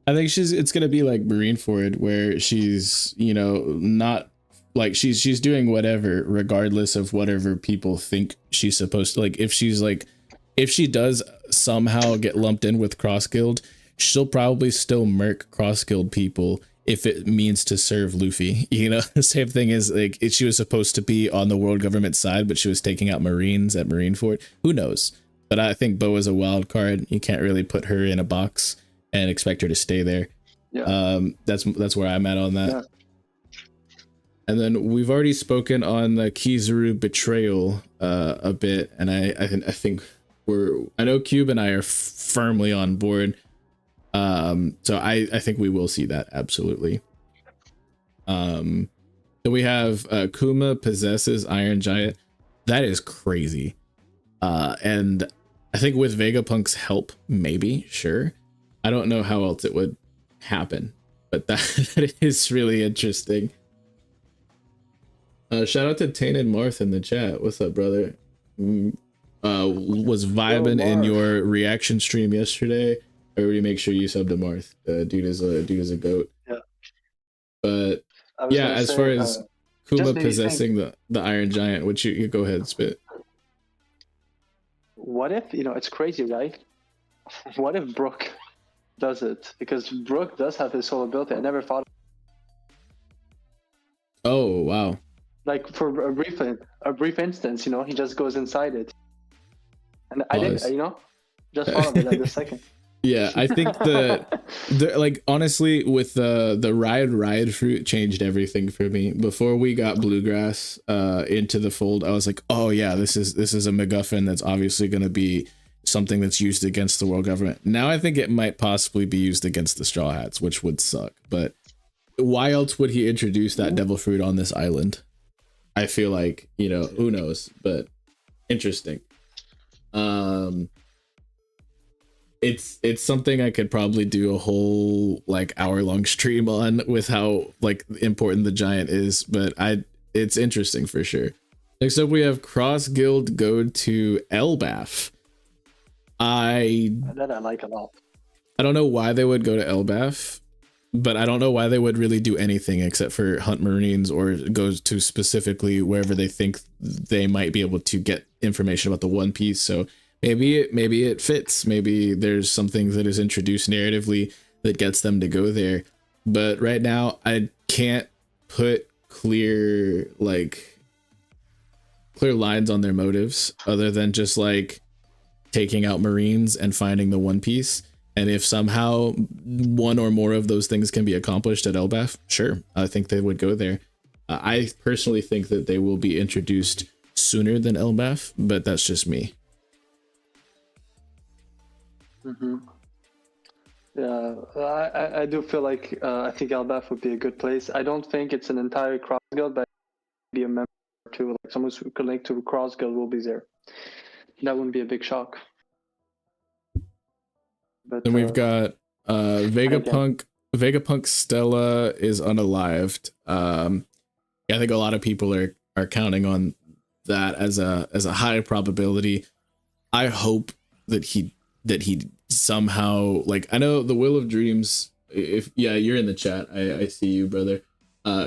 I think it's going to be like Marineford, where she's, not like she's doing whatever, regardless of whatever people think she's supposed to. Like, if she does somehow get lumped in with Cross Guild, she'll probably still murk Cross Guild people if it means to serve Luffy. The same thing as like she was supposed to be on the world government side, but she was taking out Marines at Marineford. Who knows? But I think Boa is a wild card. You can't really put her in a box and expect her to stay there. Yeah. That's where I'm at on that. Yeah. And then we've already spoken on the Kizaru betrayal a bit, and I think I know Kube and I are firmly on board. So I think we will see that, absolutely. So we have Kuma possesses Iron Giant. That is crazy. And I think with Vegapunk's help, maybe, sure. I don't know how else it would happen, but that is really interesting. Shout out to Tainted Marth in the chat. What's up, brother? Was vibing in your reaction stream yesterday. Everybody make sure you sub to Marth. Dude is a goat. Yeah. But yeah, as far as Kuma possessing the Iron Giant, which you go ahead, spit. What if, it's crazy, right? What if Brook does it? Because Brook does have his soul ability. I never thought. Oh, wow. Like for a brief instance, he just goes inside it. And I did, just thought of it at the second. Yeah, I think the like honestly with the ride fruit changed everything for me. Before we got Bluegrass into the fold, I was like, oh yeah, this is a MacGuffin that's obviously going to be something that's used against the world government. Now I think it might possibly be used against the Straw Hats, which would suck. But why else would he introduce that devil fruit on this island? I feel like, who knows, but interesting. It's something I could probably do a whole like hour-long stream on with how like important the giant is, but it's interesting for sure. Next up we have Cross Guild go to Elbaf. That I like a lot. I don't know why they would go to Elbaf, but I don't know why they would really do anything except for hunt Marines or go to specifically wherever they think they might be able to get information about the One Piece. So maybe it fits. Maybe there's something that is introduced narratively that gets them to go there. But right now I can't put clear lines on their motives other than just like taking out Marines and finding the One Piece. And if somehow one or more of those things can be accomplished at Elbaf, sure, I think they would go there. I personally think that they will be introduced sooner than Elbaf, but that's just me. Mm-hmm. Yeah, I do feel like I think Elbaf would be a good place. I don't think it's an entire Cross Guild, but be a member too. Like someone who could link to Cross Guild will be there. That wouldn't be a big shock. But then we've got Vegapunk. Vegapunk Stella is unalived. I think a lot of people are counting on that as a high probability. I hope that he somehow, like, I know the Will of Dreams, you're in the chat. I see you, brother.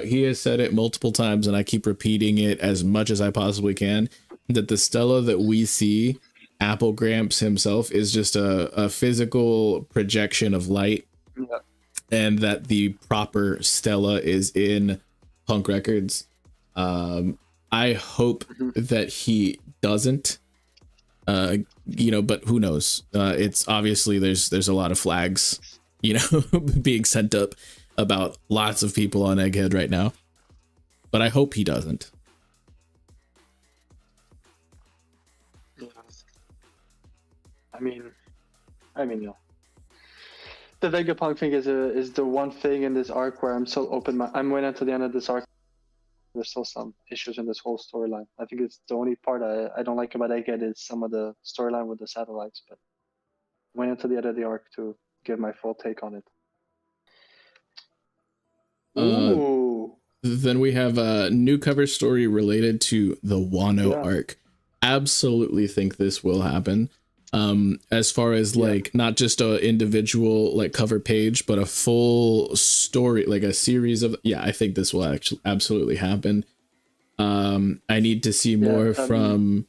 He has said it multiple times and I keep repeating it as much as I possibly can, that the Stella that we see, Apple Gramps himself, is just a physical projection of light. Yeah. And that the proper Stella is in Punk Records. I hope that he doesn't. You know, but who knows? It's obviously there's a lot of flags, you know, being sent up about lots of people on Egghead right now. But I hope he doesn't. I mean, yeah. The Vegapunk thing is the one thing in this arc where I'm so open. I'm waiting until the end of this arc. There's still some issues in this whole storyline. I think it's the only part I don't like about Egghead is some of the storyline with the satellites. But I'm waiting until the end of the arc to give my full take on it. Ooh. Then we have a new cover story related to the Wano arc. Absolutely think this will happen. As far as like not just a individual like cover page, but a full story, like a series of, I think this will actually absolutely happen. I need to see more from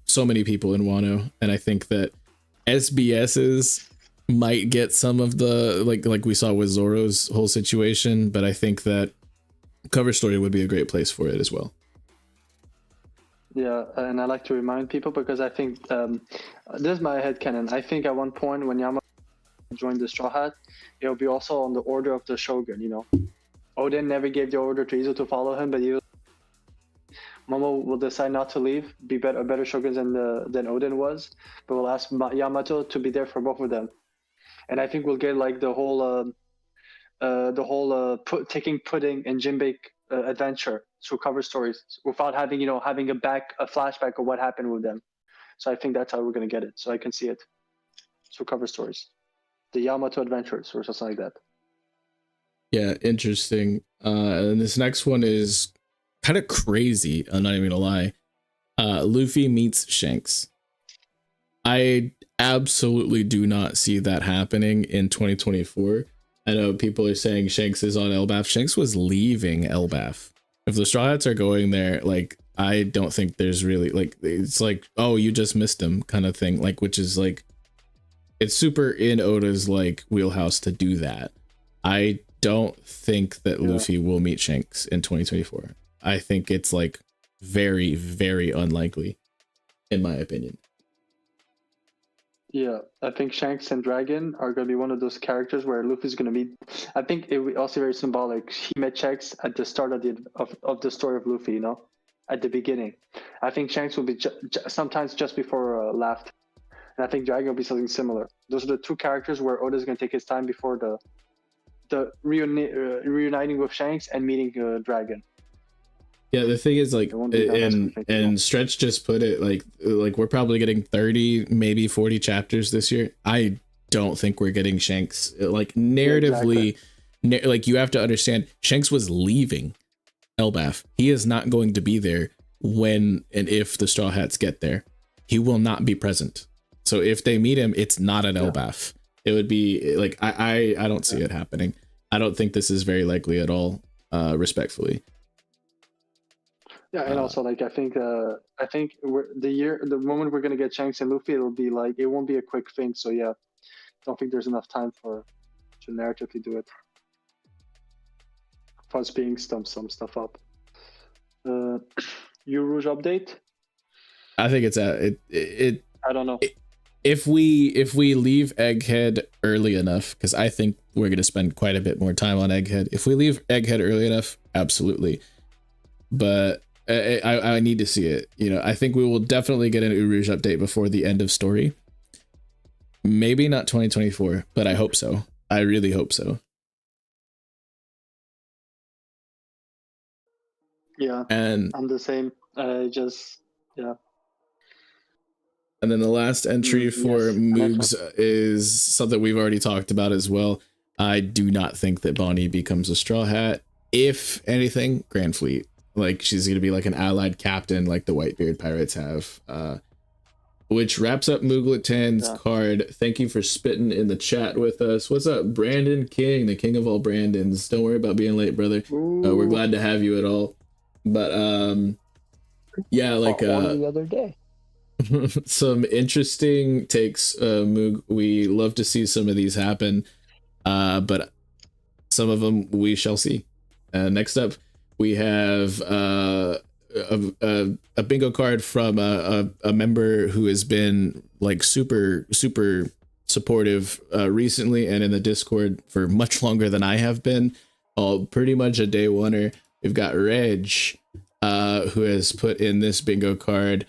so many people in Wano, and I think that SBS's might get some of the like we saw with Zoro's whole situation, but I think that cover story would be a great place for it as well. Yeah, and I like to remind people because I think this is my headcanon. I think at one point when Yamato joined the Straw Hat, it'll be also on the order of the Shogun. You know, Oden never gave the order to Izu to follow him, but Momo will decide not to leave, be a better Shogun than Oden was, but we'll ask Yamato to be there for both of them. And I think we'll get like the whole taking pudding and Jinbei adventure through cover stories without having a flashback of what happened with them. So I think that's how we're gonna get it. So I can see it through cover stories, the Yamato adventures or something like that. Yeah, interesting. And this next one is kind of crazy. I'm not even gonna lie. Luffy meets Shanks. I absolutely do not see that happening in 2024. I know people are saying Shanks is on Elbaf. Shanks was leaving Elbaf. If the Straw Hats are going there, like, I don't think there's really, like, it's like, oh, you just missed him kind of thing. Like, which is like, it's super in Oda's, like, wheelhouse to do that. I don't think that Luffy will meet Shanks in 2024. I think it's, like, very, very unlikely, in my opinion. Yeah, I think Shanks and Dragon are going to be one of those characters where Luffy's going to meet. I think it will also very symbolic. He met Shanks at the start of the story of Luffy, you know, at the beginning. I think Shanks will be sometimes just before left. And I think Dragon will be something similar. Those are the two characters where Oda's going to take his time before the reuniting with Shanks and meeting Dragon. Yeah, the thing is, like, and Stretch just put it, like we're probably getting 30, maybe 40 chapters this year. I don't think we're getting Shanks. Like, narratively, like, you have to understand, Shanks was leaving Elbaf. He is not going to be there when and if the Straw Hats get there. He will not be present. So if they meet him, it's not at Elbaf. It would be, like, I don't see it happening. I don't think this is very likely at all, respectfully. Yeah, and also, like, I think the moment we're gonna get Shanks and Luffy, it'll be like, it won't be a quick thing. So yeah, don't think there's enough time to narratively do it. For being some stuff up. You Rouge update? I think it's it. I don't know. If we leave Egghead early enough, because I think we're gonna spend quite a bit more time on Egghead. If we leave Egghead early enough, absolutely. But I need to see it. You know, I think we will definitely get an Rouge update before the end of story. Maybe not 2024, but I hope so. I really hope so. Yeah, and I'm the same. And then the last entry for Moogs is something we've already talked about as well. I do not think that Bonnie becomes a Straw Hat. If anything, Grand Fleet. Like, she's going to be like an allied captain like the Whitebeard pirates have. Which wraps up Mooglatan's card. Thank you for spitting in the chat with us. What's up, Brandon King, the king of all Brandons? Don't worry about being late, brother. We're glad to have you at all. But yeah, like the other day. some interesting takes, Moog. We love to see some of these happen, but some of them we shall see. Next up, we have a bingo card from a member who has been like super supportive recently and in the Discord for much longer than I have been. Pretty much a day oneer. We've got Reg, who has put in this bingo card,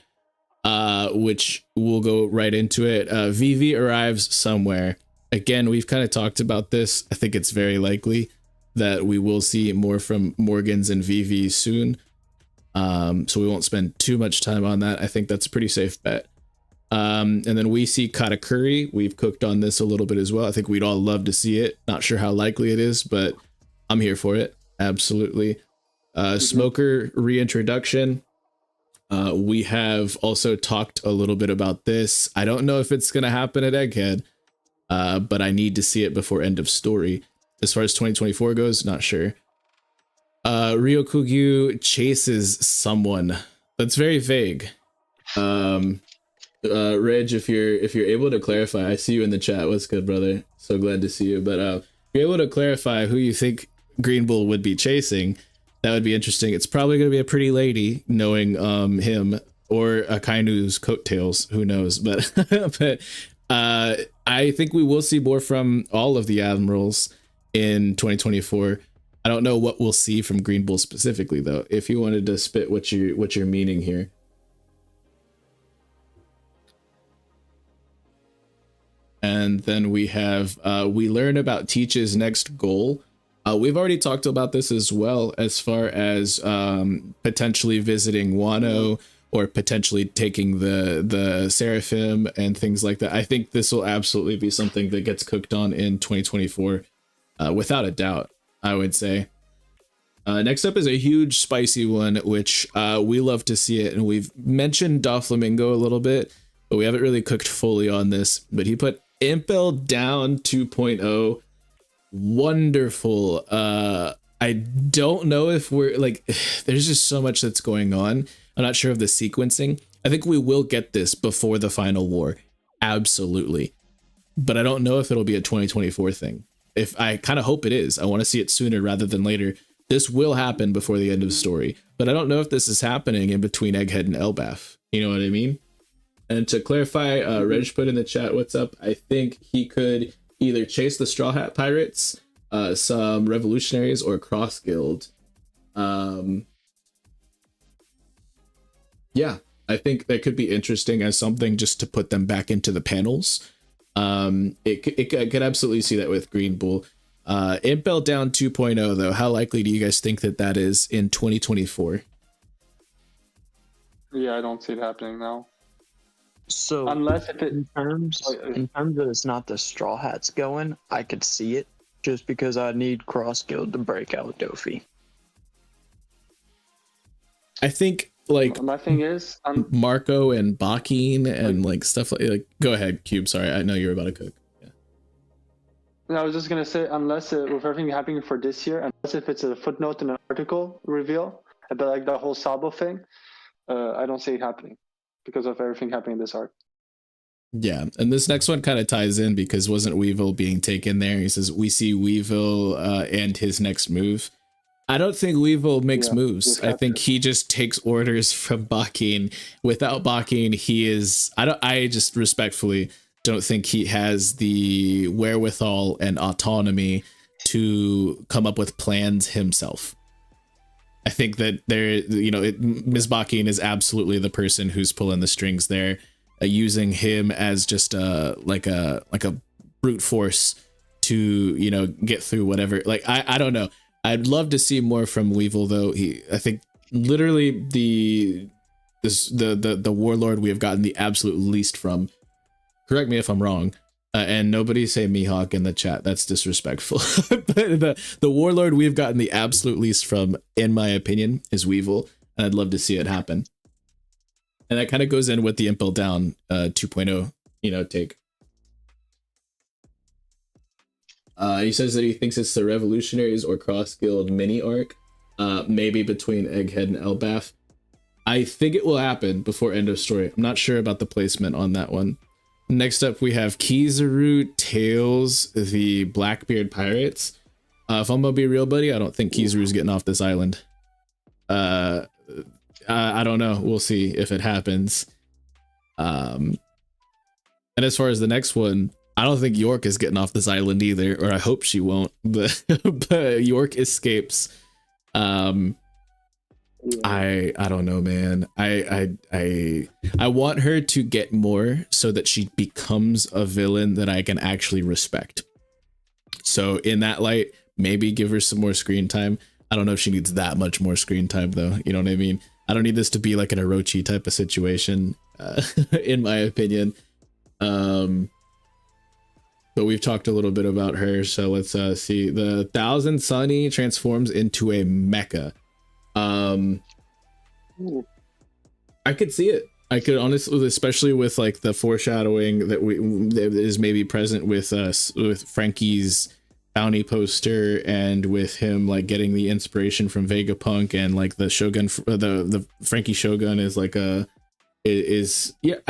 which we'll go right into it. VV arrives somewhere. Again, we've kind of talked about this. I think it's very likely that we will see more from Morgans and VV soon. So we won't spend too much time on that. I think that's a pretty safe bet. And then we see Katakuri. We've cooked on this a little bit as well. I think we'd all love to see it. Not sure how likely it is, but I'm here for it. Absolutely. Smoker reintroduction. We have also talked a little bit about this. I don't know if it's going to happen at Egghead, but I need to see it before end of story. As far as 2024 goes, not sure. Ryokugyu chases someone. That's very vague. Reg, if you're able to clarify, I see you in the chat. What's good, brother? So glad to see you. But if you're able to clarify who you think Green Bull would be chasing, that would be interesting. It's probably going to be a pretty lady, knowing him, or a Kainu's coattails. Who knows? But but I think we will see more from all of the admirals in 2024. I don't know what we'll see from Green Bull specifically, though. If you wanted to spit what you're meaning here. And then we have we learn about Teach's next goal. We've already talked about this as well, as far as potentially visiting Wano or potentially taking the Seraphim and things like that. I think this will absolutely be something that gets cooked on in 2024, without a doubt, I would say. Next up is a huge spicy one, which we love to see it. And we've mentioned Doflamingo a little bit, but we haven't really cooked fully on this. But he put Impel down 2.0. Wonderful. I don't know if we're like, there's just so much that's going on. I'm not sure of the sequencing. I think we will get this before the final war. Absolutely. But I don't know if it'll be a 2024 thing. If I kind of hope it is. I want to see it sooner rather than later. This will happen before the end of the story, but I don't know if this is happening in between Egghead and Elbaf. You know what I mean? And to clarify, Reg put in the chat, what's up? I think he could either chase the Straw Hat Pirates, some revolutionaries, or cross guild. Yeah, I think that could be interesting as something just to put them back into the panels. It could absolutely see that with Green Bull. Impel down 2.0 though. How likely do you guys think that is in 2024? Yeah, I don't see it happening now. So unless if it in terms that it's not the Straw Hats going, I could see it just because I need Cross Guild to break out Dofi. I think like my thing is Marco and Bakin and like stuff like go ahead, Cube. Sorry, I know you're about to cook. I was just gonna say, unless with everything happening for this year, unless if it's a footnote in an article reveal about like the whole Sabo thing, I don't see it happening because of everything happening in this arc. Yeah, and this next one kind of ties in because wasn't Weevil being taken there? He says we see Weevil and his next move. I don't think Weevil makes moves. I think he just takes orders from Bakin. Without Bakin, he is. I just respectfully don't think he has the wherewithal and autonomy to come up with plans himself. I think that Ms. Bakin is absolutely the person who's pulling the strings there, using him as just like a brute force to, get through whatever. Like, I don't know. I'd love to see more from Weevil though. I think literally the warlord we have gotten the absolute least from. Correct me if I'm wrong, and nobody say Mihawk in the chat. That's disrespectful. But the warlord we've gotten the absolute least from, in my opinion, is Weevil, and I'd love to see it happen. And that kind of goes in with the Impel Down 2.0, take. He says that he thinks it's the Revolutionaries or Cross Guild mini arc, maybe between Egghead and Elbaf. I think it will happen before end of story. I'm not sure about the placement on that one. Next up, we have Kizaru Tails, the Blackbeard Pirates. If I'm gonna be real, buddy, I don't think Kizaru's getting off this island. I don't know. We'll see if it happens. And as far as the next one, I don't think York is getting off this island either, or I hope she won't. But York escapes. I don't know, man. I want her to get more so that she becomes a villain that I can actually respect. So in that light, maybe give her some more screen time. I don't know if she needs that much more screen time though. You know what I mean? I don't need this to be like an Orochi type of situation, in my opinion. But we've talked a little bit about her, so let's see. The 1000 Sunny transforms into a mecha. I could see it. I could honestly, especially with like the foreshadowing that is maybe present with Frankie's bounty poster, and with him like getting the inspiration from Vegapunk, and like the Shogun, the Frankie Shogun is like I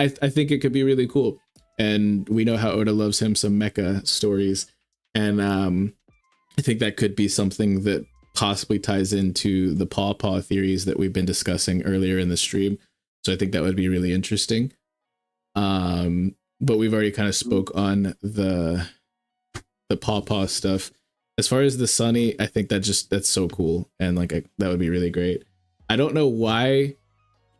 think it could be really cool. And we know how Oda loves him some mecha stories, and I think that could be something that possibly ties into the Paw Paw theories that we've been discussing earlier in the stream. So I think that would be really interesting. But we've already kind of spoke on the Paw Paw stuff. As far as the Sunny, I think that's so cool, and like that would be really great. I don't know why.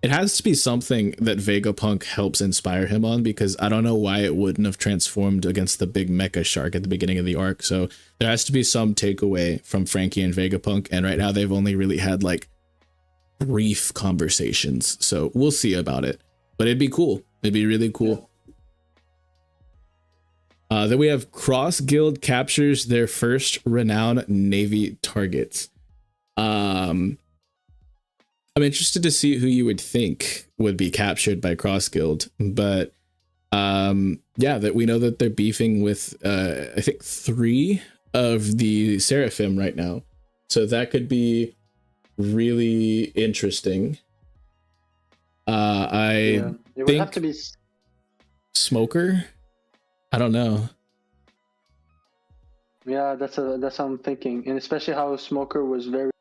It has to be something that Vegapunk helps inspire him on, because I don't know why it wouldn't have transformed against the big mecha shark at the beginning of the arc. So there has to be some takeaway from Frankie and Vegapunk, and right now they've only really had like brief conversations. So we'll see about it, but it'd be cool. It'd be really cool. Then we have Cross Guild captures their first renowned Navy targets. I'm interested to see who you would think would be captured by Cross Guild, but yeah, that we know that they're beefing with I think 3 of the Seraphim right now, so that could be really interesting. It would have to be Smoker. I don't know. Yeah, that's what I'm thinking, and especially how Smoker was very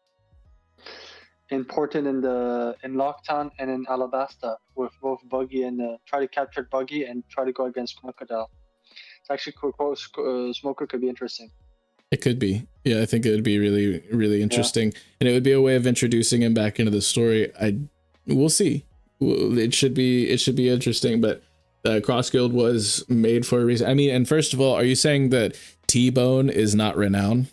important in Lockdown and in Alabasta, with both Buggy and try to capture Buggy and try to go against Crocodile. It's actually Smoker could be interesting. It could be. Yeah, I think it would be really, really interesting, and it would be a way of introducing him back into the story. We'll see. It should be interesting, but Cross Guild was made for a reason. I mean, and first of all, are you saying that T-Bone is not renowned?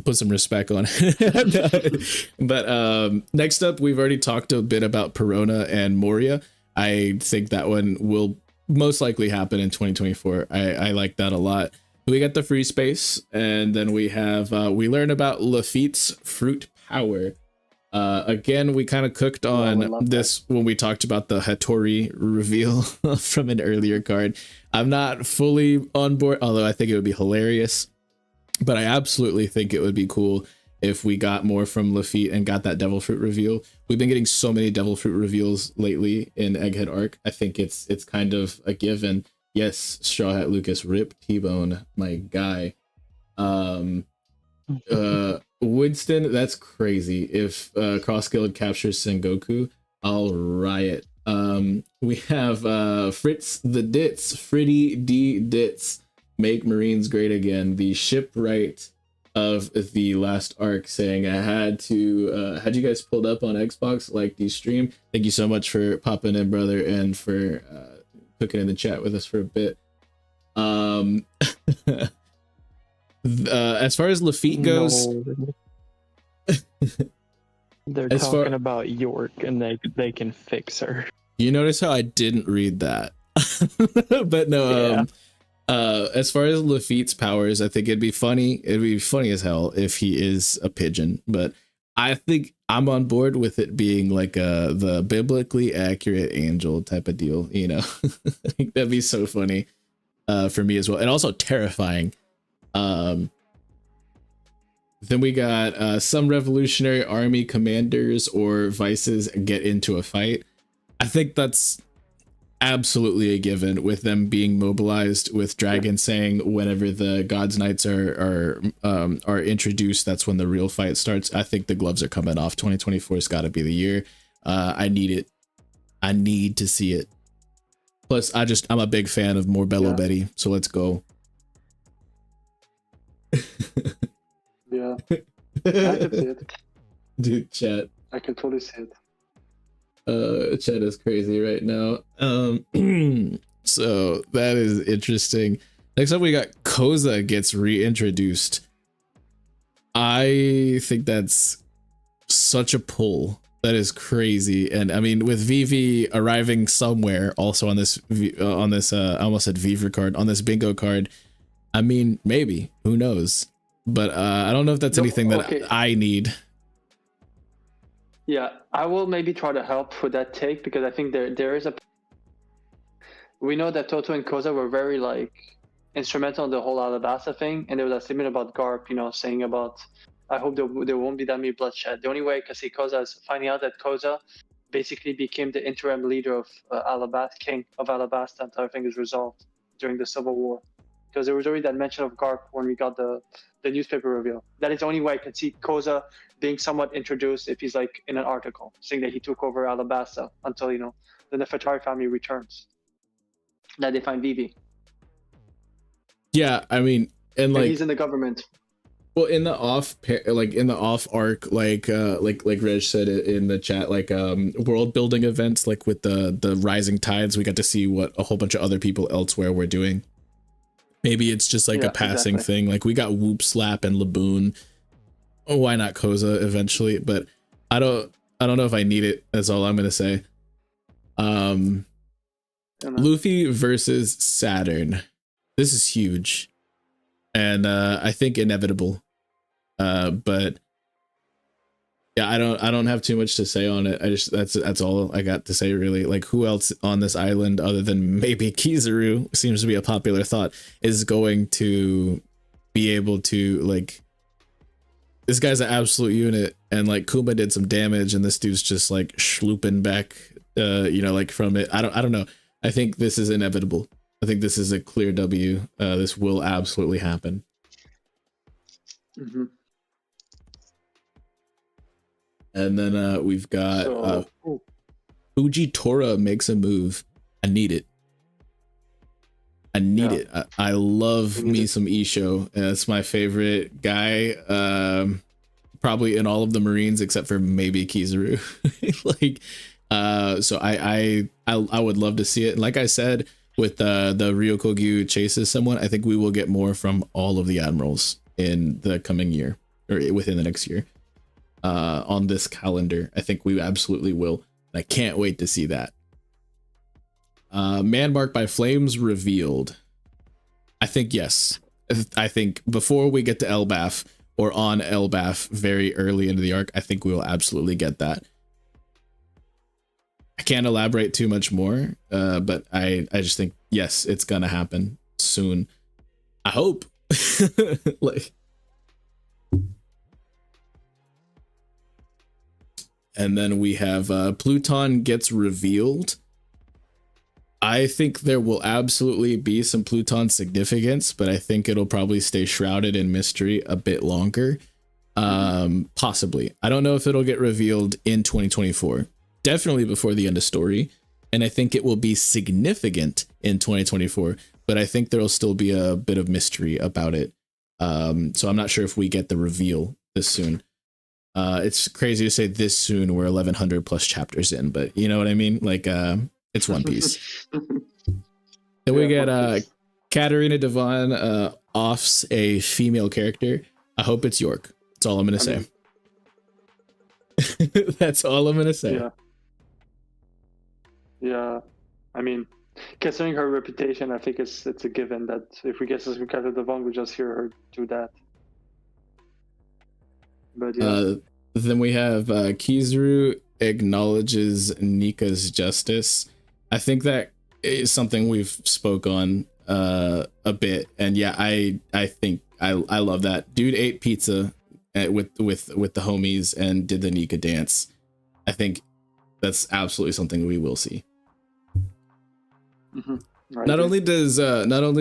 Put some respect on it. But next up, we've already talked a bit about Perona and Moria. I think that one will most likely happen in 2024. I like that a lot. We got the free space, and then we have we learn about Lafitte's fruit power. Again, we kind of cooked on this when we talked about the Hattori reveal from an earlier card. I'm not fully on board, although I think it would be hilarious. But I absolutely think it would be cool if we got more from Lafitte and got that Devil Fruit reveal. We've been getting so many Devil Fruit reveals lately in Egghead Arc. I think it's kind of a given. Yes, Straw Hat Lucas, rip T-Bone, my guy. Winston, that's crazy. If Cross Guild captures Sengoku, I'll riot. We have Fritz the Ditz, Fritty D Ditz. Make Marines great again. The shipwright of the last arc saying, I had you guys pulled up on Xbox, like the stream. Thank you so much for popping in, brother, and for cooking in the chat with us for a bit. As far as Lafitte goes, they're talking about York, and they can fix her. You notice how I didn't read that. But no, yeah. As far as Lafitte's powers, I think it'd be funny as hell if he is a pigeon, but I think I'm on board with it being like the biblically accurate angel type of deal, you know. I think that'd be so funny for me as well, and also terrifying. Then we got some Revolutionary Army commanders or vices get into a fight. I think that's absolutely a given, with them being mobilized, with Dragon saying whenever the God's Knights are introduced, that's when the real fight starts. I think the gloves are coming off. 2024 has got to be the year. I need it. I need to see it. Plus, I'm a big fan of more Bello Betty, so let's go. Yeah, I can see it. Dude, chat. I can totally see it. Chat is crazy right now. So that is interesting. Next up, we got Koza gets reintroduced. I think that's such a pull. That is crazy. And I mean, with Vivi arriving somewhere also on this I almost said Vivi card, on this bingo card, I mean, maybe, who knows? But I don't know if that's anything that I need. Yeah, I will maybe try to help with that take, because I think there is a. We know that Toto and Koza were very like instrumental in the whole Alabasta thing, and there was a statement about Garp, you know, saying about, I hope there won't be that many bloodshed. The only way I can see Koza is finding out that Koza basically became the interim leader of Alabasta, king of Alabasta, until everything is resolved during the Civil War. Because there was already that mention of Garp when we got the newspaper reveal. That is the only way I could see Koza being somewhat introduced, if he's like in an article saying that he took over Alabasta until, you know, the Nefertari family returns. That they find Vivi. Yeah, I mean, and like he's in the government. Well, in the off arc, like Reg said in the chat, like world building events, like with the rising tides, we got to see what a whole bunch of other people elsewhere were doing. Maybe it's just like a passing thing. Like we got Whoop Slap and Laboon. Oh, why not Koza eventually? But I don't know if I need it. That's all I'm gonna say. Luffy versus Saturn. This is huge, and I think inevitable. But yeah, I don't have too much to say on it. That's all I got to say really. Like, who else on this island other than maybe Kizaru, seems to be a popular thought, is going to be able to, like, this guy's an absolute unit, and like Kube did some damage, and this dude's just like schlooping back, you know, like from it. I don't know. I think this is inevitable. I think this is a clear W. This will absolutely happen. Mm-hmm. And then we've got Fujitora makes a move. I need it. I need it. I love me some Isho. It's my favorite guy. Probably in all of the Marines except for maybe Kizaru. Like, so I would love to see it. And like I said, with the Ryokogyu chases someone, I think we will get more from all of the admirals in the coming year, or within the next year. On this calendar, I think we absolutely will. I can't wait to see that. Man marked by flames revealed. I think yes. I think before we get to Elbaf, or on Elbaf very early into the arc, I think we will absolutely get that. I can't elaborate too much more, but I just think yes, it's gonna happen soon. I hope. Like. And then we have Pluton gets revealed. I think there will absolutely be some Pluton significance, but I think it'll probably stay shrouded in mystery a bit longer. Possibly. I don't know if it'll get revealed in 2024. Definitely before the end of story. And I think it will be significant in 2024, but I think there'll still be a bit of mystery about it. So I'm not sure if we get the reveal this soon. It's crazy to say this soon, we're 1100 plus chapters in, but you know what I mean? Like, it's One Piece. Then we get Katarina Devon offs a female character. I hope it's York. That's all I'm gonna say. That's all I'm gonna say. Yeah. I mean, considering her reputation, I think it's a given that if we get some Katarina Devon, we just hear her do that. But yeah. Then we have Kizaru acknowledges Nika's justice. I think that is something we've spoke on a bit, and yeah, I think I love that. Dude ate pizza with the homies and did the Nika dance. I think that's absolutely something we will see. Mm-hmm. Right. Not only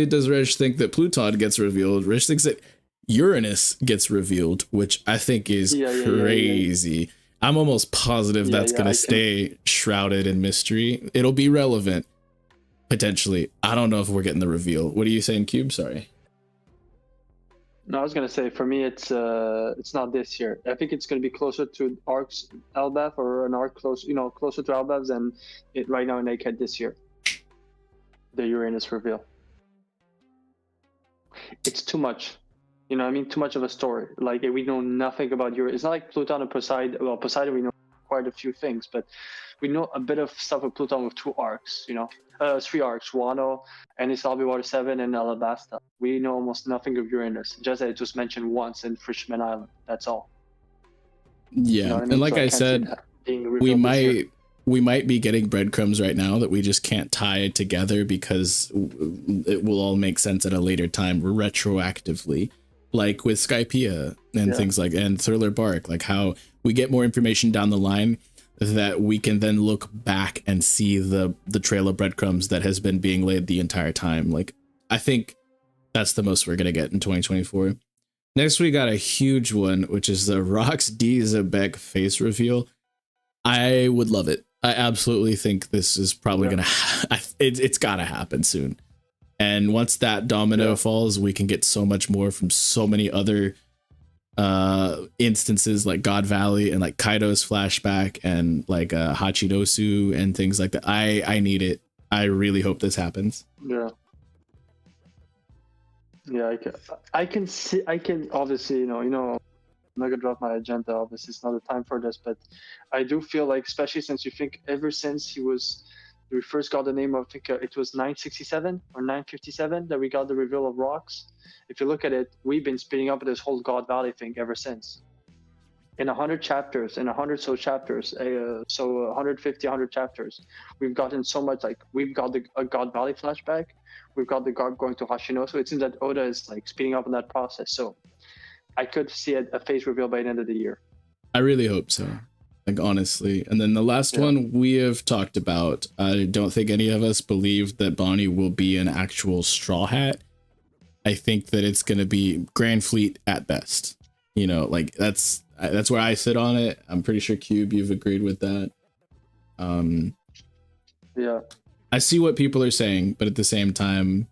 does Reg think that Pluton gets revealed, Reg thinks that Uranus gets revealed, which I think is crazy. I'm almost positive that's gonna stay shrouded in mystery. It'll be relevant, potentially. I don't know if we're getting the reveal. What are you saying, Kube? Sorry. No, I was gonna say for me it's not this year. I think it's gonna be closer to Arc's Elbaf or an Arc closer to Elbaf than it right now in Egghead this year. The Uranus reveal. It's too much. You know what I mean? Too much of a story. Like, we know nothing about Uranus. It's not like Pluton and Poseidon. Well, Poseidon, we know quite a few things, but we know a bit of stuff with Pluton with 2 arcs, 3 arcs, Wano, Enisalbi Water 7, and Alabasta. We know almost nothing of Uranus. Just that it was mentioned once in Fishman Island. That's all. Yeah, you know what I mean? And like I said, we might be getting breadcrumbs right now that we just can't tie together because it will all make sense at a later time retroactively. Like with Skypiea and things like, and Thriller Bark, like how we get more information down the line that we can then look back and see the trail of breadcrumbs that has been being laid the entire time. Like, I think that's the most we're going to get in 2024. Next, we got a huge one, which is the Rox D. Zebek face reveal. I would love it. I absolutely think this is probably going to, it's got to happen soon. And once that domino falls, we can get so much more from so many other instances like God Valley and like Kaido's flashback and like Hachidosu and things like that. I need it. I really hope this happens. Yeah, I can see, obviously, I'm not gonna drop my agenda. Obviously, it's not the time for this, but I do feel like, especially since you think ever since we first got the name of, I think it was 967 or 957 that we got the reveal of Rox. If you look at it, we've been speeding up this whole God Valley thing ever since. In 100 chapters, in 100 so chapters, so 150, 100 chapters, we've gotten so much. Like, we've got a God Valley flashback, we've got the God going to Hashino. So it seems that Oda is like speeding up in that process. So I could see a face reveal by the end of the year. I really hope so. Like, honestly. And then the last one we have talked about, I don't think any of us believe that Bonnie will be an actual Straw Hat. I think that it's going to be Grand Fleet at best. Like, that's where I sit on it. I'm pretty sure, Cube, you've agreed with that. Yeah. I see what people are saying, but at the same time,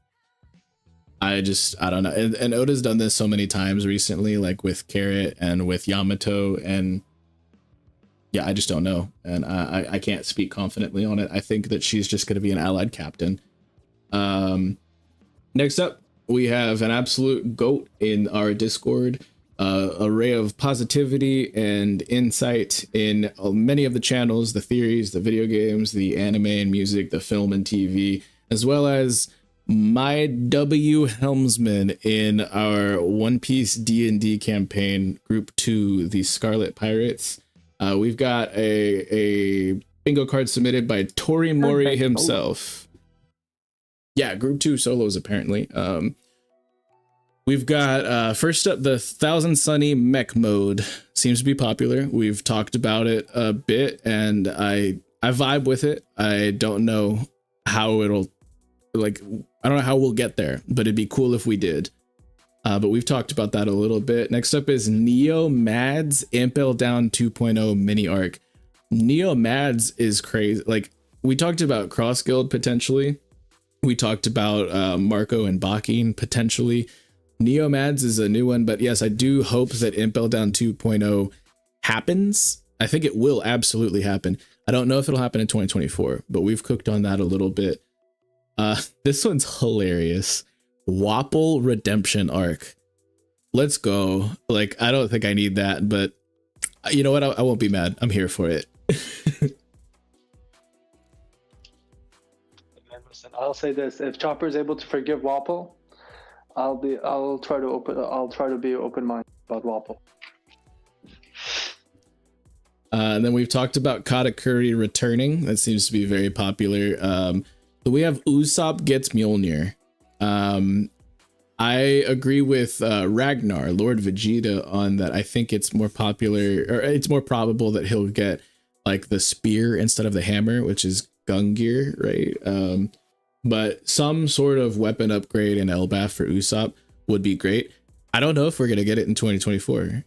I don't know. And Oda's done this so many times recently, like with Carrot and with Yamato, and yeah, I just don't know. And I can't speak confidently on it. I think that she's just going to be an allied captain. Next up, we have an absolute GOAT in our Discord. Array of positivity and insight in many of the channels, the theories, the video games, the anime and music, the film and TV, as well as my W helmsman in our One Piece D&D campaign, Group 2, the Scarlet Pirates. We've got a bingo card submitted by Tori Mori himself. Yeah, Group 2 solos, apparently. We've got, first up, the Thousand Sunny mech mode. Seems to be popular. We've talked about it a bit, and I vibe with it. I don't know how it'll, like, I don't know how we'll get there, but it'd be cool if we did. But we've talked about that a little bit. Next up is Neo Mads Impel Down 2.0 mini arc. Neo Mads is crazy. Like, we talked about Cross Guild potentially. We talked about Marco and Bakin potentially. Neo Mads is a new one, but yes, I do hope that Impel Down 2.0 happens. I think it will absolutely happen. I don't know if it'll happen in 2024, but we've cooked on that a little bit. This one's hilarious. Wapple Redemption arc. Let's go. Like, I don't think I need that, but you know what? I won't be mad. I'm here for it. Listen, I'll say this: if Chopper is able to forgive Wapple, I'll try to be open-minded about Wapple. And then we've talked about Katakuri returning. That seems to be very popular. So we have Usopp gets Mjolnir. I agree with Ragnar, Lord Vegeta, on that. I think it's more popular, or it's more probable that he'll get like the spear instead of the hammer, which is Gungear, right? But some sort of weapon upgrade in Elbaf for Usopp would be great. I don't know if we're gonna get it in 2024.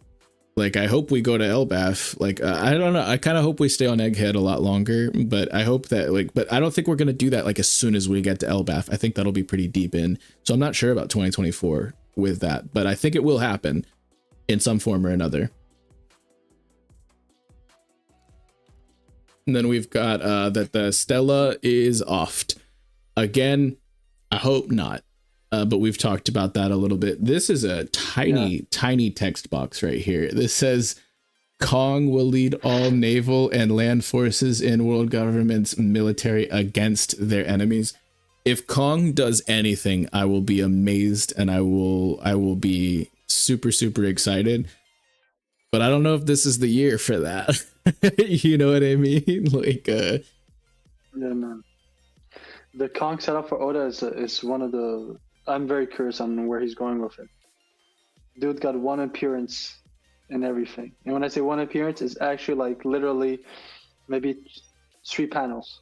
Like, I hope we go to Elbaf. Like, I don't know. I kind of hope we stay on Egghead a lot longer, but I hope that, like, but I don't think we're going to do that, like, as soon as we get to Elbaf. I think that'll be pretty deep in. So I'm not sure about 2024 with that, but I think it will happen in some form or another. And then we've got that the Stella is offed. Again, I hope not. But we've talked about that a little bit. This is a tiny text box right here. This says, Kong will lead all naval and land forces in world government's military against their enemies. If Kong does anything, I will be amazed and I will be super, super excited. But I don't know if this is the year for that. You know what I mean? Like, yeah, man. The Kong setup for Oda is one of the. I'm very curious on where he's going with it. Dude got one appearance and everything. And when I say one appearance, it's actually like literally maybe 3 panels.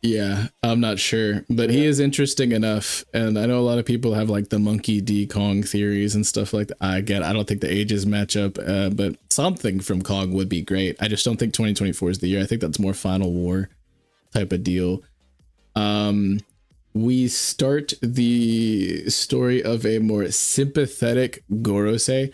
Yeah, I'm not sure, but he is interesting enough. And I know a lot of people have like the Monkey D Kong theories and stuff like that. I don't think the ages match up, but something from Kong would be great. I just don't think 2024 is the year. I think that's more Final War type of deal. We start the story of a more sympathetic Gorosei.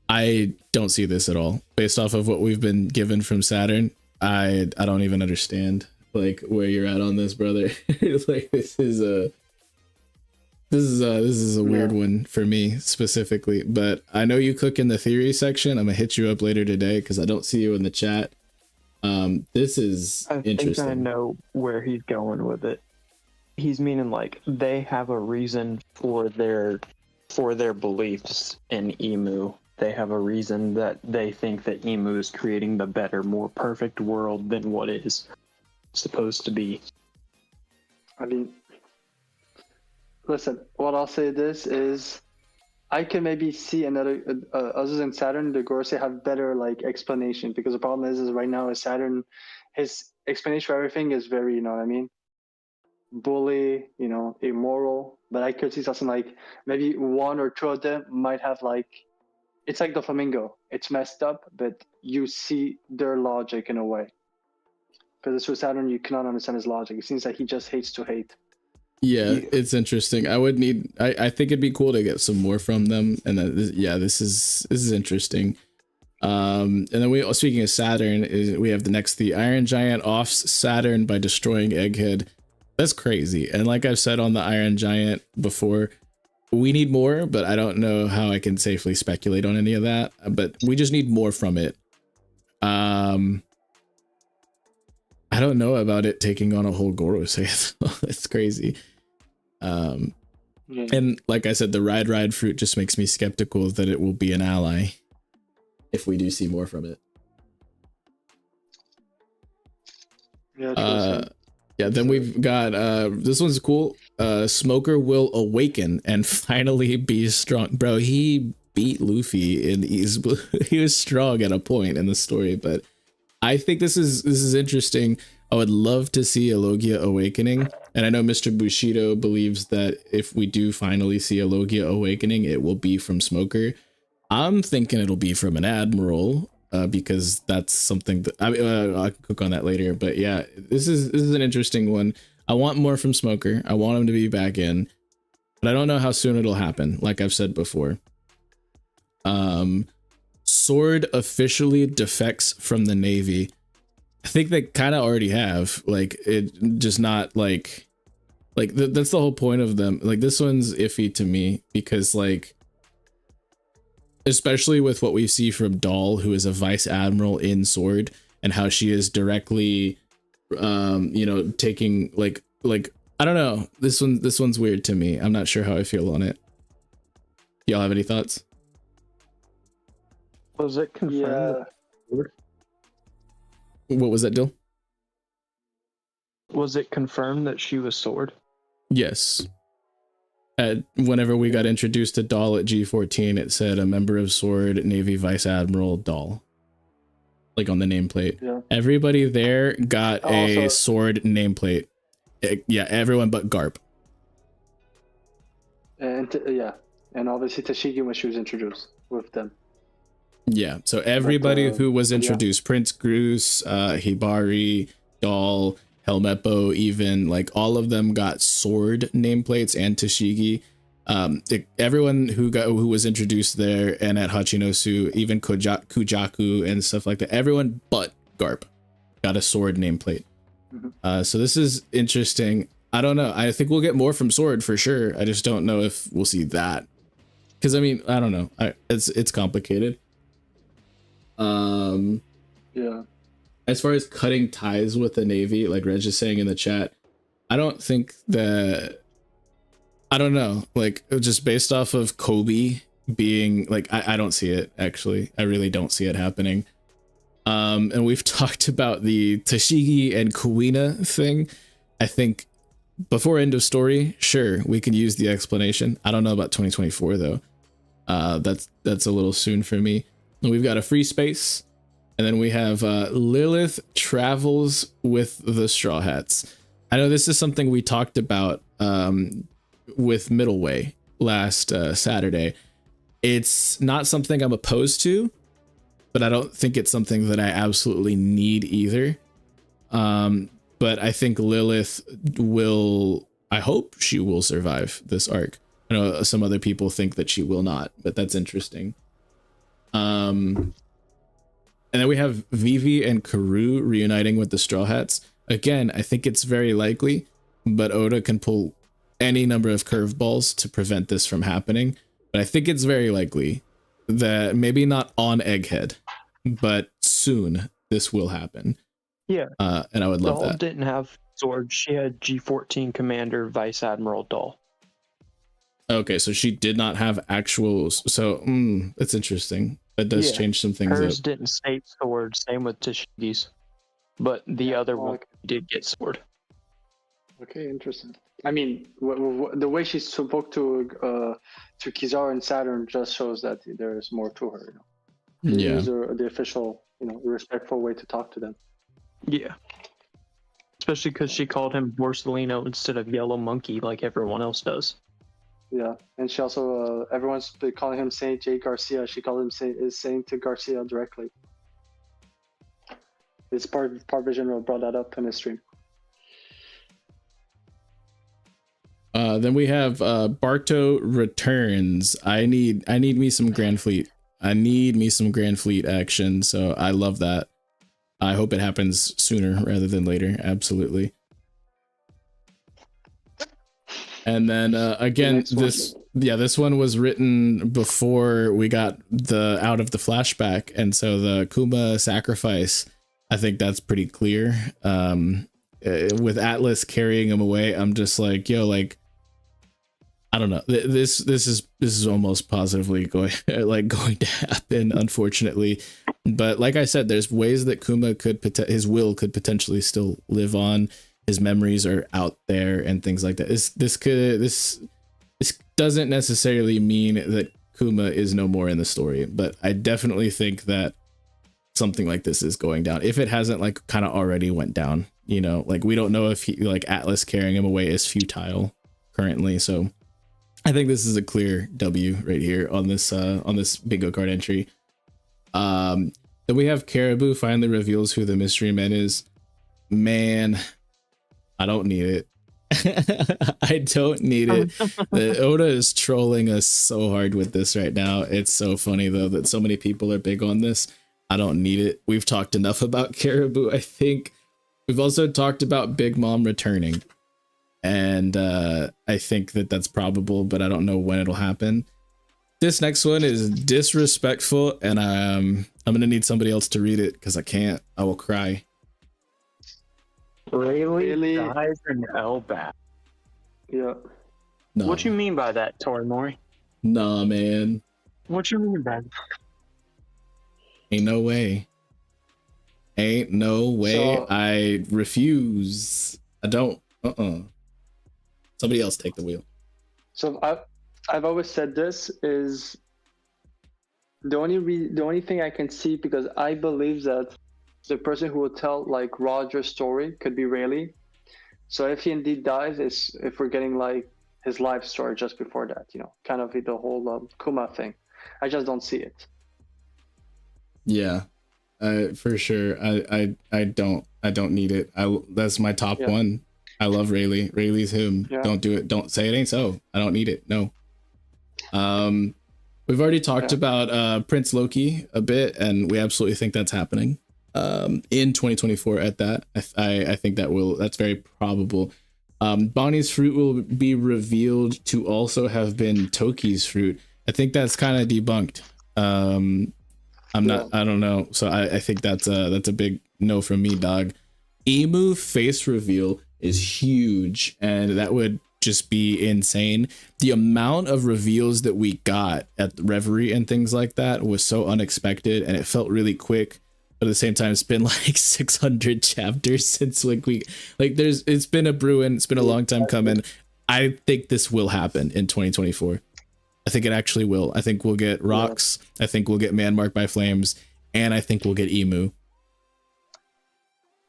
I don't see this at all. Based off of what we've been given from Saturn, I don't even understand like where you're at on this, brother. Like this is a weird one for me specifically, but I know you cook in the theory section. I'm gonna hit you up later today because I don't see you in the chat. This is interesting. I think I know where he's going with it. He's meaning like they have a reason for their beliefs in Emu. They have a reason that they think that Emu is creating the better, more perfect world than what it is supposed to be. I mean, listen, what I'll say this is I can maybe see another, other than Saturn, the Gorosei have better like explanation, because the problem is right now is Saturn, his explanation for everything is very, you know what I mean? Bully, you know, immoral. But I could see something like maybe 1 or 2 of them might have like, it's like the flamingo. It's messed up, but you see their logic in a way. Because through Saturn, you cannot understand his logic. It seems like he just hates to hate. Yeah, it's interesting. I think it'd be cool to get some more from them. And this is interesting. And then speaking of Saturn, we have the Iron Giant offs Saturn by destroying Egghead. That's crazy. And like I've said on the Iron Giant before, we need more, but I don't know how I can safely speculate on any of that. But we just need more from it. I don't know about it taking on a whole Gorosei. It's crazy. And like I said, the ride fruit just makes me skeptical that it will be an ally if we do see more from it. Yeah, then we've got this one's cool. Smoker will awaken and finally be strong. Bro, he beat Luffy and he was strong at a point in the story, but I think this is interesting. I would love to see a Logia awakening, and I know Mr. Bushido believes that if we do finally see a Logia awakening, it will be from Smoker. I'm thinking it'll be from an Admiral, because that's something that I can cook on that later. But yeah, this is an interesting one. I want more from Smoker. I want him to be back in, but I don't know how soon it'll happen. Like I've said before. Sword officially defects from the Navy. I think they kind of already have, like, it just not like that's the whole point of them. Like, this one's iffy to me because, like, especially with what we see from Doll, who is a vice admiral in Sword, and how she is directly you know, taking like I don't know, this one's weird to me. I'm not sure how I feel on it. Y'all have any thoughts? Was it confirmed? Yeah. What was that, Dill? Was it confirmed that she was Sword? Yes. Whenever we got introduced to Doll at G14, it said a member of Sword, Navy Vice Admiral Doll. Like on the nameplate. Yeah. Everybody there got a Sword nameplate. Yeah, everyone but Garp. And yeah. And obviously Tashigi when she was introduced with them. Yeah, so everybody who was yeah. introduced, Prince Groose, Hibari, Doll, Helmeppo, even, like, all of them got sword nameplates, and Tashigi. Everyone who was introduced there and at Hachinosu, even Kujaku and stuff like that, everyone but Garp got a sword nameplate. So this is interesting. I don't know. I think we'll get more from sword for sure. I just don't know if we'll see that. Because, I mean, I don't know. It's complicated. Yeah. As far as cutting ties with the Navy, like Reg is saying in the chat, I don't think that, I don't know, like, just based off of Kube being like, I don't see it, actually. I really don't see it happening. And we've talked about the Tashigi and Kuina thing. I think before end of story, sure, we can use the explanation. I don't know about 2024 though. That's a little soon for me. We've got a free space, and then we have Lilith travels with the Straw Hats. I know this is something we talked about with Middleway last Saturday. It's not something I'm opposed to, but I don't think it's something that I absolutely need either. But I think Lilith will, I hope she will survive this arc. I know some other people think that she will not, but that's interesting. And then we have Vivi and Karu reuniting with the Straw Hats. Again, I think it's very likely, but Oda can pull any number of curveballs to prevent this from happening. But I think it's very likely that maybe not on Egghead, but soon this will happen. Yeah. And I would love Doll that. didn't have sword. She had G14 Commander Vice Admiral Doll. Okay, so she did not have actual. So that's interesting. That does change some things. Hers up. didn't state sword. Same with Tashigi's, but the other one did get sword. Okay, interesting. I mean, the way she spoke to Kizaru and Saturn just shows that there is more to her. You know? Yeah. Use the official, respectful way to talk to them. Yeah. Especially because she called him Borsalino instead of Yellow Monkey like everyone else does. Yeah, and she also everyone's been calling him Saint J Garcia. She called him Saint Garcia directly. It's Parvision brought that up in his stream. Then we have Barto returns. I need me some Grand Fleet. I need me some Grand Fleet action. So I love that. I hope it happens sooner rather than later. Absolutely. And then again, this one was written before we got out of the flashback, and so the Kuma sacrifice, I think that's pretty clear. With Atlas carrying him away, I'm just like, yo, like, I don't know. This is almost positively going to happen, unfortunately. But like I said, there's ways that Kuma his will could potentially still live on. His memories are out there and things like that. This doesn't necessarily mean that Kuma is no more in the story, but I definitely think that something like this is going down. If it hasn't like kind of already went down, like we don't know if he, like Atlas carrying him away is futile currently. So I think this is a clear W right here on this bingo card entry. Then we have Caribou finally reveals who the mystery man is. Man, I don't need it. I don't need it. The Oda is trolling us so hard with this right now. It's so funny though that so many people are big on this. I don't need it. We've talked enough about Caribou. I think we've also talked about Big Mom returning, and I think that that's probable, but I don't know when it'll happen. This next one is disrespectful, and I'm gonna need somebody else to read it because I can't. I will cry. Really? Dies in Elbaf. Yeah. No. What you mean by that, Torimori? Nah, man. What you mean by that? Ain't no way. Ain't no way. So, I refuse. I don't. Somebody else take the wheel. So I've always said this is the only thing I can see, because I believe that the person who will tell like Roger's story could be Rayleigh. So if he indeed dies, if we're getting like his life story just before that, you know, kind of the whole Kuma thing. I just don't see it. Yeah, for sure. I don't need it. That's my top one. I love Rayleigh. Rayleigh's him. Yeah. Don't do it. Don't say it ain't so. I don't need it. No. We've already talked about Prince Loki a bit, and we absolutely think that's happening in 2024 at that. I think that's very probable. Bonnie's fruit will be revealed to also have been Toki's fruit. I think that's kind of debunked. I don't know. So I think that's a big no from me, dog. Emu face reveal is huge, and that would just be insane. The amount of reveals that we got at the Reverie and things like that was so unexpected, and it felt really quick. But at the same time, it's been like 600 chapters since it's been a brewing. It's been a long time coming. I think this will happen in 2024. I think it actually will. I think we'll get rocks. I think we'll get Man Marked by Flames, and I think we'll get Emu.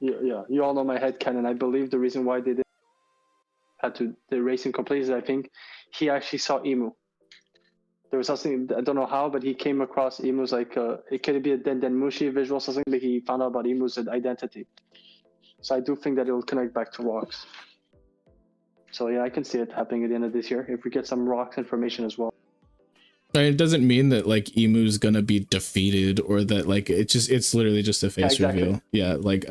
Yeah, you all know my headcanon. I believe the reason why they had to erase him completely is I think he actually saw Emu. There was something, I don't know how, but he came across Emu's it could be a Denmushi visual, something, but he found out about Emu's identity. So I do think that it will connect back to rocks. So yeah, I can see it happening at the end of this year if we get some rocks information as well. It doesn't mean that like Emu's gonna be defeated or that like it's literally just a face reveal. Yeah, like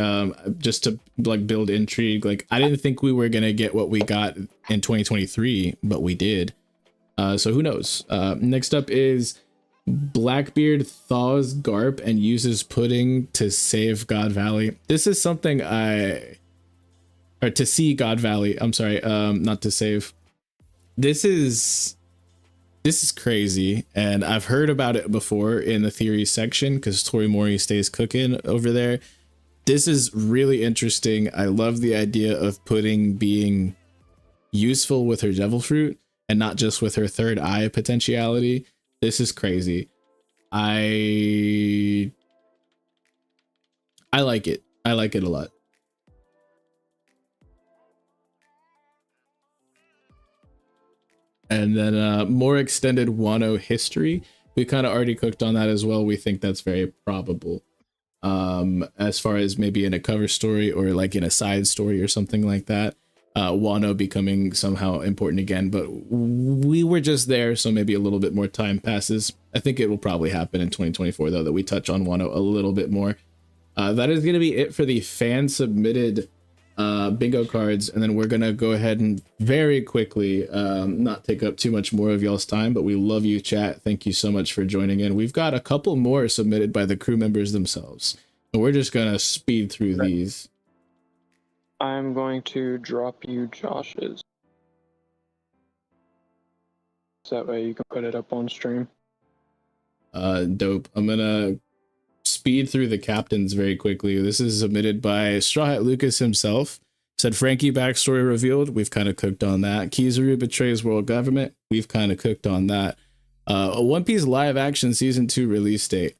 just to like build intrigue. Like I didn't think we were gonna get what we got in 2023, but we did. So who knows? Next up is Blackbeard thaws Garp and uses pudding to save God Valley. This is something to see God Valley. I'm sorry, not to save. This is crazy, and I've heard about it before in the theory section because Torimori stays cooking over there. This is really interesting. I love the idea of pudding being useful with her devil fruit and not just with her third eye potentiality. This is crazy. I like it. I like it a lot. And then more extended Wano history. We kind of already cooked on that as well. We think that's very probable. As far as maybe in a cover story or like in a side story or something like that. Wano becoming somehow important again, but we were just there, so maybe a little bit more time passes. I think it will probably happen in 2024 though, that we touch on Wano a little bit more. That is going to be it for the fan submitted bingo cards, and then we're gonna go ahead and very quickly not take up too much more of y'all's time, but we love you, chat. Thank you so much for joining in. We've got a couple more submitted by the crew members themselves, and we're just gonna speed through these. I'm going to drop you Josh's, so that way you can put it up on stream. Dope. I'm gonna speed through the captains very quickly. This is submitted by Straw Hat Lucas himself. Said Frankie backstory revealed. We've kind of cooked on that. Kizaru betrays world government. We've kind of cooked on that. A One Piece live action season 2 release date.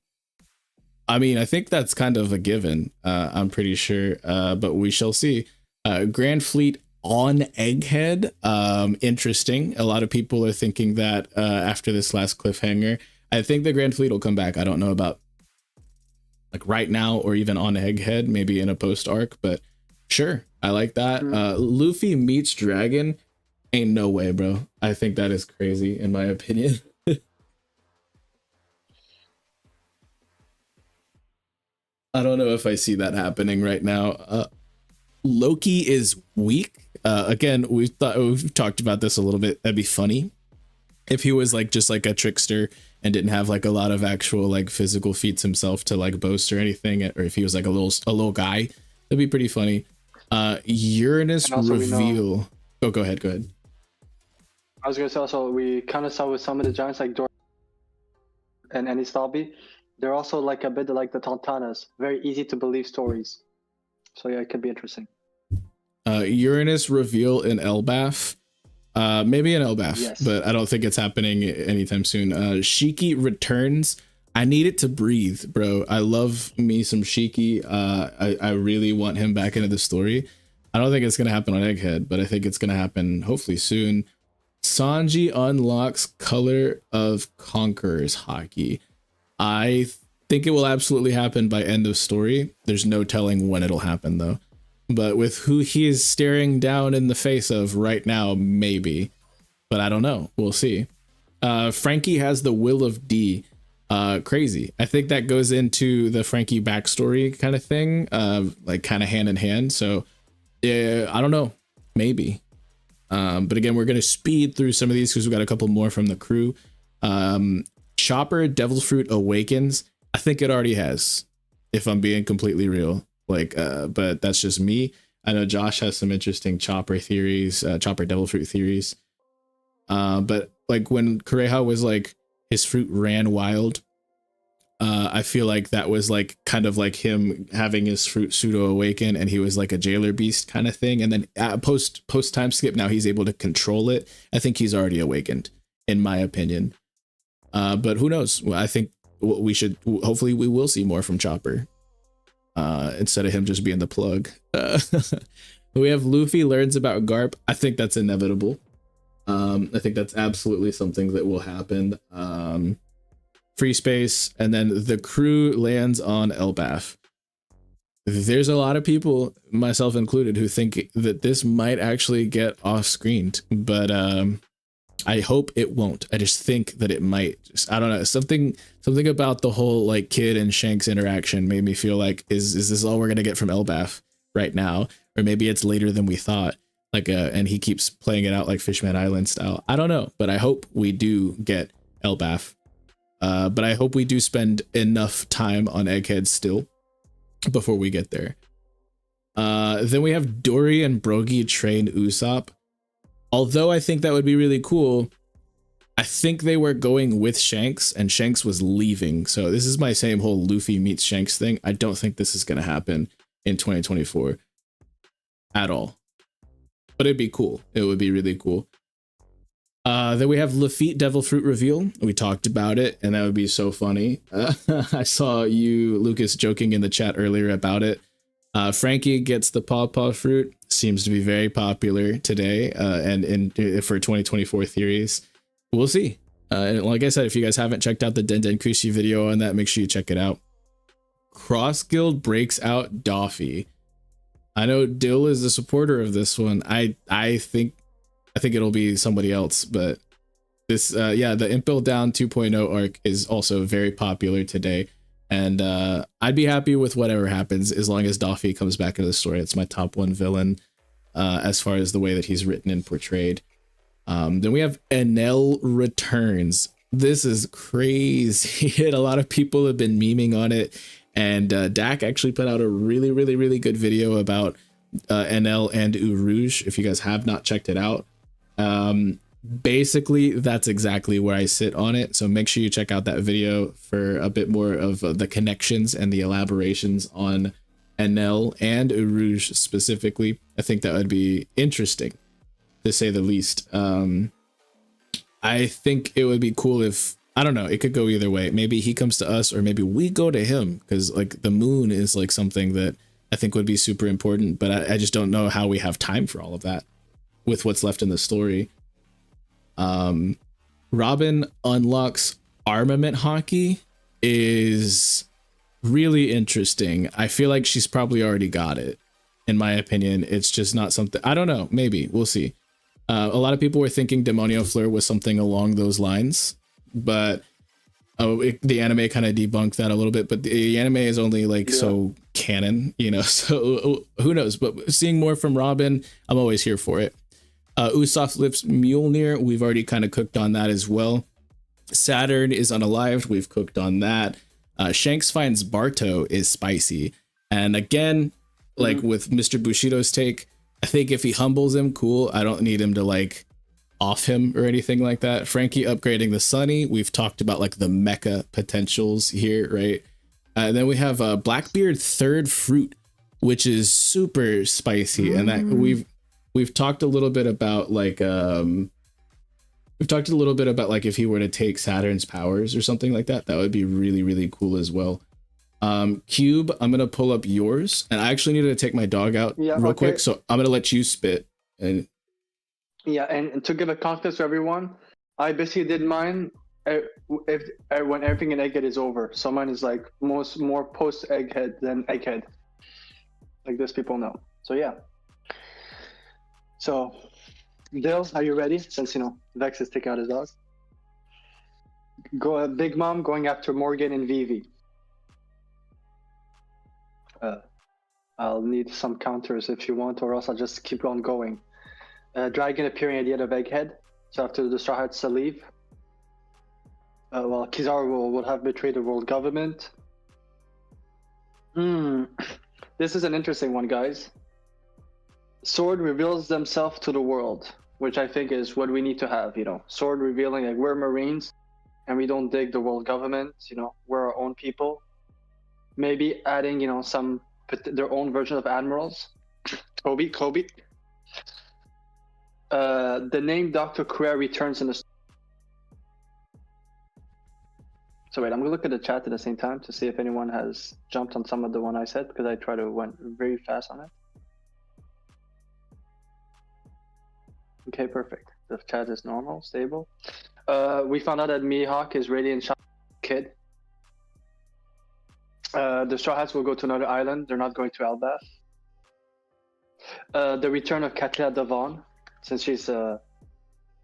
I mean, I think that's kind of a given. I'm pretty sure, but we shall see. Grand Fleet on Egghead. Interesting. A lot of people are thinking that after this last cliffhanger, I think the Grand Fleet will come back. I don't know about like right now or even on Egghead, maybe in a post arc, but sure, I like that. Luffy meets Dragon. Ain't no way, bro. I think that is crazy in my opinion. I don't know if I see that happening right now. Loki is weak. Again, we've talked about this a little bit. That'd be funny if he was like just like a trickster and didn't have like a lot of actual like physical feats himself to like boast or anything, or if he was like a little guy. That'd be pretty funny. Uranus reveal. Oh, go ahead. I was gonna say also we kind of saw with some of the giants like Dor and Anistalbi. They're also like a bit like the Tantanas, very easy to believe stories. So yeah, it could be interesting. Uranus reveal in Elbaf. Maybe in Elbaf, yes, but I don't think it's happening anytime soon. Shiki returns. I need it to breathe, bro. I love me some Shiki. I really want him back into the story. I don't think it's gonna happen on Egghead, but I think it's gonna happen hopefully soon. Sanji unlocks Color of Conquerors hockey. I think it will absolutely happen by end of story. There's no telling when it'll happen though. But with who he is staring down in the face of right now, maybe. But I don't know. We'll see. Frankie has the Will of D. Crazy. I think that goes into the Frankie backstory kind of thing, like kind of hand in hand. So yeah, I don't know. Maybe. But again, we're going to speed through some of these because we've got a couple more from the crew. Chopper Devil Fruit Awakens. I think it already has, if I'm being completely real. Like, but that's just me. I know Josh has some interesting Chopper theories, Chopper Devil Fruit theories. But like when Kureha was like, his fruit ran wild. I feel like that was like kind of like him having his fruit pseudo awaken, and he was like a jailer beast kind of thing. And then post time skip, now he's able to control it. I think he's already awakened, in my opinion. But who knows? Well, I think we should, hopefully we will see more from Chopper, instead of him just being the plug. We have Luffy learns about Garp. I think that's inevitable. I think that's absolutely something that will happen. Free space, and then the crew lands on Elbaf. There's a lot of people, myself included, who think that this might actually get off-screened, but I hope it won't. I just think that it might. I don't know, something about the whole like Kid and Shanks interaction made me feel like, is this all we're gonna get from Elbaf right now, or maybe it's later than we thought. Like, and he keeps playing it out like Fishman Island style. I don't know, but I hope we do get Elbaf. But I hope we do spend enough time on Egghead still before we get there. Then we have Dory and Brogy train Usopp. Although I think that would be really cool, I think they were going with Shanks and Shanks was leaving. So this is my same whole Luffy meets Shanks thing. I don't think this is going to happen in 2024 at all. But it'd be cool. It would be really cool. Then we have Lafitte Devil Fruit reveal. We talked about it, and that would be so funny. I saw you, Lucas, joking in the chat earlier about it. Frankie gets the Paw fruit. Seems to be very popular today, and for 2024 theories. We'll see. And like I said, if you guys haven't checked out the Den Kushi video on that, make sure you check it out. Cross Guild breaks out Doffy. I know Dill is a supporter of this one. I think it'll be somebody else, but this, yeah, the Impel Down 2.0 arc is also very popular today, and I'd be happy with whatever happens as long as Doffy comes back into the story. It's my top one villain, as far as the way that he's written and portrayed. Then we have Enel returns. This is crazy. A lot of people have been memeing on it, and Dak actually put out a really good video about Enel and Urouge. If you guys have not checked it out, basically that's exactly where I sit on it, so make sure you check out that video for a bit more of the connections and the elaborations on Enel and Urouge specifically. I think that would be interesting, to say the least. I think it would be cool if, I don't know, it could go either way. Maybe he comes to us, or maybe we go to him, because like the moon is like something that I think would be super important, but I just don't know how we have time for all of that with what's left in the story. Robin unlocks armament hockey is really interesting. I feel like she's probably already got it. In my opinion, it's just not something, I don't know, maybe we'll see. A lot of people were thinking Demonio Fleur was something along those lines, but the anime kind of debunked that a little bit, but the anime is only like so canon, you know, so who knows. But seeing more from Robin, I'm always here for it. Usopp lifts Mjolnir. We've already kind of cooked on that as well. Saturn is unalived. We've cooked on that. Shanks finds Barto is spicy. And again, like with Mr. Bushido's take, I think if he humbles him, cool. I don't need him to like off him or anything like that. Frankie upgrading the Sunny. We've talked about like the mecha potentials here, right? And then we have Blackbeard third fruit, which is super spicy. And that we've talked a little bit about like if he were to take Saturn's powers or something like that, that would be really cool as well. Cube, I'm gonna pull up yours, and I actually needed to take my dog out real quick, so I'm gonna let you spit. And Yeah, and to give a context to everyone, I basically did mine if when everything in egghead is over. So mine is like more post egghead than egghead. Like this, people know. So yeah. So, Dill, are you ready? Since Vex is taking out his dog. Go, Big Mom going after Morgan and Vivi. I'll need some counters if you want, or else I'll just keep on going. Dragon appearing at the end of Egghead. So after the Straw Hats leave, well, Kizaru will have betrayed the world government. This is an interesting one, guys. Sword reveals themselves to the world, which I think is what we need to have. Sword revealing like we're Marines, and we don't dig the world government. We're our own people. Maybe adding, some their own version of admirals. Kobe. The name Dr. Kurea returns in the. So wait, I'm gonna look at the chat at the same time to see if anyone has jumped on some of the one I said, because I tried to went very fast on it. Okay, perfect. The chat is normal, stable. We found out that Mihawk is Radiant Kid. The Straw Hats will go to another island. They're not going to Elbaf. The return of Katla Devon, since she's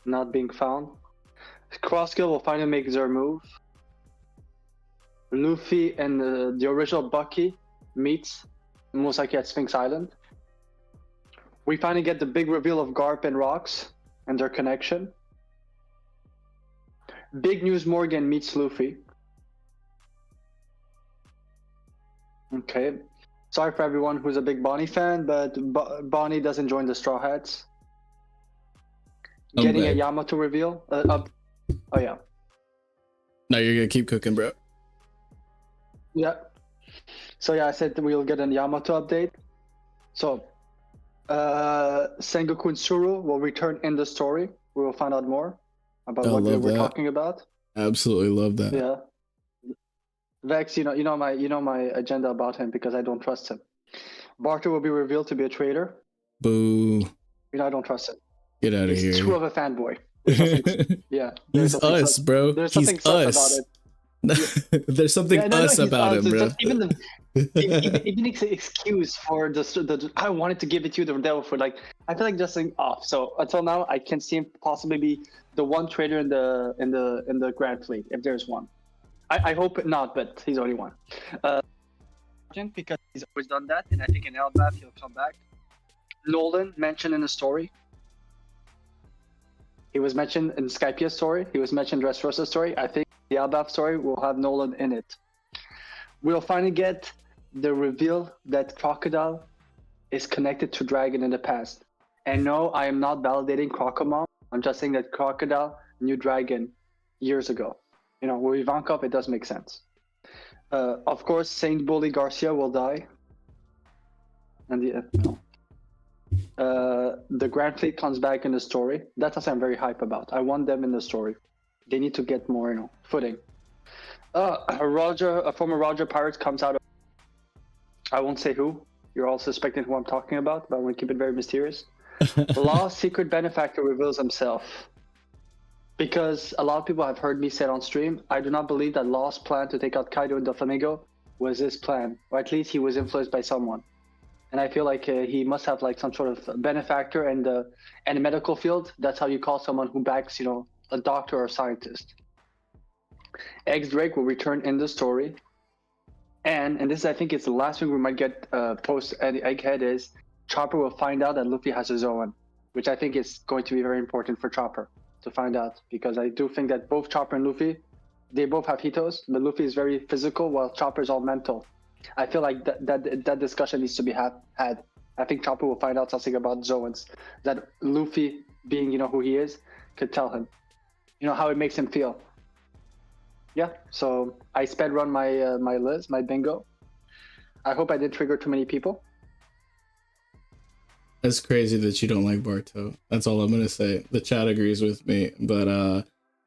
not being found. Crosskill will finally make their move. Luffy and the original Bucky meets, most likely at Sphinx Island. We finally get the big reveal of Garp and Rocks and their connection. Big news, Morgan meets Luffy. Okay. Sorry for everyone who's a big Bonnie fan, but Bonnie doesn't join the Straw Hats. Getting a Yamato reveal. Oh yeah. No, you're gonna keep cooking, bro. Yeah. So yeah, I said we'll get a Yamato update. So Sengoku and Suru will return in the story. We will find out more about what we're talking about. Absolutely love that. Yeah. Vex, you know my agenda about him, because I don't trust him. Barter will be revealed to be a traitor. Boo. I don't trust him. Get out of here. He's too of a fanboy. Yeah. He's us, bro. There's something sus about it. There's something us about him, bro. Even excuse for the I wanted to give it to you, the devil for like, I feel like just saying off. So until now, I can see him possibly be the one trader in the Grand Fleet, if there's one. I hope not, but he's only one. Because he's always done that, and I think in Elbaf he'll come back. Nolan mentioned in the story. He was mentioned in Skypia's story. He was mentioned in Dressrosa's story. I think the Elbaf story will have Nolan in it. We'll finally get the reveal that Crocodile is connected to Dragon in the past. And no, I am not validating Crocomom. I'm just saying that Crocodile knew Dragon years ago. With Ivankov, it does make sense. Of course, Saint Bully Garcia will die. And the Grand Fleet comes back in the story. That's something I'm very hype about. I want them in the story. They need to get more, footing. A former Roger Pirate comes out of... I won't say who. You're all suspecting who I'm talking about, but I want to keep it very mysterious. Law's secret benefactor reveals himself. Because a lot of people have heard me say it on stream, I do not believe that Law's plan to take out Kaido and Doflamingo was his plan. Or at least he was influenced by someone. And I feel like he must have like some sort of benefactor in the medical field. That's how you call someone who backs, a doctor or a scientist. Eggs Drake will return in the story. And this, I think, is the last thing we might get post Egghead is Chopper will find out that Luffy has his own, which I think is going to be very important for Chopper to find out, because I do think that both Chopper and Luffy, they both have Hitos, but Luffy is very physical while Chopper is all mental. I feel like that discussion needs to be had. I think Chopper will find out something about Zoans that Luffy, being who he is, could tell him, how it makes him feel. Yeah, so I sped run my list, my bingo. I hope I didn't trigger too many people. It's crazy that you don't like Barto. That's all I'm gonna say. The chat agrees with me. But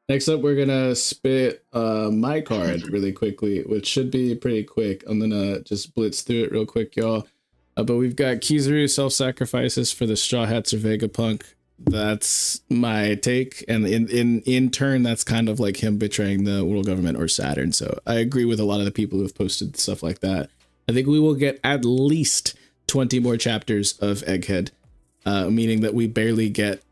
next up, we're gonna spit my card really quickly, which should be pretty quick. I'm gonna just blitz through it real quick, y'all. But we've got Kizaru self-sacrifices for the Straw Hats or Vegapunk. That's my take, and in turn, that's kind of like him betraying the world government or Saturn. So I agree with a lot of the people who have posted stuff like that. I think we will get at least 20 more chapters of Egghead, meaning that we barely get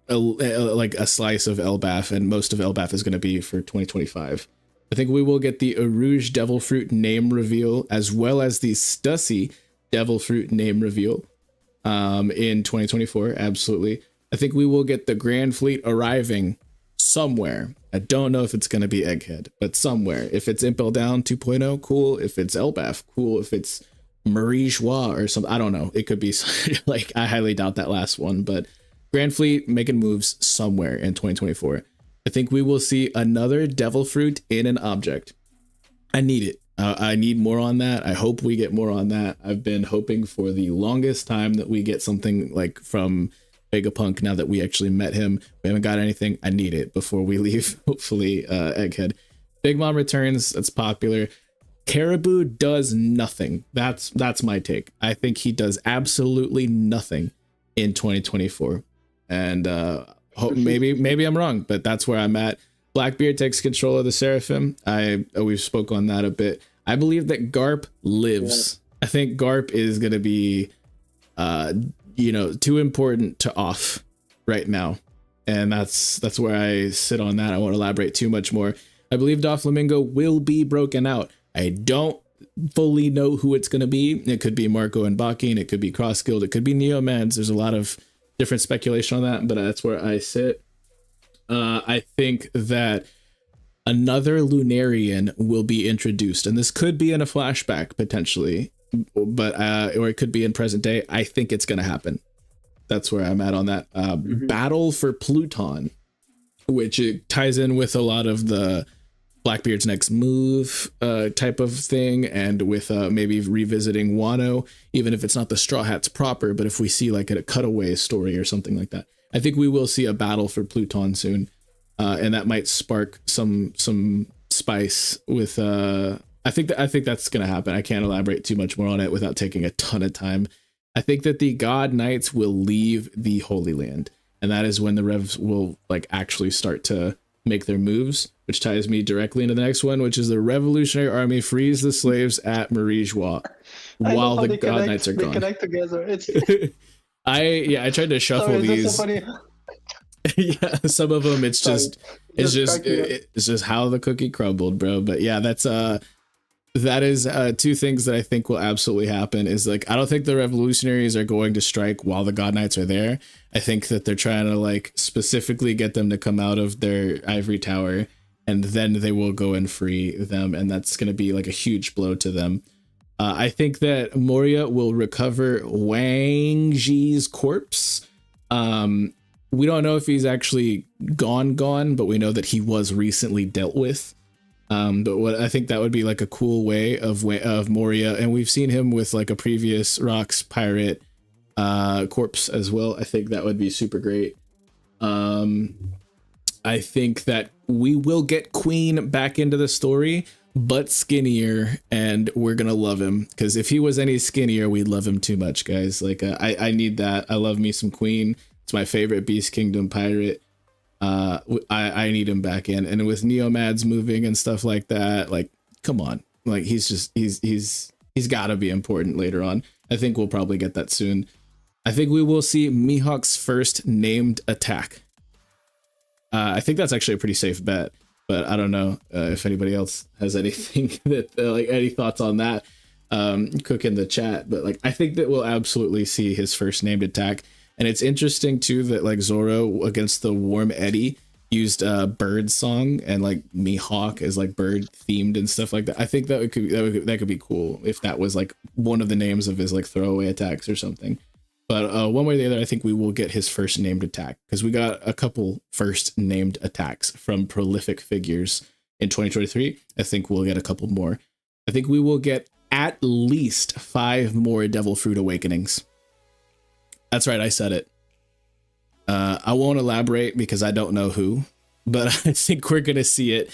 like a slice of Elbaf, and most of Elbaf is going to be for 2025. I think we will get the Arouge Devil Fruit name reveal, as well as the Stussy Devil Fruit name reveal in 2024. Absolutely. I think we will get the Grand Fleet arriving somewhere. I don't know if it's going to be Egghead, but somewhere. If it's Impel Down 2.0, cool. If it's Elbaf, cool. If it's Marie Joie or something, I don't know. It could be like, I highly doubt that last one, but Grand Fleet making moves somewhere in 2024. I think we will see another Devil Fruit in an object. I need it. I need more on that. I hope we get more on that. I've been hoping for the longest time that we get something like from Vegapunk. Now that we actually met him, we haven't got anything. I need it before we leave. Hopefully, Egghead. Big Mom returns. That's popular. Caribou does nothing. That's my take. I think he does absolutely nothing in 2024, and maybe I'm wrong, but that's where I'm at. Blackbeard takes control of the Seraphim. We've spoke on that a bit. I believe that Garp lives. Yeah. I think Garp is going to be, too important to off right now, and that's where I sit on that. I won't elaborate too much more. I believe Doflamingo will be broken out. I don't fully know who it's going to be. It could be Marco and Bakin. It could be Cross Guild. It could be Neomads. There's a lot of different speculation on that, but that's where I sit. I think that another Lunarian will be introduced, and this could be in a flashback potentially, but or it could be in present day. I think it's going to happen. That's where I'm at on that. Battle for Pluton, which it ties in with a lot of the Blackbeard's next move type of thing, and with maybe revisiting Wano, even if it's not the Straw Hats proper, but if we see like a cutaway story or something like that. I think we will see a battle for Pluton soon, and that might spark some spice with I think that's gonna happen. I can't elaborate too much more on it without taking a ton of time. I think that the God Knights will leave the Holy Land, and that is when the Revs will like actually start to make their moves, which ties me directly into the next one, which is the Revolutionary Army frees the slaves at Marie Joie while the God Knights are gone. They connect together. It's I tried to shuffle these. So yeah, some of them it's just how the cookie crumbled, bro. But yeah, that is two things that I think will absolutely happen. Is like, I don't think the revolutionaries are going to strike while the God Knights are there. I think that they're trying to like specifically get them to come out of their ivory tower, and then they will go and free them, and that's going to be like a huge blow to them. I think that Moria will recover Wang Ji's corpse. We don't know if he's actually gone, but we know that he was recently dealt with. But what I think that would be like a cool way of Moria, and we've seen him with like a previous Rocks pirate corpse as well. I think that would be super great. I think that we will get Queen back into the story, but skinnier, and we're gonna love him, because if he was any skinnier, we'd love him too much, guys. Like I need that. I love me some Queen. It's my favorite Beast Kingdom pirate. I need him back in, and with Neomads moving and stuff like that, like, come on, like he's got to be important later on. I think we'll probably get that soon. I think we will see Mihawk's first named attack. I think that's actually a pretty safe bet, but I don't know if anybody else has anything that like any thoughts on that. Cook in the chat, but like I think that we'll absolutely see his first named attack. And it's interesting too that like Zoro against the Warm Eddy used Bird Song, and like Mihawk is like bird themed and stuff like that. I think that could be cool if that was like one of the names of his like throwaway attacks or something. But one way or the other, I think we will get his first named attack, because we got a couple first named attacks from prolific figures in 2023. I think we'll get a couple more. I think we will get at least 5 more Devil Fruit Awakenings. That's right, I said it. I won't elaborate because I don't know who, but I think we're going to see it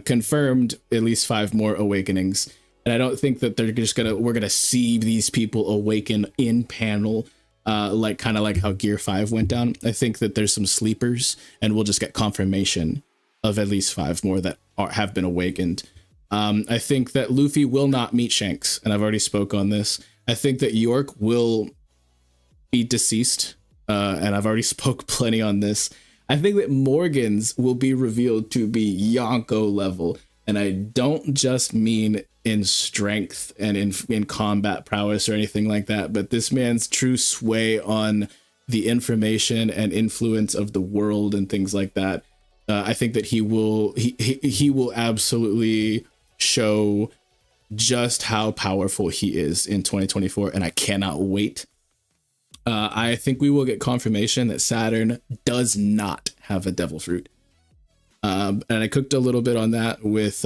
confirmed, at least 5 more awakenings. And I don't think that we're going to see these people awaken in panel. like kind of like how Gear 5 went down. I think that there's some sleepers, and we'll just get confirmation of at least 5 more that have been awakened. I think that Luffy will not meet Shanks, and I've already spoke on this. I think that York will be deceased, and I've already spoke plenty on this. I think that Morgan's will be revealed to be Yonko level, and I don't just mean in strength and in combat prowess or anything like that, but this man's true sway on the information and influence of the world and things like that. I think that he will absolutely show just how powerful he is in 2024, and I cannot wait. I think we will get confirmation that Saturn does not have a devil fruit. And I cooked a little bit on that with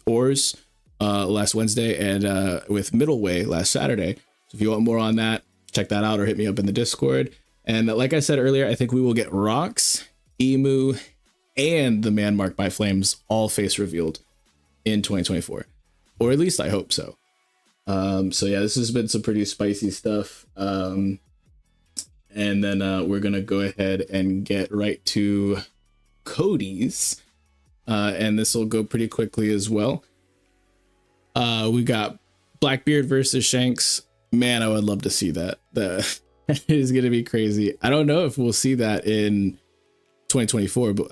Ores last Wednesday and with Middleway last Saturday. So if you want more on that, check that out or hit me up in the Discord. And like I said earlier, I think we will get Rocks, Emu, and the man marked by flames all face revealed in 2024, or at least I hope so. So yeah, this has been some pretty spicy stuff. And then we're gonna go ahead and get right to Cody's, and this will go pretty quickly as well. We got Blackbeard versus Shanks. Man, I would love to see that. That is gonna be crazy. I don't know if we'll see that in 2024, but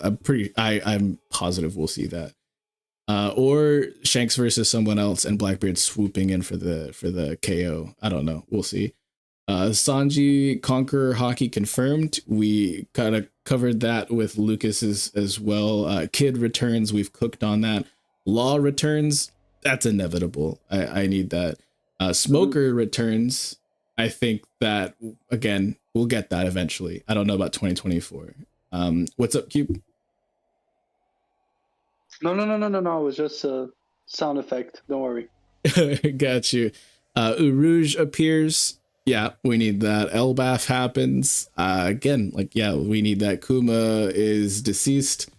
I'm positive we'll see that. Or Shanks versus someone else and Blackbeard swooping in for the KO. I don't know. We'll see. Sanji Conqueror Hockey confirmed. We kind of covered that with Lucas's as well. Kid returns. We've cooked on that. Law returns. That's inevitable. I need that. Smoker returns. I think that, again, we'll get that eventually. I don't know about 2024. What's up, Cube? No. It was just a sound effect. Don't worry. Got you. Urouge appears. Yeah, we need that. Elbaf happens. Again, like, yeah, we need that. Kuma is deceased.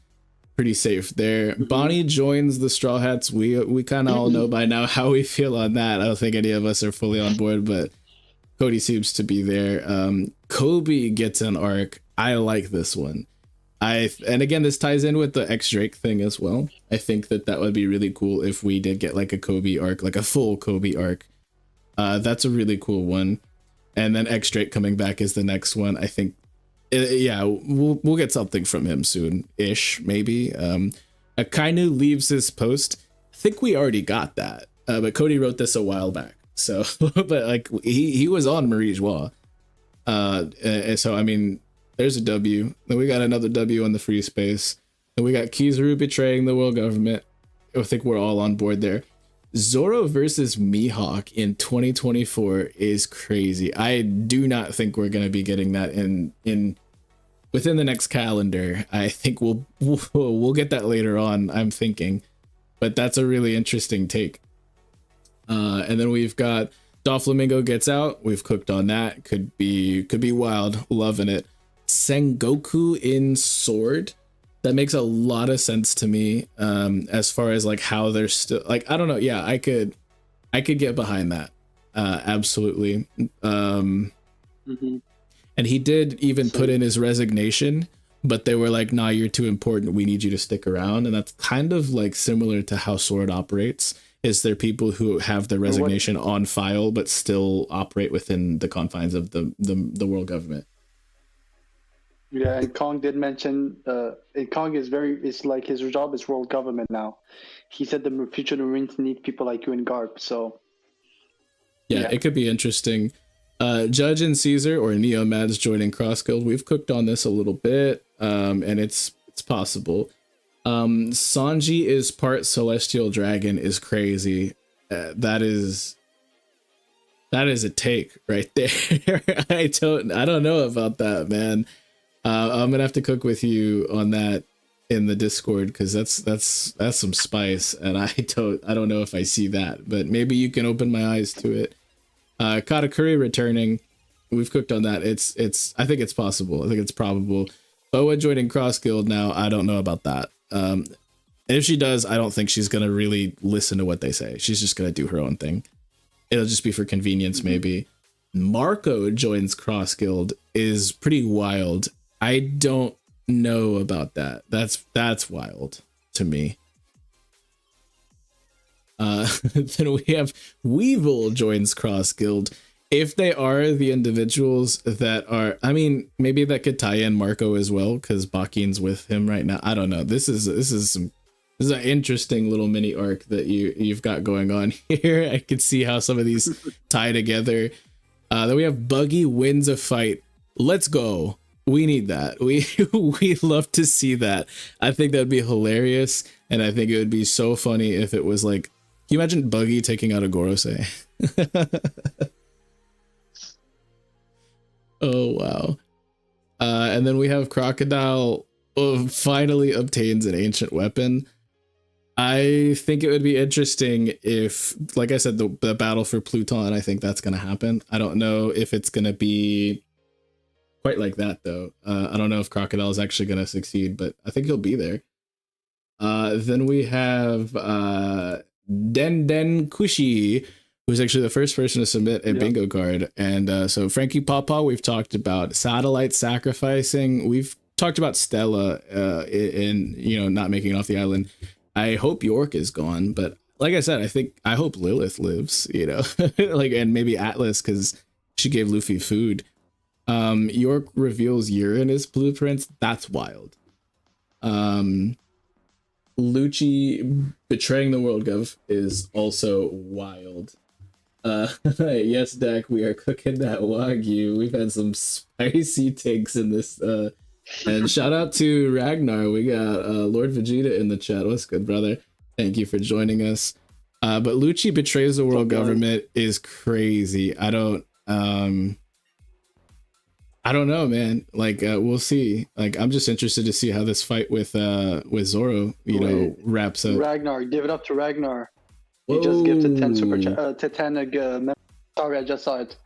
Pretty safe there. Bonnie joins the Straw Hats. We kind of all know by now how we feel on that. I don't think any of us are fully on board, but Cody seems to be there. Kube gets an arc. I like this one. And again, this ties in with the X Drake thing as well. I think that would be really cool if we did get like a Kube arc, like a full Kube arc. That's a really cool one. And then X Drake coming back is the next one. I think, yeah, we'll get something from him soon-ish, maybe. Akainu leaves his post. I think we already got that, but Cody wrote this a while back. So, but like he was on Marie Joie. So I mean, there's a W. Then we got another W on the free space. Then we got Kizaru betraying the world government. I think we're all on board there. Zoro versus Mihawk in 2024 is crazy. I do not think we're going to be getting that in within the next calendar. I think we'll get that later on, I'm thinking. But that's a really interesting take. And then we've got Doflamingo gets out. We've cooked on that. Could be wild. Loving it. Sengoku in Sword. That makes a lot of sense to me, as far as like how they're still like, I don't know. Yeah, I could get behind that. Absolutely. And he did even put in his resignation, but they were like, nah, you're too important. We need you to stick around. And that's kind of like similar to how Sword operates. Is there people who have their resignation on file, but still operate within the confines of the world government? Yeah, and Kong did mention, Kong is like his job is world government now. He said the future Marines need people like you in Garp, so. Yeah, it could be interesting. Judge and Caesar or Neomads joining Cross Guild. We've cooked on this a little bit, and it's possible. Sanji is part Celestial Dragon is crazy. That is a take right there. I don't know about that, man. I'm gonna have to cook with you on that in the Discord, because that's some spice, and I don't know if I see that, but maybe you can open my eyes to it. Katakuri returning, we've cooked on that. I think it's possible. I think it's probable. Boa joining Cross Guild now. I don't know about that. If she does, I don't think she's gonna really listen to what they say. She's just gonna do her own thing. It'll just be for convenience, maybe. Marco joins Cross Guild is pretty wild. I don't know about that. That's wild to me. Then we have Weevil joins Cross Guild. If they are the individuals that are, I mean, maybe that could tie in Marco as well, because Bakin's with him right now. I don't know. This is an interesting little mini arc that you've got going on here. I can see how some of these tie together. Then we have Buggy wins a fight. Let's go. We need that. We love to see that. I think that'd be hilarious, and I think it would be so funny if it was like, can you imagine Buggy taking out a Gorosei? Oh wow. And then we have Crocodile finally obtains an ancient weapon. I think it would be interesting if, like I said, the battle for Pluton, I think that's going to happen. I don't know if it's going to be quite like that, though. I don't know if Crocodile is actually going to succeed, but I think he'll be there. Then we have Den Kushi, who's actually the first person to submit a bingo card. And so Frankie Papa, we've talked about satellite sacrificing. We've talked about Stella in not making it off the island. I hope York is gone, but like I said, I hope Lilith lives, like, and maybe Atlas, because she gave Luffy food. York reveals Uranus blueprints. That's wild. Lucci betraying the world gov is also wild. Yes, Dak, we are cooking that Wagyu. We've had some spicy takes in this. And shout out to Ragnar. We got Lord Vegeta in the chat. What's good, brother? Thank you for joining us. But Lucci betrays the world government is crazy. I don't know, man. Like, we'll see. Like, I'm just interested to see how this fight with Zoro, wraps up. Ragnar, give it up to Ragnar. He just gifted 10 sorry, I just saw it.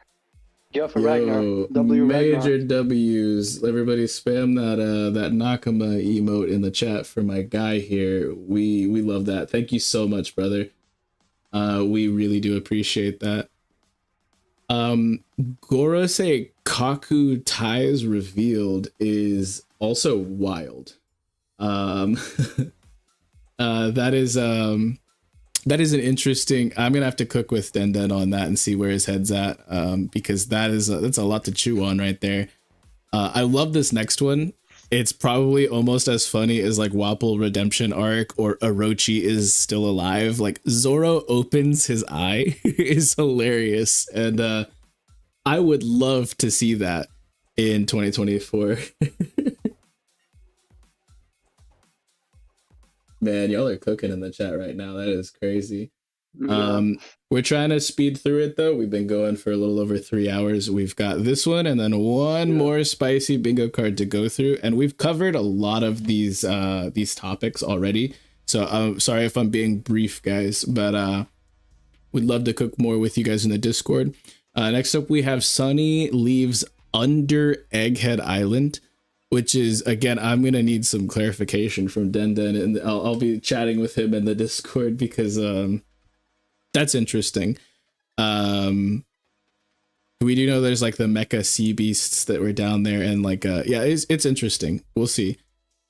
Give up for Ragnar. Major W's. Everybody spam that Nakama emote in the chat for my guy here. We love that. Thank you so much, brother. We really do appreciate that. Gorosei Kaku ties revealed is also wild. That is an interesting. I'm gonna have to cook with Den on that and see where his head's at, because that's a lot to chew on right there. I love this next one. It's probably almost as funny as like Wapol Redemption Arc or Orochi is still alive. Like Zoro opens his eye is hilarious, and I would love to see that in 2024. Man, y'all are cooking in the chat right now. That is crazy. Yeah. We're trying to speed through it though. We've been going for a little over 3 hours. We've got this one and then one more spicy bingo card to go through. And we've covered a lot of these topics already. So I'm sorry if I'm being brief, guys, but we'd love to cook more with you guys in the Discord. Next up, we have Sunny leaves under Egghead Island, which is, again, I'm going to need some clarification from Den, and I'll be chatting with him in the Discord because that's interesting. We do know there's like the mecha sea beasts that were down there, and like, it's interesting. We'll see.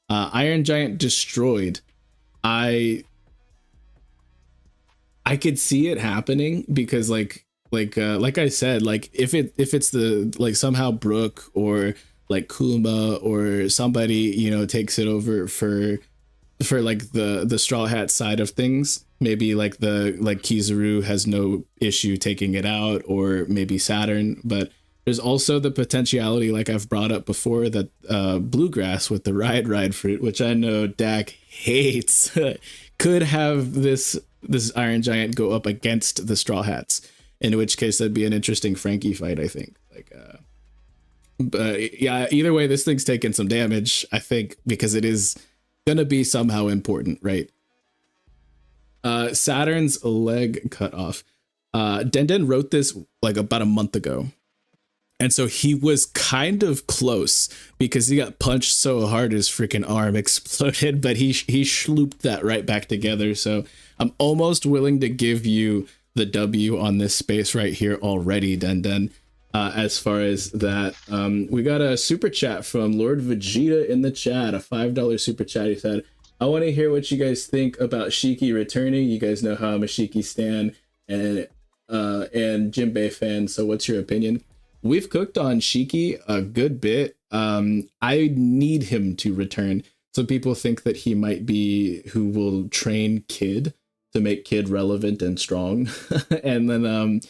Iron Giant destroyed. I could see it happening because like I said, like if it's the like somehow Brook or like Kuma or somebody takes it over for like the Straw Hat side of things, maybe like Kizaru has no issue taking it out, or maybe Saturn. But there's also the potentiality, like I've brought up before, that Bluegrass with the ride fruit, which I know Dak hates, could have this Iron Giant go up against the Straw Hats, in which case that'd be an interesting Frankie fight, I think. But yeah, either way, this thing's taking some damage, I think, because it is gonna be somehow important, right? Saturn's leg cut off. Den wrote this like about a month ago, and so he was kind of close because he got punched so hard his freaking arm exploded, but he schlooped that right back together. So I'm almost willing to give you the W on this space right here already, Den. as far as that. We got a super chat from Lord Vegeta in the chat, a $5 super chat. He said, I want to hear what you guys think about Shiki returning. You guys know how I'm a Shiki stan and Jinbei fan, so what's your opinion? We've cooked on Shiki a good bit. I need him to return. Some people think that he might be who will train Kid to make Kid relevant and strong. And then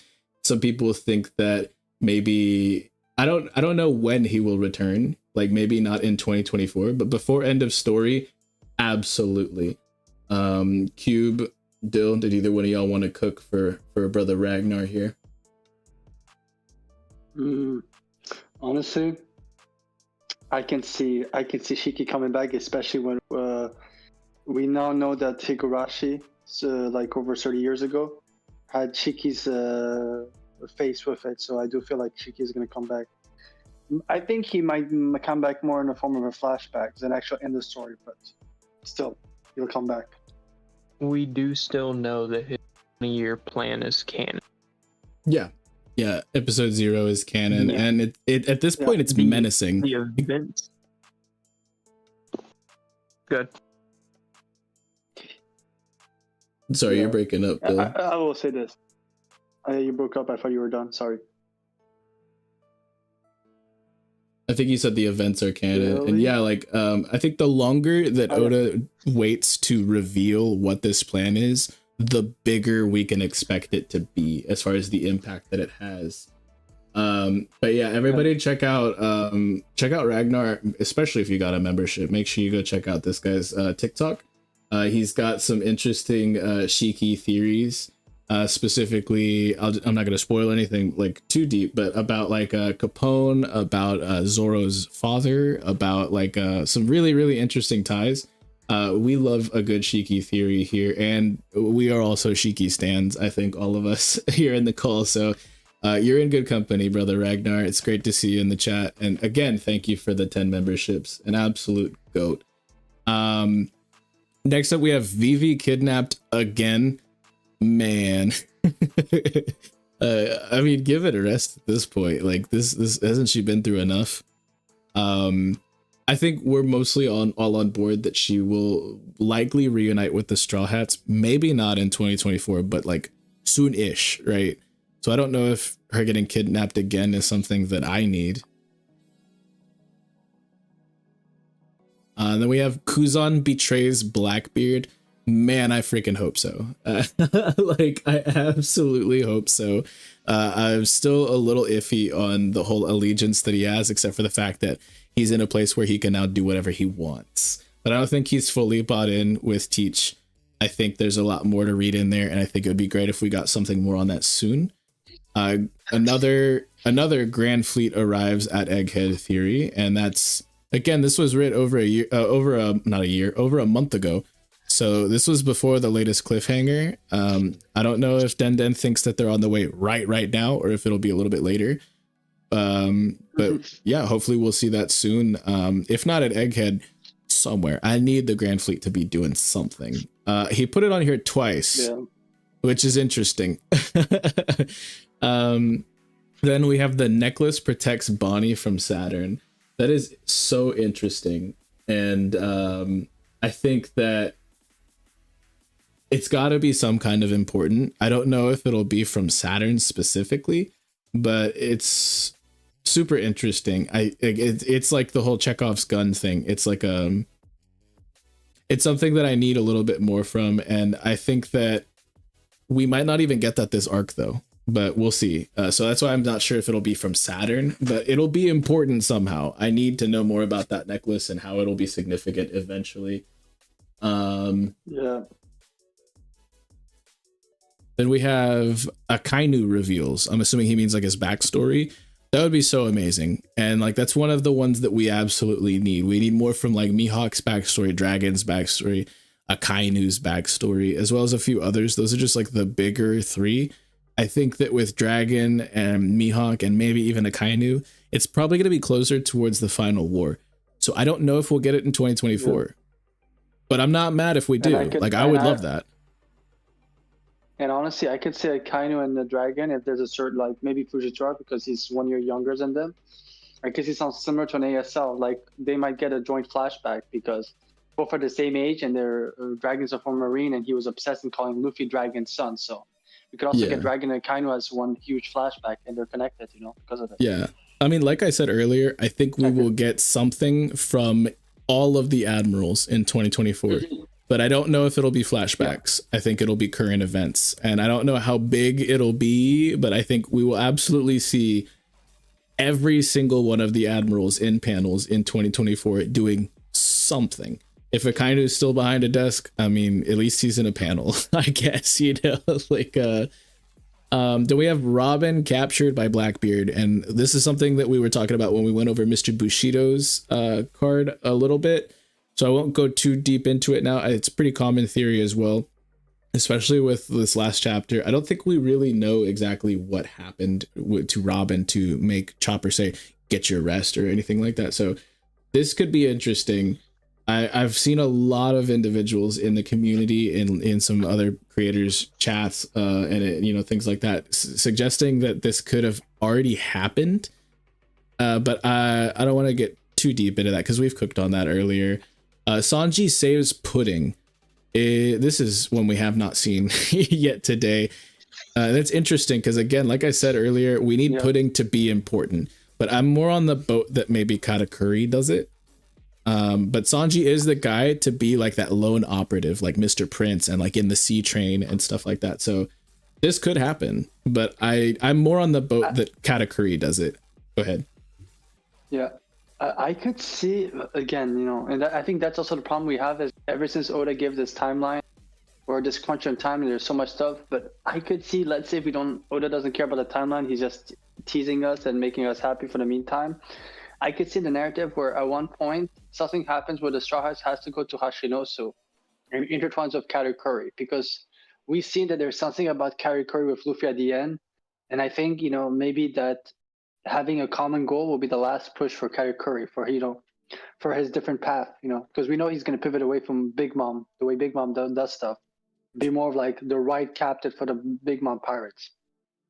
some people think that maybe I don't know when he will return, like maybe not in 2024, but before end of story, absolutely. Kube, Dill, did either one of y'all want to cook for brother Ragnar here? Honestly, I can see Shiki coming back, especially when we now know that Higurashi, like over 30 years ago, had Shiki's face with it. So I do feel like Shiki is going to come back. I think he might come back more in the form of a flashback than actually end the story, but still, he'll come back. We do still know that his 20-year plan is canon. Yeah. Episode 0 is canon, and it at this point it's menacing. The events. Good. Sorry, you're breaking up, Bill. I will say this. You broke up. I thought you were done. Sorry. I think you said the events are canon. Really? And yeah, like I think the longer that Oda waits to reveal what this plan is, the bigger we can expect it to be as far as the impact that it has. But yeah, everybody check out Ragnar, especially if you got a membership. Make sure you go check out this guy's TikTok. He's got some interesting Shiki theories. Specifically, I'm not going to spoil anything like too deep, but about like Capone, about Zoro's father, about like some really, really interesting ties. We love a good Shiki theory here, and we are also Shiki stans, I think, all of us here in the call. So you're in good company, brother Ragnar. It's great to see you in the chat. And again, thank you for the 10 memberships. An absolute goat. Next up, we have Vivi kidnapped again. Man. I mean, give it a rest at this point. Like this hasn't she been through enough? I think we're mostly all on board that she will likely reunite with the Straw Hats. Maybe not in 2024, but like soon-ish, right? So I don't know if her getting kidnapped again is something that I need. Then we have Kuzan betrays Blackbeard. Man, I freaking hope so. Like, I absolutely hope so. I'm still a little iffy on the whole allegiance that he has, except for the fact that he's in a place where he can now do whatever he wants. But I don't think he's fully bought in with Teach. I think there's a lot more to read in there, and I think it would be great if we got something more on that soon. Another Grand Fleet arrives at Egghead Theory, and that's, again, this was written over a month ago. So this was before the latest cliffhanger. I don't know if Den thinks that they're on the way right now, or if it'll be a little bit later. But yeah, hopefully we'll see that soon. If not at Egghead, somewhere. I need the Grand Fleet to be doing something. He put it on here twice, which is interesting. Then we have the necklace protects Bonnie from Saturn. That is so interesting. And I think that it's got to be some kind of important. I don't know if it'll be from Saturn specifically, but it's super interesting. It's like the whole Chekhov's gun thing. It's like it's something that I need a little bit more from, and I think that we might not even get that this arc though, but we'll see. So that's why I'm not sure if it'll be from Saturn, but it'll be important somehow. I need to know more about that necklace and how it'll be significant eventually. Yeah. Then we have Akainu reveals. I'm assuming he means like his backstory. That would be so amazing. And like, that's one of the ones that we absolutely need. We need more from like Mihawk's backstory, Dragon's backstory, Akainu's backstory, as well as a few others. Those are just like the bigger three. I think that with Dragon and Mihawk and maybe even Akainu, it's probably going to be closer towards the final war. So I don't know if we'll get it in 2024, but I'm not mad if we do. I would love that. And honestly, I could say Kainu and the dragon, if there's a certain, like maybe Fujitora because he's 1 year younger than them. I guess he sounds similar to an ASL. Like they might get a joint flashback because both are the same age and they're dragons are from Marine, and he was obsessed in calling Luffy Dragon's son. So we could also get Dragon and Kainu as one huge flashback, and they're connected, you know, because of that. Yeah. I mean, like I said earlier, I think we will get something from all of the admirals in 2024. But I don't know if it'll be flashbacks. I think it'll be current events. And I don't know how big it'll be, but I think we will absolutely see every single one of the admirals in panels in 2024 doing something. If Akainu is still behind a desk, I mean, at least he's in a panel, I guess, you know, like, do we have Robin captured by Blackbeard? And this is something that we were talking about when we went over Mr. Bushido's card a little bit. So I won't go too deep into it now. It's a pretty common theory as well, especially with this last chapter. I don't think we really know exactly what happened to Robin to make Chopper say, get your rest or anything like that. So this could be interesting. I've seen a lot of individuals in the community, in some other creators' chats, and you know, things like that, suggesting that this could have already happened. But I don't want to get too deep into that because we've cooked on that earlier. Sanji saves Pudding. This is one we have not seen yet today. That's interesting because, again, like I said earlier, we need Pudding to be important. But I'm more on the boat that maybe Katakuri does it. But Sanji is the guy to be like that lone operative, like Mr. Prince and like in the sea train and stuff like that. So this could happen, but I'm more on the boat that Katakuri does it. Go ahead. Yeah, I could see, again, you know, and I think that's also the problem we have is ever since Oda gave this timeline or this crunch on time and there's so much stuff, but I could see, let's say if Oda doesn't care about the timeline, he's just teasing us and making us happy for the meantime. I could see the narrative where at one point something happens where the Straw Hats has to go to Hashinosu and intertwines with Katakuri, because we've seen that there's something about Katakuri with Luffy at the end. And I think, you know, maybe that having a common goal will be the last push for Katakuri for, you know, for his different path, you know, because we know he's going to pivot away from Big Mom, the way Big Mom does stuff, be more of like the right captain for the Big Mom pirates.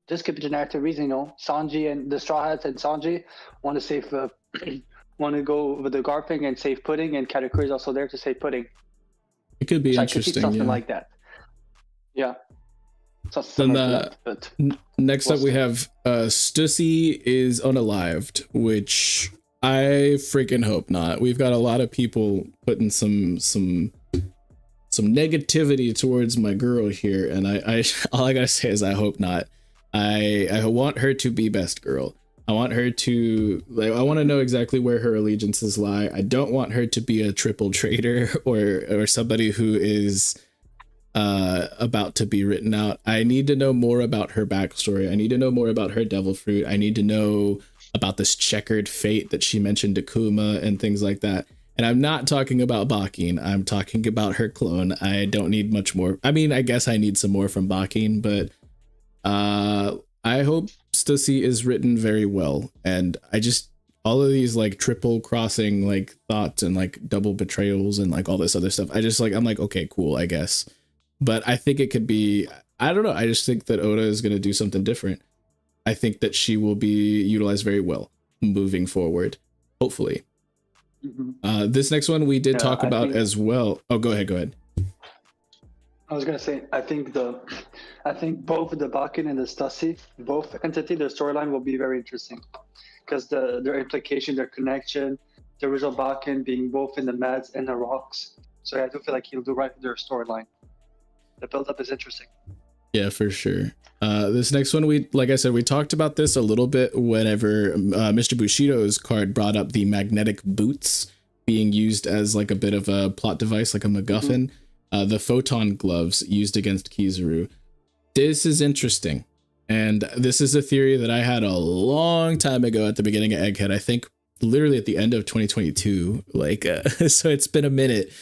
This could be the narrative reason, you know, Sanji and the Straw Hats and Sanji want to save, want to go with the Garping and save Pudding, and Katakuri is also there to save Pudding. It could be so interesting. I could see something like that. Yeah. Then next up we have Stussy is unalived, which I freaking hope not. We've got a lot of people putting some negativity towards my girl here, and I all I gotta say is I hope not. I want her to be best girl. I want her to, like, I want to know exactly where her allegiances lie. I don't want her to be a triple traitor or somebody who is about to be written out. I need to know more about her backstory. I need to know more about her devil fruit. I need to know about this checkered fate that she mentioned to Kuma and things like that. And I'm not talking about Bakin. I'm talking about her clone. I don't need much more. I mean, I guess I need some more from Bakin, but I hope Stussy is written very well. And I just, all of these like triple crossing like thoughts and like double betrayals and like all this other stuff, I just like, I'm like, okay, cool, I guess. But I think it could be, I don't know. I just think that Oda is going to do something different. I think that she will be utilized very well moving forward, hopefully. This next one we did talk about as well. Oh, go ahead. I was gonna say, I think both the Bakin and the Stussy, both entity, their storyline will be very interesting, because their implication, their connection, the original Bakin being both in the Mads and the Rocks. So yeah, I do feel like he'll do right with their storyline. The build-up is interesting. Yeah, for sure. This next one, like I said, we talked about this a little bit whenever Mr. Bushido's card brought up the magnetic boots being used as like a bit of a plot device, like a MacGuffin. The photon gloves used against Kizaru. This is interesting. And this is a theory that I had a long time ago at the beginning of Egghead. I think literally at the end of 2022. Like, so it's been a minute.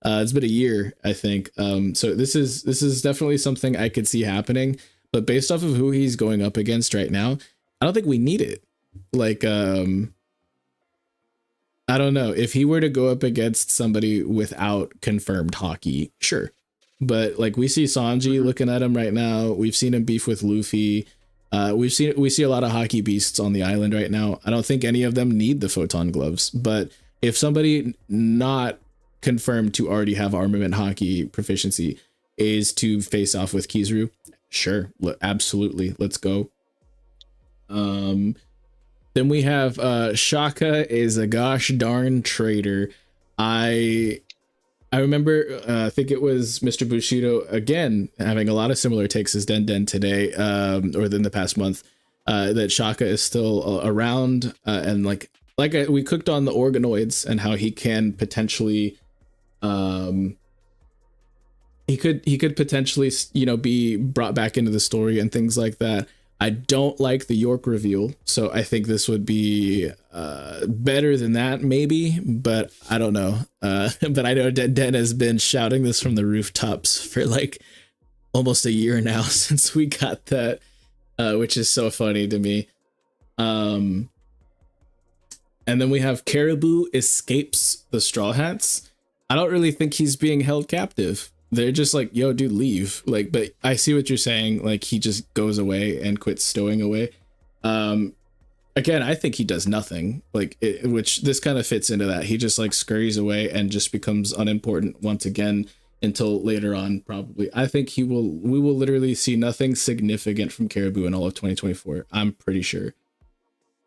It's been a year, I think. So this is definitely something I could see happening. But based off of who he's going up against right now, I don't think we need it. Like, I don't know. If he were to go up against somebody without confirmed hockey, sure. but like we see Sanji looking at him right now. We've seen him beef with Luffy. We see a lot of hockey beasts on the island right now. I don't think any of them need the photon gloves, but if somebody not confirmed to already have armament hockey proficiency is to face off with Kizaru, sure, absolutely, let's go. Then we have Shaka is a gosh darn traitor. I remember, I think it was Mr. Bushido again having a lot of similar takes as Den today, or in the past month, that Shaka is still around, and we cooked on the organoids and how he can potentially, he could potentially, be brought back into the story and things like that. I don't like the York reveal, so I think this would be better than that, maybe, but I don't know. But I know Den has been shouting this from the rooftops for like almost a year now since we got that, which is so funny to me. And then we have Caribou escapes the Straw Hats. I don't really think he's being held captive. They're just like, yo, dude, leave. Like, but I see what you're saying. Like, he just goes away and quits stowing away. Again, I think he does nothing. Like, which this kind of fits into that. He just like scurries away and just becomes unimportant once again until later on, probably. I think we will literally see nothing significant from Caribou in all of 2024. I'm pretty sure.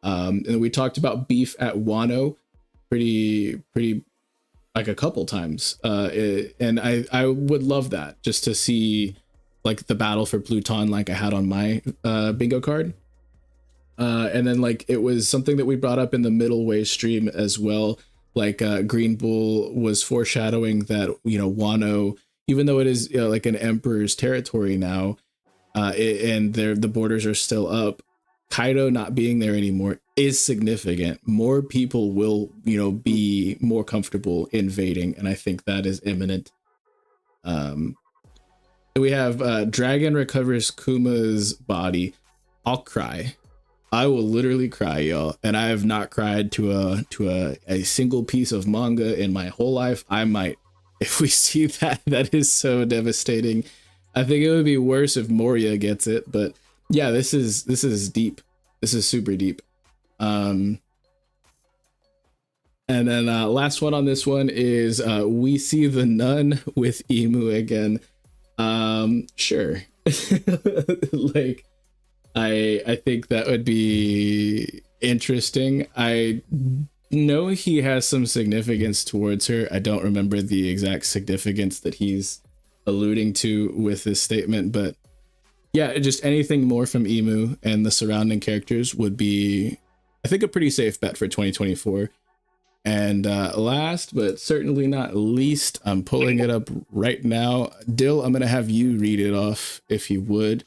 And we talked about beef at Wano pretty like a couple times, and I would love that, just to see like the battle for Pluton like I had on my bingo card, and then like it was something that we brought up in the middle way stream as well, like Green Bull was foreshadowing that Wano, even though it is like an emperor's territory now, and the borders are still up, Kaido not being there anymore is significant. More people will, be more comfortable invading, and I think that is imminent. We have Dragon recovers Kuma's body. I'll cry. I will literally cry, y'all. And I have not cried to a single piece of manga in my whole life. I might, if we see that. That is so devastating. I think it would be worse if Moria gets it, but yeah, this is deep. This is super deep. And then last one on this one is we see the nun with Emu again. Sure. Like I think that would be interesting. I know he has some significance towards her. I don't remember the exact significance that he's alluding to with this statement, but yeah, just anything more from Emu and the surrounding characters would be, I think, a pretty safe bet for 2024. And last but certainly not least, I'm pulling it up right now. Dill, I'm gonna have you read it off if you would.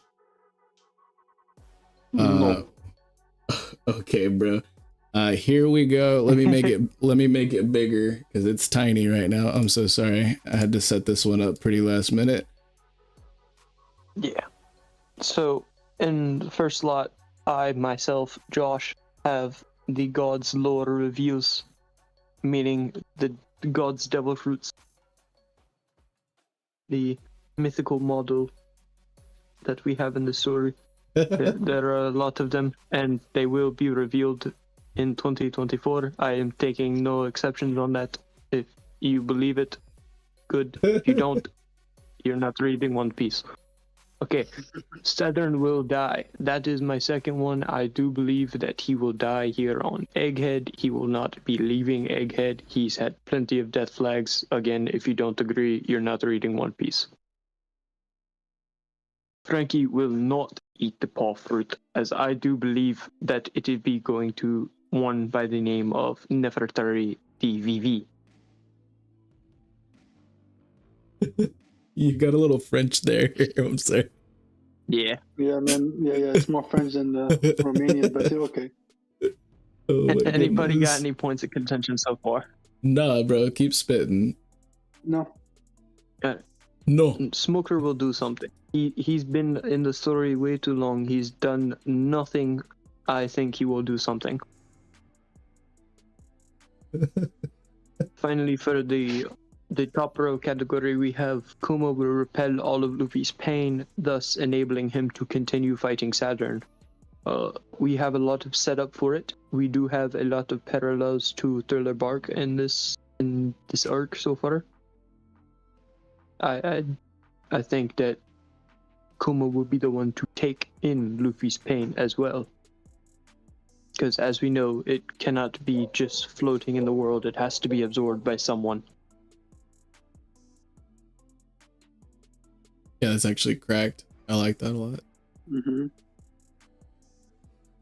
Okay, bro. Here we go. Let me make it bigger because it's tiny right now. I'm so sorry. I had to set this one up pretty last minute. Yeah. So, in the first lot, I myself, Josh, have the God's lore reviews, meaning the God's devil fruits, the mythical model that we have in the story. There are a lot of them, and they will be revealed in 2024. I am taking no exceptions on that. If you believe it, good. If you don't, you're not reading One Piece. Okay, Saturn will die. That is my second one. I do believe that he will die here on Egghead. He will not be leaving Egghead. He's had plenty of death flags. Again, if you don't agree, you're not reading One Piece. Frankie will not eat the paw fruit, as I do believe that it will be going to one by the name of Nefertari DVV. You got a little French there. I'm sorry. Yeah. Yeah, man. Yeah. It's more French than Romanian, but okay. Oh, Anybody goodness. got any points of contention so far? Nah, bro. Keep spitting. No. No. Smoker will do something. He's been in the story way too long. He's done nothing. I think he will do something. Finally, for the the top row category, we have Kuma will repel all of Luffy's pain, thus enabling him to continue fighting Saturn. We have a lot of setup for it. We do have a lot of parallels to Thriller Bark in this arc so far. I think that Kuma will be the one to take in Luffy's pain as well. Because as we know, it cannot be just floating in the world. It has to be absorbed by someone. Yeah, that's actually cracked. I like that a lot. Mm-hmm.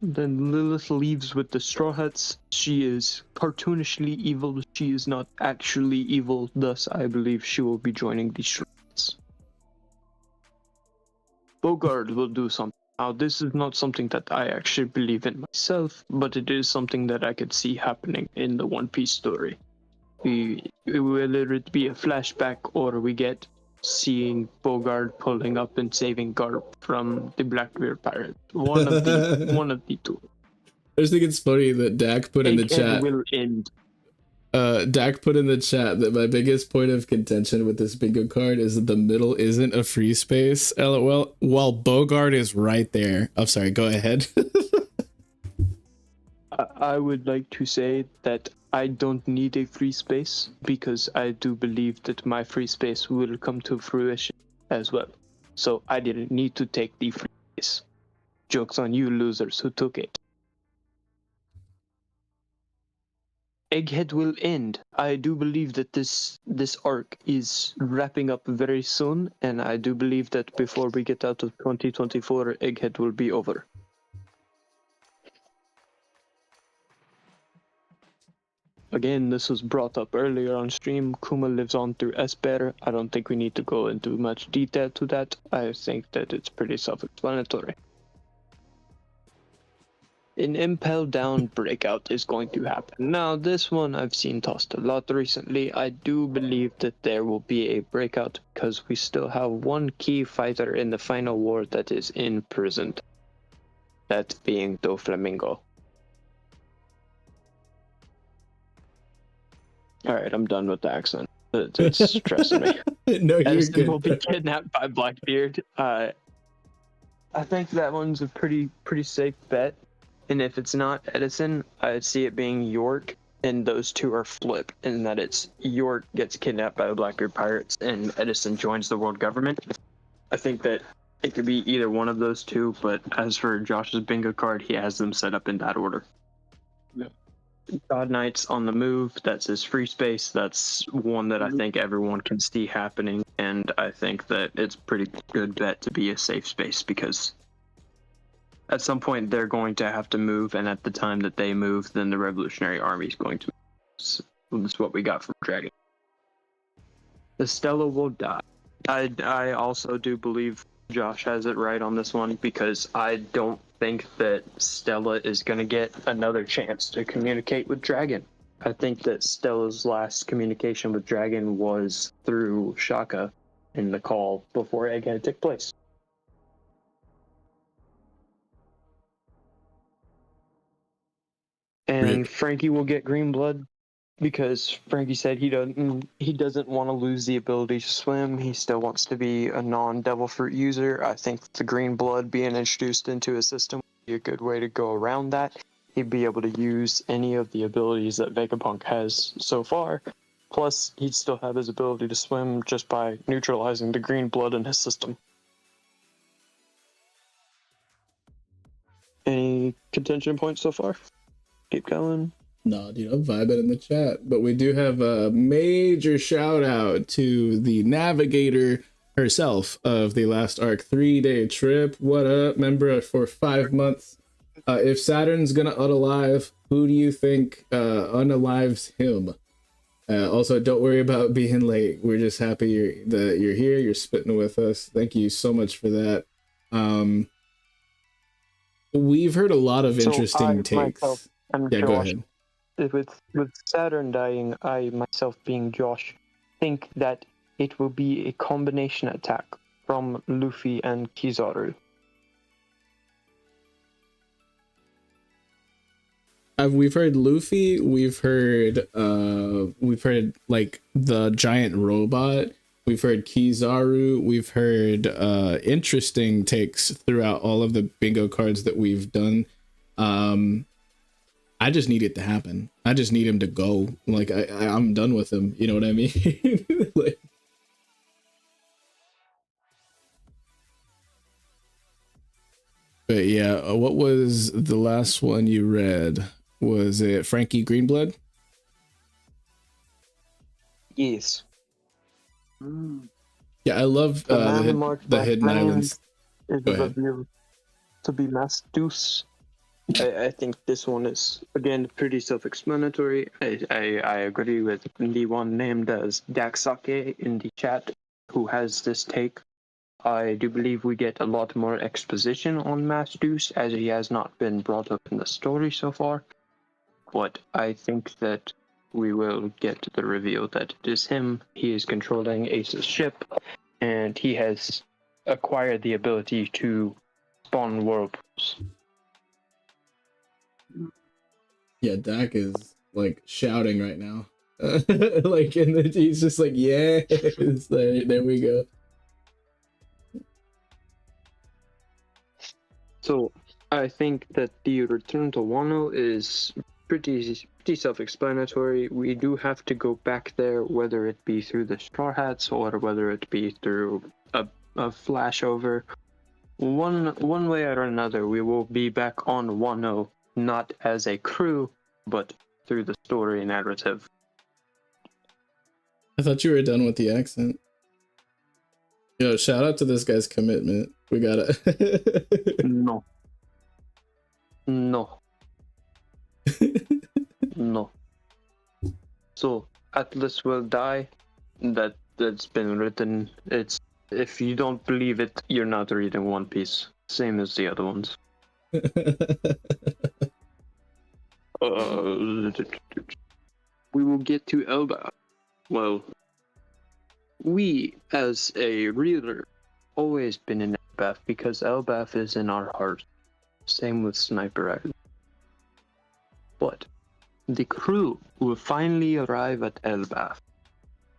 Then Lilith leaves with the Straw Hats. She is cartoonishly evil. She is not actually evil. Thus, I believe she will be joining the Straw Hats. Bogard will do something. Now, this is not something that I actually believe in myself, but it is something that I could see happening in the One Piece story. Whether it be a flashback or we get seeing Bogard pulling up and saving Garp from the Blackbeard pirate. One of the two. I just think it's funny that Dak put in the chat. Will end. Dak put in the chat that my biggest point of contention with this bingo card is that the middle isn't a free space. LOL. While Bogart is right there. I'm sorry. Go ahead. I would like to say that I don't need a free space because I do believe that my free space will come to fruition as well. So I didn't need to take the free space. Joke's on you losers who took it. Egghead will end. I do believe that this arc is wrapping up very soon, and I do believe that before we get out of 2024, Egghead will be over. Again, this was brought up earlier on stream. Kuma lives on through Esper. I don't think we need to go into much detail to that. I think that it's pretty self-explanatory. An Impel Down breakout is going to happen. Now, this one I've seen tossed a lot recently. I do believe that there will be a breakout because we still have one key fighter in the final war that is imprisoned. That being Doflamingo. Alright, I'm done with the accent. It's stressing me. No, you're Edison good. will be kidnapped by Blackbeard. I think that one's a pretty safe bet. And if it's not Edison, I'd see it being York, and those two are flipped, in that it's York gets kidnapped by the Blackbeard pirates, and Edison joins the world government. I think that it could be either one of those two, but as for Josh's bingo card, he has them set up in that order. Yep. God Knight's on the move. That's his free space. That's one that I think everyone can see happening, and I think that it's a pretty good bet to be a safe space because at some point they're going to have to move, and at the time that they move, then the Revolutionary Army is going to move. So that's what we got from Dragon. The Stella will die. I also do believe Josh has it right on this one because I don't think that Stella is going to get another chance to communicate with Dragon. I think that Stella's last communication with Dragon was through Shaka in the call before Egghead took place. And Frankie will get green blood because Frankie said he doesn't want to lose the ability to swim. He still wants to be a non-devil fruit user. I think the green blood being introduced into his system would be a good way to go around that. He'd be able to use any of the abilities that Vegapunk has so far. Plus, he'd still have his ability to swim just by neutralizing the green blood in his system. Any contention points so far? Keep going. No, dude, I'm vibing in the chat. But we do have a major shout out to the Navigator herself of the last arc 3-day trip. What up, member for 5 months? If Saturn's gonna unalive, who do you think unalives him? Also, don't worry about being late. We're just happy that you're here. You're spitting with us. Thank you so much for that. We've heard a lot of interesting takes. I'm yeah, Josh. go ahead. With Saturn dying, I myself being Josh, think that it will be a combination attack from Luffy and Kizaru. we've heard Luffy, we've heard like the giant robot, we've heard Kizaru, we've heard interesting takes throughout all of the bingo cards that we've done. I just need it to happen. I just need him to go. Like I'm done with him. You know what I mean? Like, but yeah, what was the last one you read? Was it Frankie Greenblood? Yes. Yeah, I love the Hidden Islands. Is revealed to be Mastus. I think this one is again pretty self-explanatory. I agree with the one named as Daksake in the chat who has this take. I do believe we get a lot more exposition on Mastus as he has not been brought up in the story so far. But I think that we will get the reveal that it is him. He is controlling Ace's ship, and he has acquired the ability to spawn whirlpools. Yeah, Dak is like shouting right now. Like, and then he's just like, yes, there we go. So I think that the return to Wano is pretty self-explanatory. We do have to go back there, whether it be through the Straw Hats or whether it be through a flashover. One way or another, we will be back on Wano, not as a crew, but through the story narrative. I thought you were done with the accent. Yo, shout out to this guy's commitment. We gotta. No. No. No. So Atlas will die. That's been written. It's if you don't believe it, you're not reading One Piece. Same as the other ones. We will get to Elbaf. Well, we as a reader always been in Elbaf because Elbaf is in our heart. Same with Sniper Island. But the crew will finally arrive at Elbaf.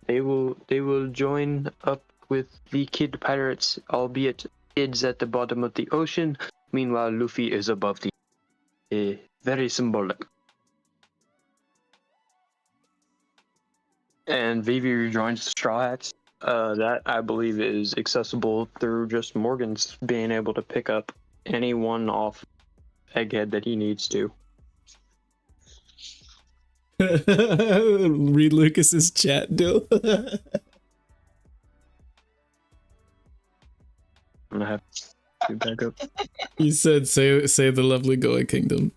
They will join up with the kid pirates, albeit kids at the bottom of the ocean. Meanwhile, Luffy is above the very symbolic. And Vivi rejoins the Straw Hats. That I believe is accessible through just Morgan's being able to pick up anyone off Egghead that he needs to. Read Lucas's chat, Dill. I'm gonna have to back up. He said, "Say the lovely Goa Kingdom."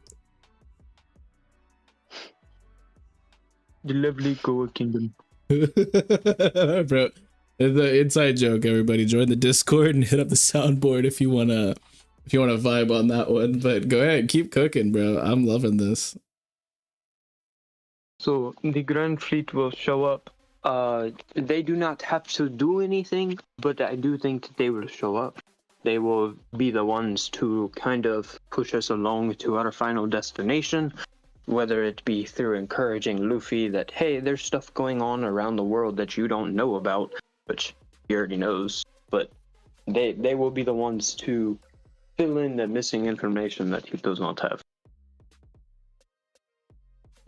The lovely Goa Kingdom. Bro, the inside joke. Everybody, join the Discord and hit up the soundboard if you wanna vibe on that one. But go ahead, keep cooking, bro. I'm loving this. So the Grand Fleet will show up. They do not have to do anything, but I do think that they will show up. They will be the ones to kind of push us along to our final destination, whether it be through encouraging Luffy that, hey, there's stuff going on around the world that you don't know about, which he already knows, but they will be the ones to fill in the missing information that he does not have.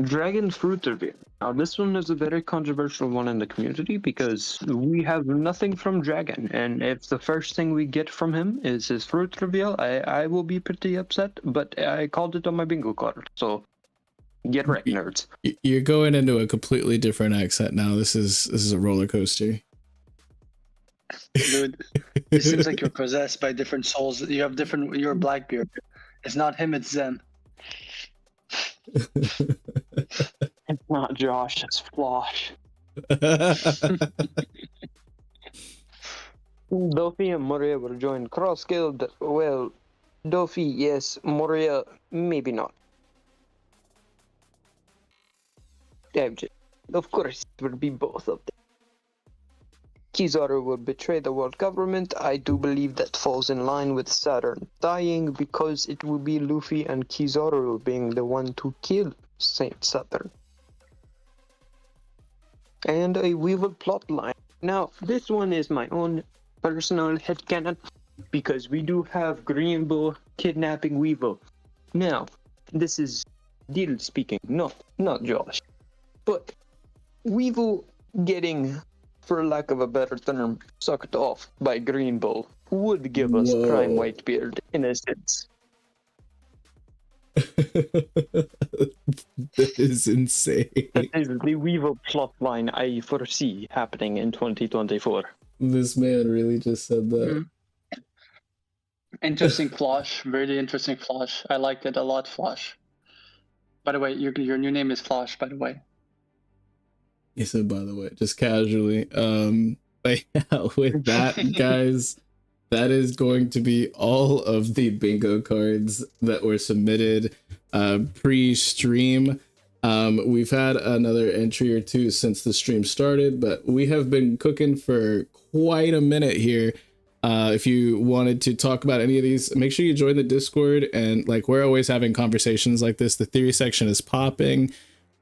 Dragon Fruit Reveal. Now, this one is a very controversial one in the community because we have nothing from Dragon, and if the first thing we get from him is his fruit reveal, I will be pretty upset, but I called it on my bingo card, so get wrecked, nerds. You're going into a completely different accent now. This is a roller coaster. Dude, it seems like you're possessed by different souls. You have different. You're Blackbeard. It's not him. It's Zen. It's not Josh. It's Flosh. Dofi and Moria will join Cross Guild. Well, Dofi, yes. Moria, maybe not. Of course, it will be both of them. Kizaru will betray the world government. I do believe that falls in line with Saturn dying, because it will be Luffy and Kizaru being the one to kill Saint Saturn. And a Weevil plotline. Now, this one is my own personal headcanon, because we do have Green Bull kidnapping Weevil. Now, this is Dill speaking, not Josh. But Weevil getting, for lack of a better term, sucked off by Green Bull would give us Prime Whitebeard in a sense. That is insane. That is the Weevil plotline I foresee happening in 2024. This man really just said that. Interesting flash, very interesting flash. I liked it a lot, Flash. By the way, your new name is Flash, by the way. He said, by the way, just casually. But yeah, with that, guys, that is going to be all of the bingo cards that were submitted pre-stream. We've had another entry or two since the stream started, but we have been cooking for quite a minute here. If you wanted to talk about any of these, make sure you join the Discord, and like, we're always having conversations like this. The theory section is popping,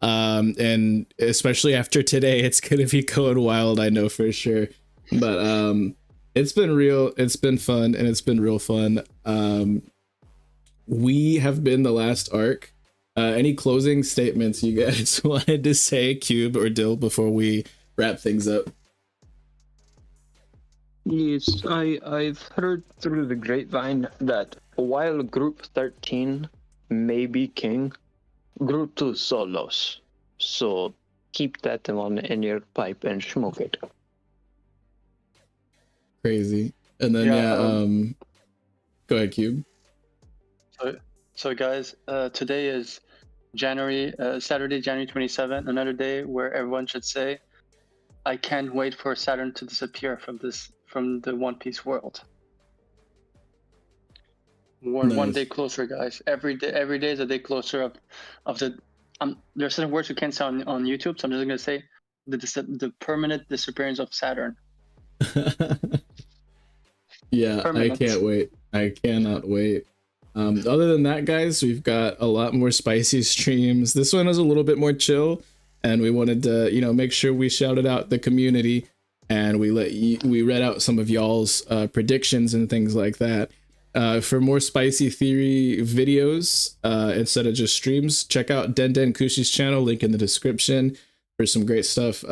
and especially after today, it's gonna be going wild, I know for sure. But it's been real, it's been fun, and it's been real fun. We have been the last arc. Any closing statements you guys wanted to say, Kube or Dill, before we wrap things up? Yes, I've heard through the grapevine that while Group 13 may be king, Group 2 solos. So keep that one in your pipe and smoke it. Crazy. And then go ahead, Cube. So guys, today is Saturday, January 27th, another day where everyone should say, I can't wait for Saturn to disappear from the One Piece world. We're one day closer, guys. Every day is a day closer of the. There are certain words you can't say on YouTube, so I'm just gonna say the permanent disappearance of Saturn. Yeah, permanent. I can't wait. I cannot wait. Other than that, guys, we've got a lot more spicy streams. This one was a little bit more chill, and we wanted to, make sure we shouted out the community, and we read out some of y'all's predictions and things like that. For more spicy theory videos, instead of just streams, check out Den Kushi's channel, link in the description, for some great stuff.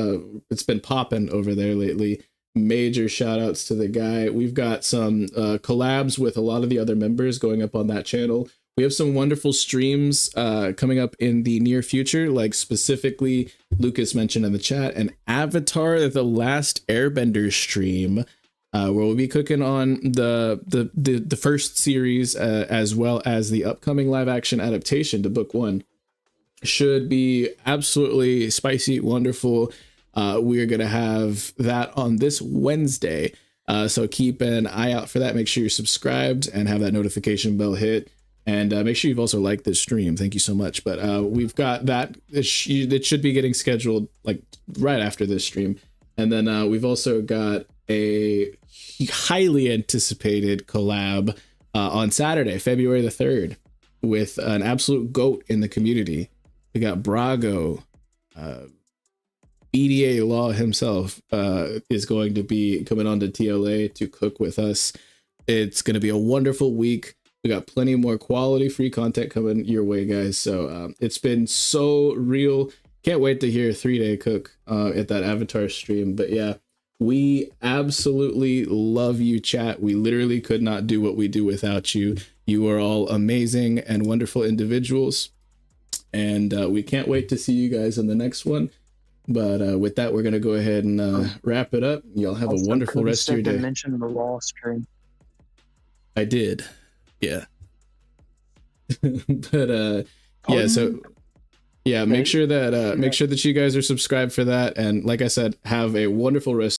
It's been popping over there lately. Major shout outs to the guy. We've got some collabs with a lot of the other members going up on that channel. We have some wonderful streams coming up in the near future, like specifically Lucas mentioned in the chat, an Avatar The Last Airbender stream, where we'll be cooking on the first series, as well as the upcoming live action adaptation to book 1. Should be absolutely spicy, wonderful. We're gonna have that on this Wednesday, so keep an eye out for that. Make sure you're subscribed and have that notification bell hit, and make sure you've also liked this stream. Thank you so much. But we've got that. It should be getting scheduled like right after this stream, and then we've also got a highly anticipated collab on Saturday, February the 3rd, with an absolute GOAT in the community. We got Brago. EDA Law himself is going to be coming on to TLA to cook with us. It's going to be a wonderful week. We got plenty more quality free content coming your way, guys. So it's been so real. Can't wait to hear 3-day cook at that Avatar stream. But yeah, we absolutely love you, chat. We literally could not do what we do without you. You are all amazing and wonderful individuals. And we can't wait to see you guys in the next one. But with that, we're going to go ahead and wrap it up. Y'all have a wonderful rest of your day. I mentioned the law stream. I did. Yeah. But yeah, so yeah, make sure that you guys are subscribed for that. And like I said, have a wonderful rest